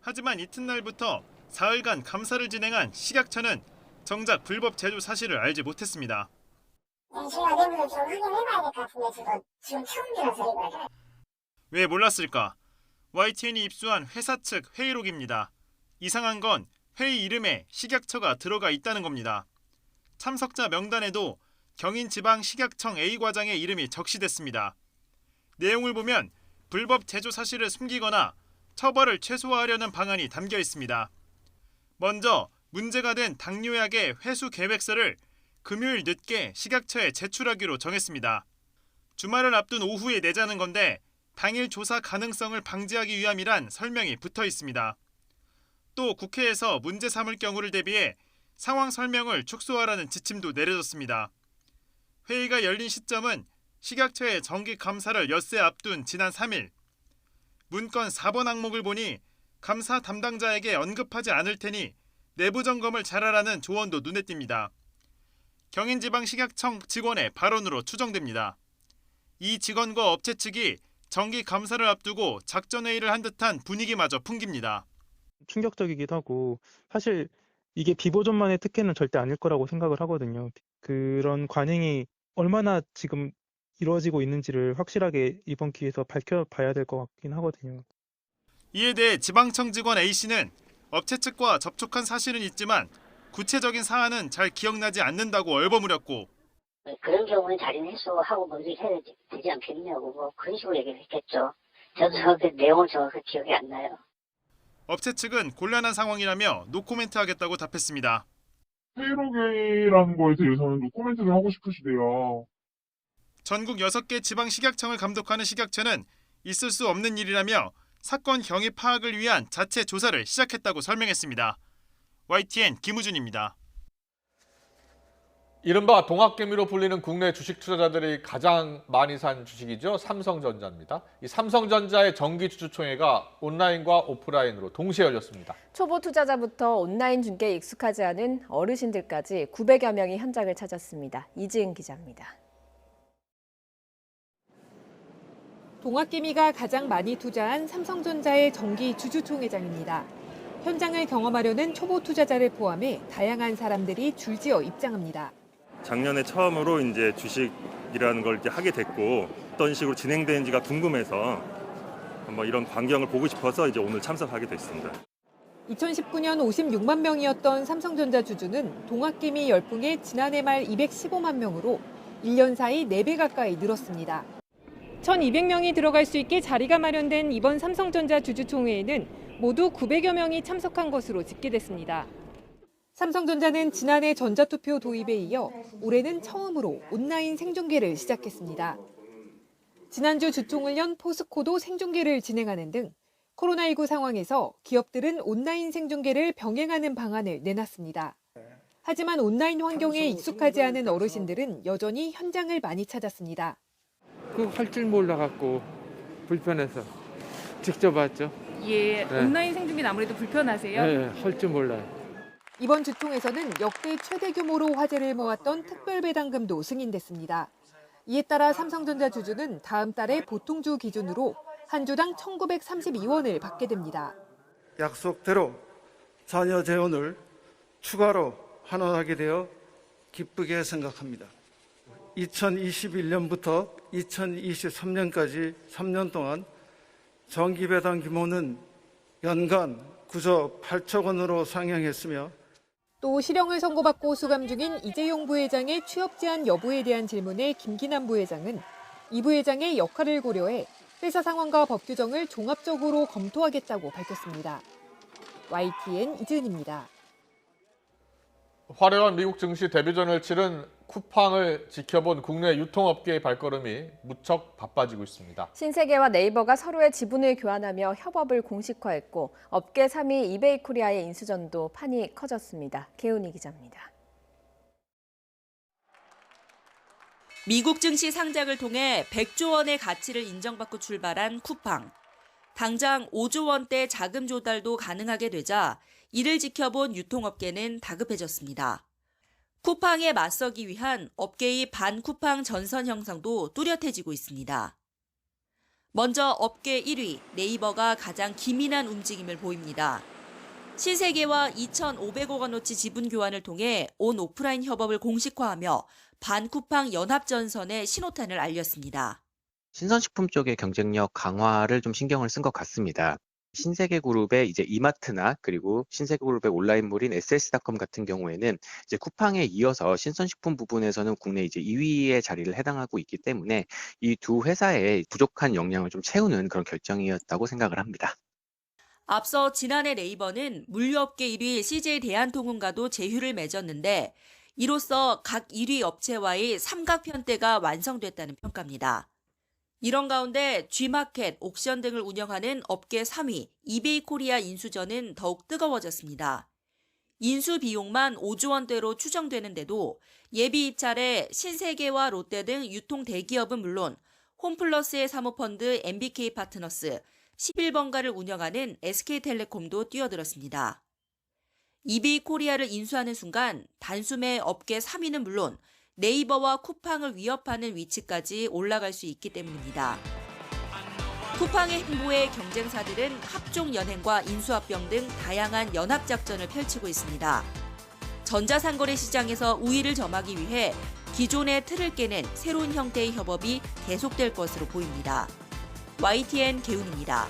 하지만 이튿날부터 사흘간 감사를 진행한 식약처는 정작 불법 제조 사실을 알지 못했습니다. 제가 내부를 좀 확인해봐야 될 것 같은데 저도 지금 처음 들어서 이거를. 왜 몰랐을까? YTN이 입수한 회사 측 회의록입니다. 이상한 건 회의 이름에 식약처가 들어가 있다는 겁니다. 참석자 명단에도 경인지방식약청 A 과장의 이름이 적시됐습니다. 내용을 보면 불법 제조 사실을 숨기거나 처벌을 최소화하려는 방안이 담겨 있습니다. 먼저 문제가 된 당뇨약의 회수 계획서를 금요일 늦게 식약처에 제출하기로 정했습니다. 주말을 앞둔 오후에 내자는 건데 당일 조사 가능성을 방지하기 위함이란 설명이 붙어 있습니다. 또 국회에서 문제 삼을 경우를 대비해 상황 설명을 축소하라는 지침도 내려졌습니다. 회의가 열린 시점은 식약처의 정기 감사를 엿새 앞둔 지난 3일. 문건 4번 항목을 보니 감사 담당자에게 언급하지 않을 테니 내부 점검을 잘하라는 조언도 눈에 띕니다. 경인지방식약청 직원의 발언으로 추정됩니다. 이 직원과 업체 측이 정기 감사를 앞두고 작전회의를 한 듯한 분위기마저 풍깁니다. 충격적이기도 하고 사실 이게 비보존만의 특혜는 절대 아닐 거라고 생각을 하거든요. 그런 관행이 얼마나 지금 이루어지고 있는지를 확실하게 이번 기회에서 밝혀봐야 될 것 같긴 하거든요. 이에 대해 지방청 직원 A씨는 업체 측과 접촉한 사실은 있지만 구체적인 사안은 잘 기억나지 않는다고 얼버무렸고 그런 경우는 자진 회수하고 뭔지 해야 되지 않겠냐고 뭐 그런 식으로 얘기를 했겠죠. 저도 그 내용을 정확하게 기억이 안 나요. 업체 측은 곤란한 상황이라며 노코멘트 하겠다고 답했습니다. 회의록이라는 거에 대해서는 노코멘트를 하고 싶으시대요. 전국 6개 지방식약청을 감독하는 식약처는 있을 수 없는 일이라며 사건 경위 파악을 위한 자체 조사를 시작했다고 설명했습니다. YTN 김우준입니다. 이른바 동학개미로 불리는 국내 주식 투자자들이 가장 많이 산 주식이죠. 삼성전자입니다. 이 삼성전자의 정기주주총회가 온라인과 오프라인으로 동시에 열렸습니다. 초보 투자자부터 온라인 중계에 익숙하지 않은 어르신들까지 900여 명이 현장을 찾았습니다. 이지은 기자입니다. 동학개미가 가장 많이 투자한 삼성전자의 정기주주총회장입니다. 현장을 경험하려는 초보 투자자를 포함해 다양한 사람들이 줄지어 입장합니다. 작년에 처음으로 이제 주식이라는 걸 이제 하게 됐고 어떤 식으로 진행되는지가 궁금해서 한번 이런 광경을 보고 싶어서 이제 오늘 참석하게 됐습니다. 2019년 56만 명이었던 삼성전자 주주는 동학개미 열풍에 지난해 말 215만 명으로 1년 사이 4배 가까이 늘었습니다. 1,200명이 들어갈 수 있게 자리가 마련된 이번 삼성전자 주주총회에는 모두 900여 명이 참석한 것으로 집계됐습니다. 삼성전자는 지난해 전자투표 도입에 이어 올해는 처음으로 온라인 생중계를 시작했습니다. 지난주 주총을 연 포스코도 생중계를 진행하는 등 코로나19 상황에서 기업들은 온라인 생중계를 병행하는 방안을 내놨습니다. 하지만 온라인 환경에 익숙하지 않은 어르신들은 여전히 현장을 많이 찾았습니다. 그거 할 줄 몰라갖고 불편해서 직접 왔죠. 예, 네. 온라인 생중계는 아무래도 불편하세요? 네, 할 줄 몰라요. 이번 주총에서는 역대 최대 규모로 화제를 모았던 특별배당금도 승인됐습니다. 이에 따라 삼성전자 주주는 다음 달에 보통주 기준으로 한 주당 1,932원을 받게 됩니다. 약속대로 자녀 재원을 추가로 환원하게 되어 기쁘게 생각합니다. 2021년부터 2023년까지 3년 동안 정기배당 규모는 연간 9조 8천 원으로 상향했으며 또 실형을 선고받고 수감 중인 이재용 부회장의 취업 제한 여부에 대한 질문에 김기남 부회장은 이 부회장의 역할을 고려해 회사 상황과 법 규정을 종합적으로 검토하겠다고 밝혔습니다. YTN 이지은입니다. 화려한 미국 증시 데뷔전을 치른 쿠팡을 지켜본 국내 유통업계의 발걸음이 무척 바빠지고 있습니다. 신세계와 네이버가 서로의 지분을 교환하며 협업을 공식화했고 업계 3위 이베이코리아의 인수전도 판이 커졌습니다. 개훈이 기자입니다. 미국 증시 상장을 통해 100조 원의 가치를 인정받고 출발한 쿠팡. 당장 5조 원대 자금 조달도 가능하게 되자 이를 지켜본 유통업계는 다급해졌습니다. 쿠팡에 맞서기 위한 업계의 반쿠팡 전선 형성도 뚜렷해지고 있습니다. 먼저 업계 1위 네이버가 가장 기민한 움직임을 보입니다. 신세계와 2,500억 원어치 지분 교환을 통해 온 오프라인 협업을 공식화하며 반쿠팡 연합전선의 신호탄을 알렸습니다. 신선식품 쪽의 경쟁력 강화를 좀 신경을 쓴 것 같습니다. 신세계그룹의 이제 이마트나 그리고 신세계그룹의 온라인몰인 SS닷컴 같은 경우에는 이제 쿠팡에 이어서 신선식품 부분에서는 국내 이제 2위의 자리를 해당하고 있기 때문에 이 두 회사의 부족한 역량을 좀 채우는 그런 결정이었다고 생각을 합니다. 앞서 지난해 네이버는 물류업계 1위 CJ 대한통운과도 제휴를 맺었는데 이로써 각 1위 업체와의 삼각편대가 완성됐다는 평가입니다. 이런 가운데 G마켓, 옥션 등을 운영하는 업계 3위 이베이코리아 인수전은 더욱 뜨거워졌습니다. 인수 비용만 5조 원대로 추정되는데도 예비 입찰에 신세계와 롯데 등 유통 대기업은 물론 홈플러스의 사모펀드 MBK 파트너스, 11번가를 운영하는 SK텔레콤도 뛰어들었습니다. 이베이코리아를 인수하는 순간 단숨에 업계 3위는 물론 네이버와 쿠팡을 위협하는 위치까지 올라갈 수 있기 때문입니다. 쿠팡의 행보에 경쟁사들은 합종연행과 인수합병 등 다양한 연합작전을 펼치고 있습니다. 전자상거래 시장에서 우위를 점하기 위해 기존의 틀을 깨는 새로운 형태의 협업이 계속될 것으로 보입니다. YTN 개훈입니다.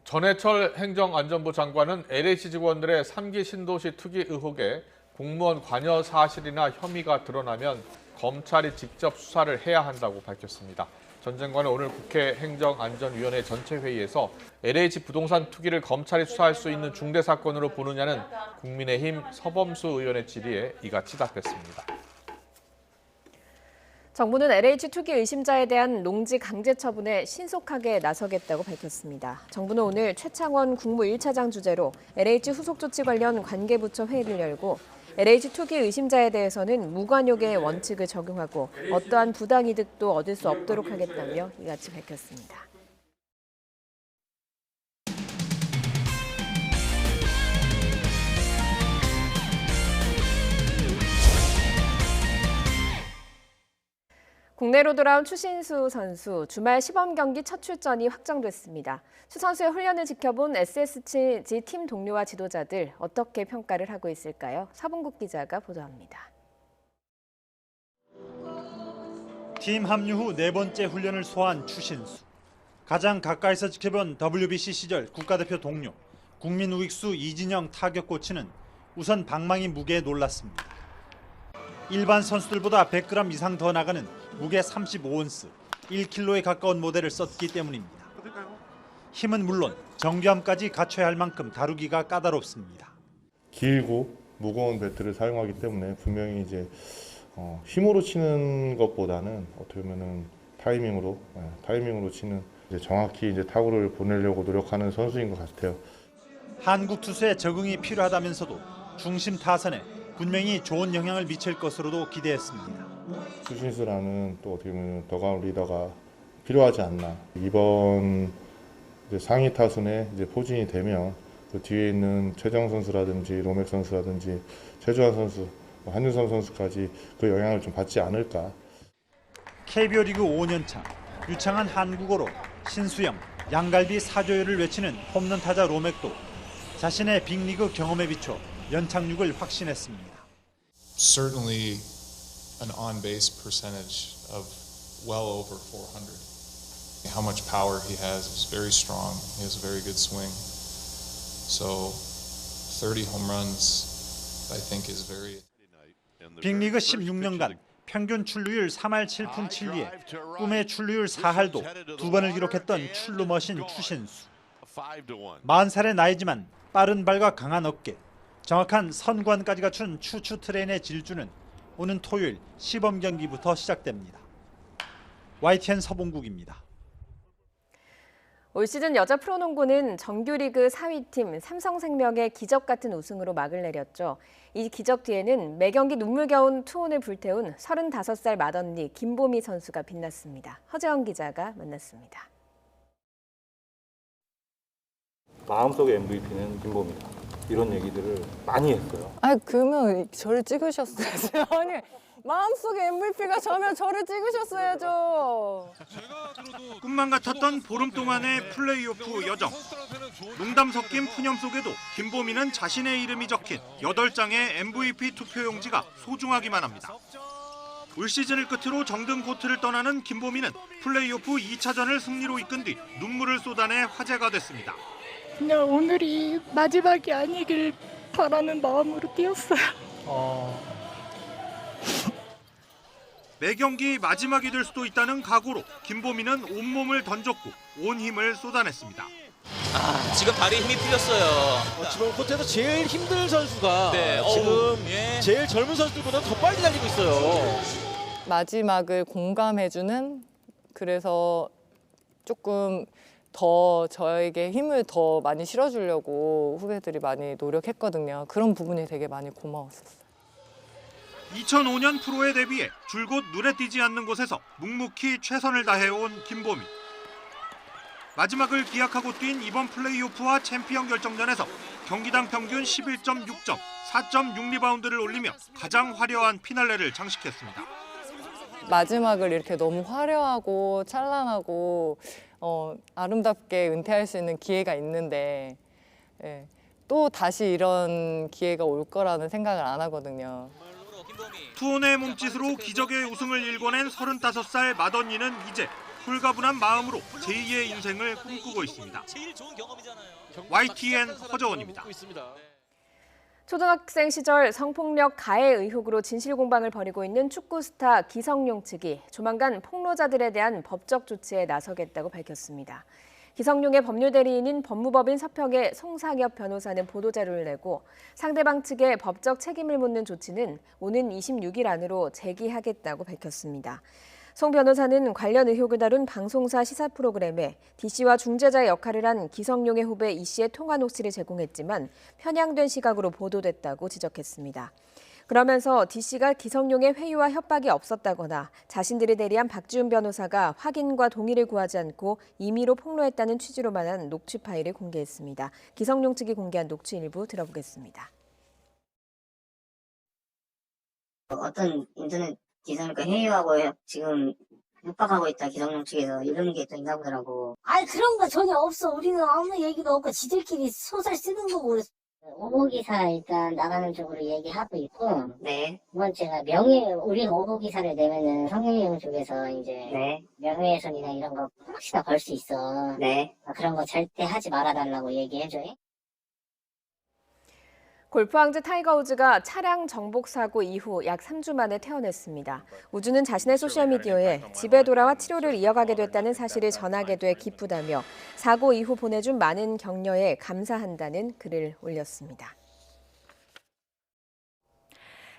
전해철 행정안전부 장관은 LH 직원들의 3기 신도시 투기 의혹에 공무원 관여 사실이나 혐의가 드러나면 검찰이 직접 수사를 해야 한다고 밝혔습니다. 전 장관은 오늘 국회 행정안전위원회 전체 회의에서 LH 부동산 투기를 검찰이 수사할 수 있는 중대 사건으로 보느냐는 국민의힘 서범수 의원의 질의에 이같이 답했습니다. 정부는 LH 투기 의심자에 대한 농지 강제 처분에 신속하게 나서겠다고 밝혔습니다. 정부는 오늘 최창원 국무 1차장 주재로 LH 후속 조치 관련 관계부처 회의를 열고 LH 투기 의심자에 대해서는 무관용의 원칙을 적용하고 어떠한 부당이득도 얻을 수 없도록 하겠다며 이같이 밝혔습니다. 국내로 돌아온 추신수 선수, 주말 시범 경기 첫 출전이 확정됐습니다. 추 선수의 훈련을 지켜본 SSG 팀 동료와 지도자들 어떻게 평가를 하고 있을까요? 서bun국 기자가 보도합니다. 팀 합류 후 네 번째 훈련을 소화한 추신수. 가장 가까이서 지켜본 WBC 시절 국가대표 동료, 국민 우익수 이진영 타격 코치는 우선 방망이 무게에 놀랐습니다. 일반 선수들보다 100g 이상 더 나가는 무게 35온스, 1kg에 가까운 모델을 썼기 때문입니다. 힘은 물론 정교함까지 갖춰야 할 만큼 다루기가 까다롭습니다. 길고 무거운 배트를 사용하기 때문에 분명히 이제 힘으로 치는 것보다는 어떻게 보면은 타이밍으로 치는 이제 정확히 이제 타구를 보내려고 노력하는 선수인 것 같아요. 한국 투수의 적응이 필요하다면서도 중심 타선에 분명히 좋은 영향을 미칠 것으로도 기대했습니다. 추신수라는 또 어떻게 보면 더가웃 리더가 필요하지 않나. 이번 이제 상위 타순에 이제 포진이 되면 그 뒤에 있는 최정 선수라든지 로맥 선수라든지 최주환 선수, 한윤섬 선수까지 그 영향을 좀 받지 않을까. KBO 리그 5년차 유창한 한국어로 신수영, 양갈비 사조율을 외치는 홈런 타자 로맥도 자신의 빅리그 경험에 비춰 연착륙을 확신했습니다. Certainly an on-base percentage of well over 400. How much power he has is very strong. He has a very good swing. So 30 home runs I think is very. 빅리그 16년간 평균 출루율 3할 7푼 7리에 꿈의 출루율 4할도 2번을 기록했던 출루머신 추신수. 40살의 나이지만 빠른 발과 강한 어깨, 정확한 선관까지 갖춘 추추 트레인의 질주는 오는 토요일 시범 경기부터 시작됩니다. YTN 서봉국입니다. 올 시즌 여자 프로농구는 정규리그 4위팀 삼성생명의 기적 같은 우승으로 막을 내렸죠. 이 기적 뒤에는 매경기 눈물겨운 투혼을 불태운 35살 맏언니 김보미 선수가 빛났습니다. 허재영 기자가 만났습니다. 마음속의 MVP는 김보미다. 이런 얘기들을 많이 했어요. 그러면 저를 찍으셨어야죠. 아니, 마음속에 MVP가 저면 저를 찍으셨어야죠. 꿈만 같았던 보름 동안의 플레이오프 여정. 농담 섞인 푸념 속에도 김보미는 자신의 이름이 적힌 8장의 MVP 투표용지가 소중하기만 합니다. 올 시즌을 끝으로 정든 코트를 떠나는 김보미는 플레이오프 2차전을 승리로 이끈 뒤 눈물을 쏟아내 화제가 됐습니다. 그냥 오늘이 마지막이 아니길 바라는 마음으로 뛰었어요. 매 경기 마지막이 될 수도 있다는 각오로 김보미는 온몸을 던졌고 온 힘을 쏟아냈습니다. 지금 다리에 힘이 풀렸어요. 지금 코트에서 제일 힘든 선수가 지금 제일 젊은 선수들보다 더 빨리 달리고 있어요. 마지막을 공감해주는, 그래서 조금 더 저에게 힘을 더 많이 실어주려고 후배들이 많이 노력했거든요. 그런 부분이 되게 많이 고마웠었어요. 2005년 프로에 데뷔해 줄곧 눈에 띄지 않는 곳에서 묵묵히 최선을 다해온 김보미. 마지막을 기약하고 뛴 이번 플레이오프와 챔피언 결정전에서 경기당 평균 11.6점, 4.6리바운드를 올리며 가장 화려한 피날레를 장식했습니다. 마지막을 이렇게 너무 화려하고 찬란하고 아름답게 은퇴할 수 있는 기회가 있는데 또 다시 이런 기회가 올 거라는 생각을 안 하거든요. 투혼의 몸짓으로 기적의 우승을 일궈낸 35살 맏언니는 이제 홀가분한 마음으로 제2의 인생을 꿈꾸고 있습니다. YTN 허정원입니다. 초등학생 시절 성폭력 가해 의혹으로 진실공방을 벌이고 있는 축구 스타 기성용 측이 조만간 폭로자들에 대한 법적 조치에 나서겠다고 밝혔습니다. 기성용의 법률대리인인 법무법인 서평의 송상엽 변호사는 보도자료를 내고 상대방 측의 법적 책임을 묻는 조치는 오는 26일 안으로 제기하겠다고 밝혔습니다. 송 변호사는 관련 의혹을 다룬 방송사 시사 프로그램에 D씨와 중재자의 역할을 한 기성용의 후배 E씨의 통화 녹취를 제공했지만 편향된 시각으로 보도됐다고 지적했습니다. 그러면서 D씨가 기성용의 회유와 협박이 없었다거나 자신들이 대리한 박지훈 변호사가 확인과 동의를 구하지 않고 임의로 폭로했다는 취지로만 한 녹취 파일을 공개했습니다. 기성용 측이 공개한 녹취 일부 들어보겠습니다. 어떤 인터넷 기사니까 회유하고 지금 협박하고 있다 기성용 측에서 이런 게 또 있나 보더라고. 아니 그런 거 전혀 없어. 우리는 아무 얘기도 없고 지들끼리 소설 쓰는 거고. 오보기사 일단 나가는 쪽으로 얘기하고 있고, 네. 두 번째가 우리가 오보기사를 내면은 성형용 쪽에서 이제, 네. 명예훼손이나 이런 거 혹시나 걸 수 있어. 네. 그런 거 절대 하지 말아달라고 얘기해줘. 골프 왕즈 타이거 우즈가 차량 정복 사고 이후 약 3주 만에 퇴원했습니다. 우즈는 자신의 소셜미디어에 집에 돌아와 치료를 이어가게 됐다는 사실을 전하게 돼 기쁘다며 사고 이후 보내준 많은 격려에 감사한다는 글을 올렸습니다.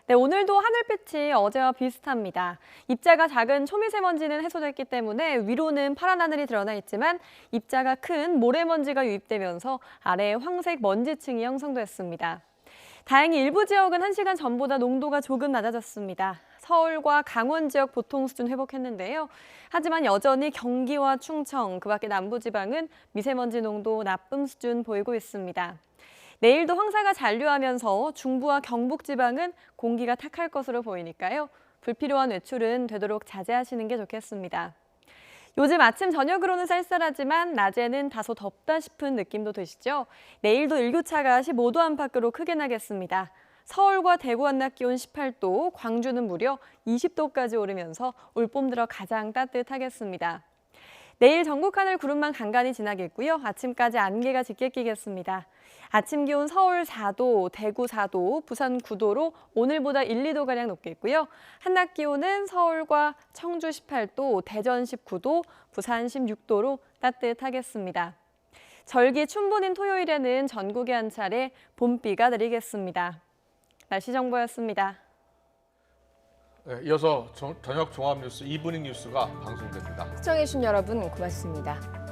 네, 오늘도 하늘빛이 어제와 비슷합니다. 입자가 작은 초미세먼지는 해소됐기 때문에 위로는 파란 하늘이 드러나 있지만 입자가 큰 모래먼지가 유입되면서 아래에 황색 먼지층이 형성됐습니다. 다행히 일부 지역은 1시간 전보다 농도가 조금 낮아졌습니다. 서울과 강원 지역 보통 수준 회복했는데요. 하지만 여전히 경기와 충청, 그 밖의 남부지방은 미세먼지 농도 나쁨 수준 보이고 있습니다. 내일도 황사가 잔류하면서 중부와 경북 지방은 공기가 탁할 것으로 보이니까요. 불필요한 외출은 되도록 자제하시는 게 좋겠습니다. 요즘 아침 저녁으로는 쌀쌀하지만 낮에는 다소 덥다 싶은 느낌도 드시죠? 내일도 일교차가 15도 안팎으로 크게 나겠습니다. 서울과 대구 한낮 기온 18도, 광주는 무려 20도까지 오르면서 올봄 들어 가장 따뜻하겠습니다. 내일 전국 하늘 구름만 간간히 지나겠고요. 아침까지 안개가 짙게 끼겠습니다. 아침 기온 서울 4도, 대구 4도, 부산 9도로 오늘보다 1, 2도가량 높겠고요. 한낮 기온은 서울과 청주 18도, 대전 19도, 부산 16도로 따뜻하겠습니다. 절기 춘분인 토요일에는 전국에 한 차례 봄비가 내리겠습니다. 날씨 정보였습니다. 네, 이어서 저녁 종합뉴스 이브닝 뉴스가 방송됩니다. 시청해주신 여러분 고맙습니다.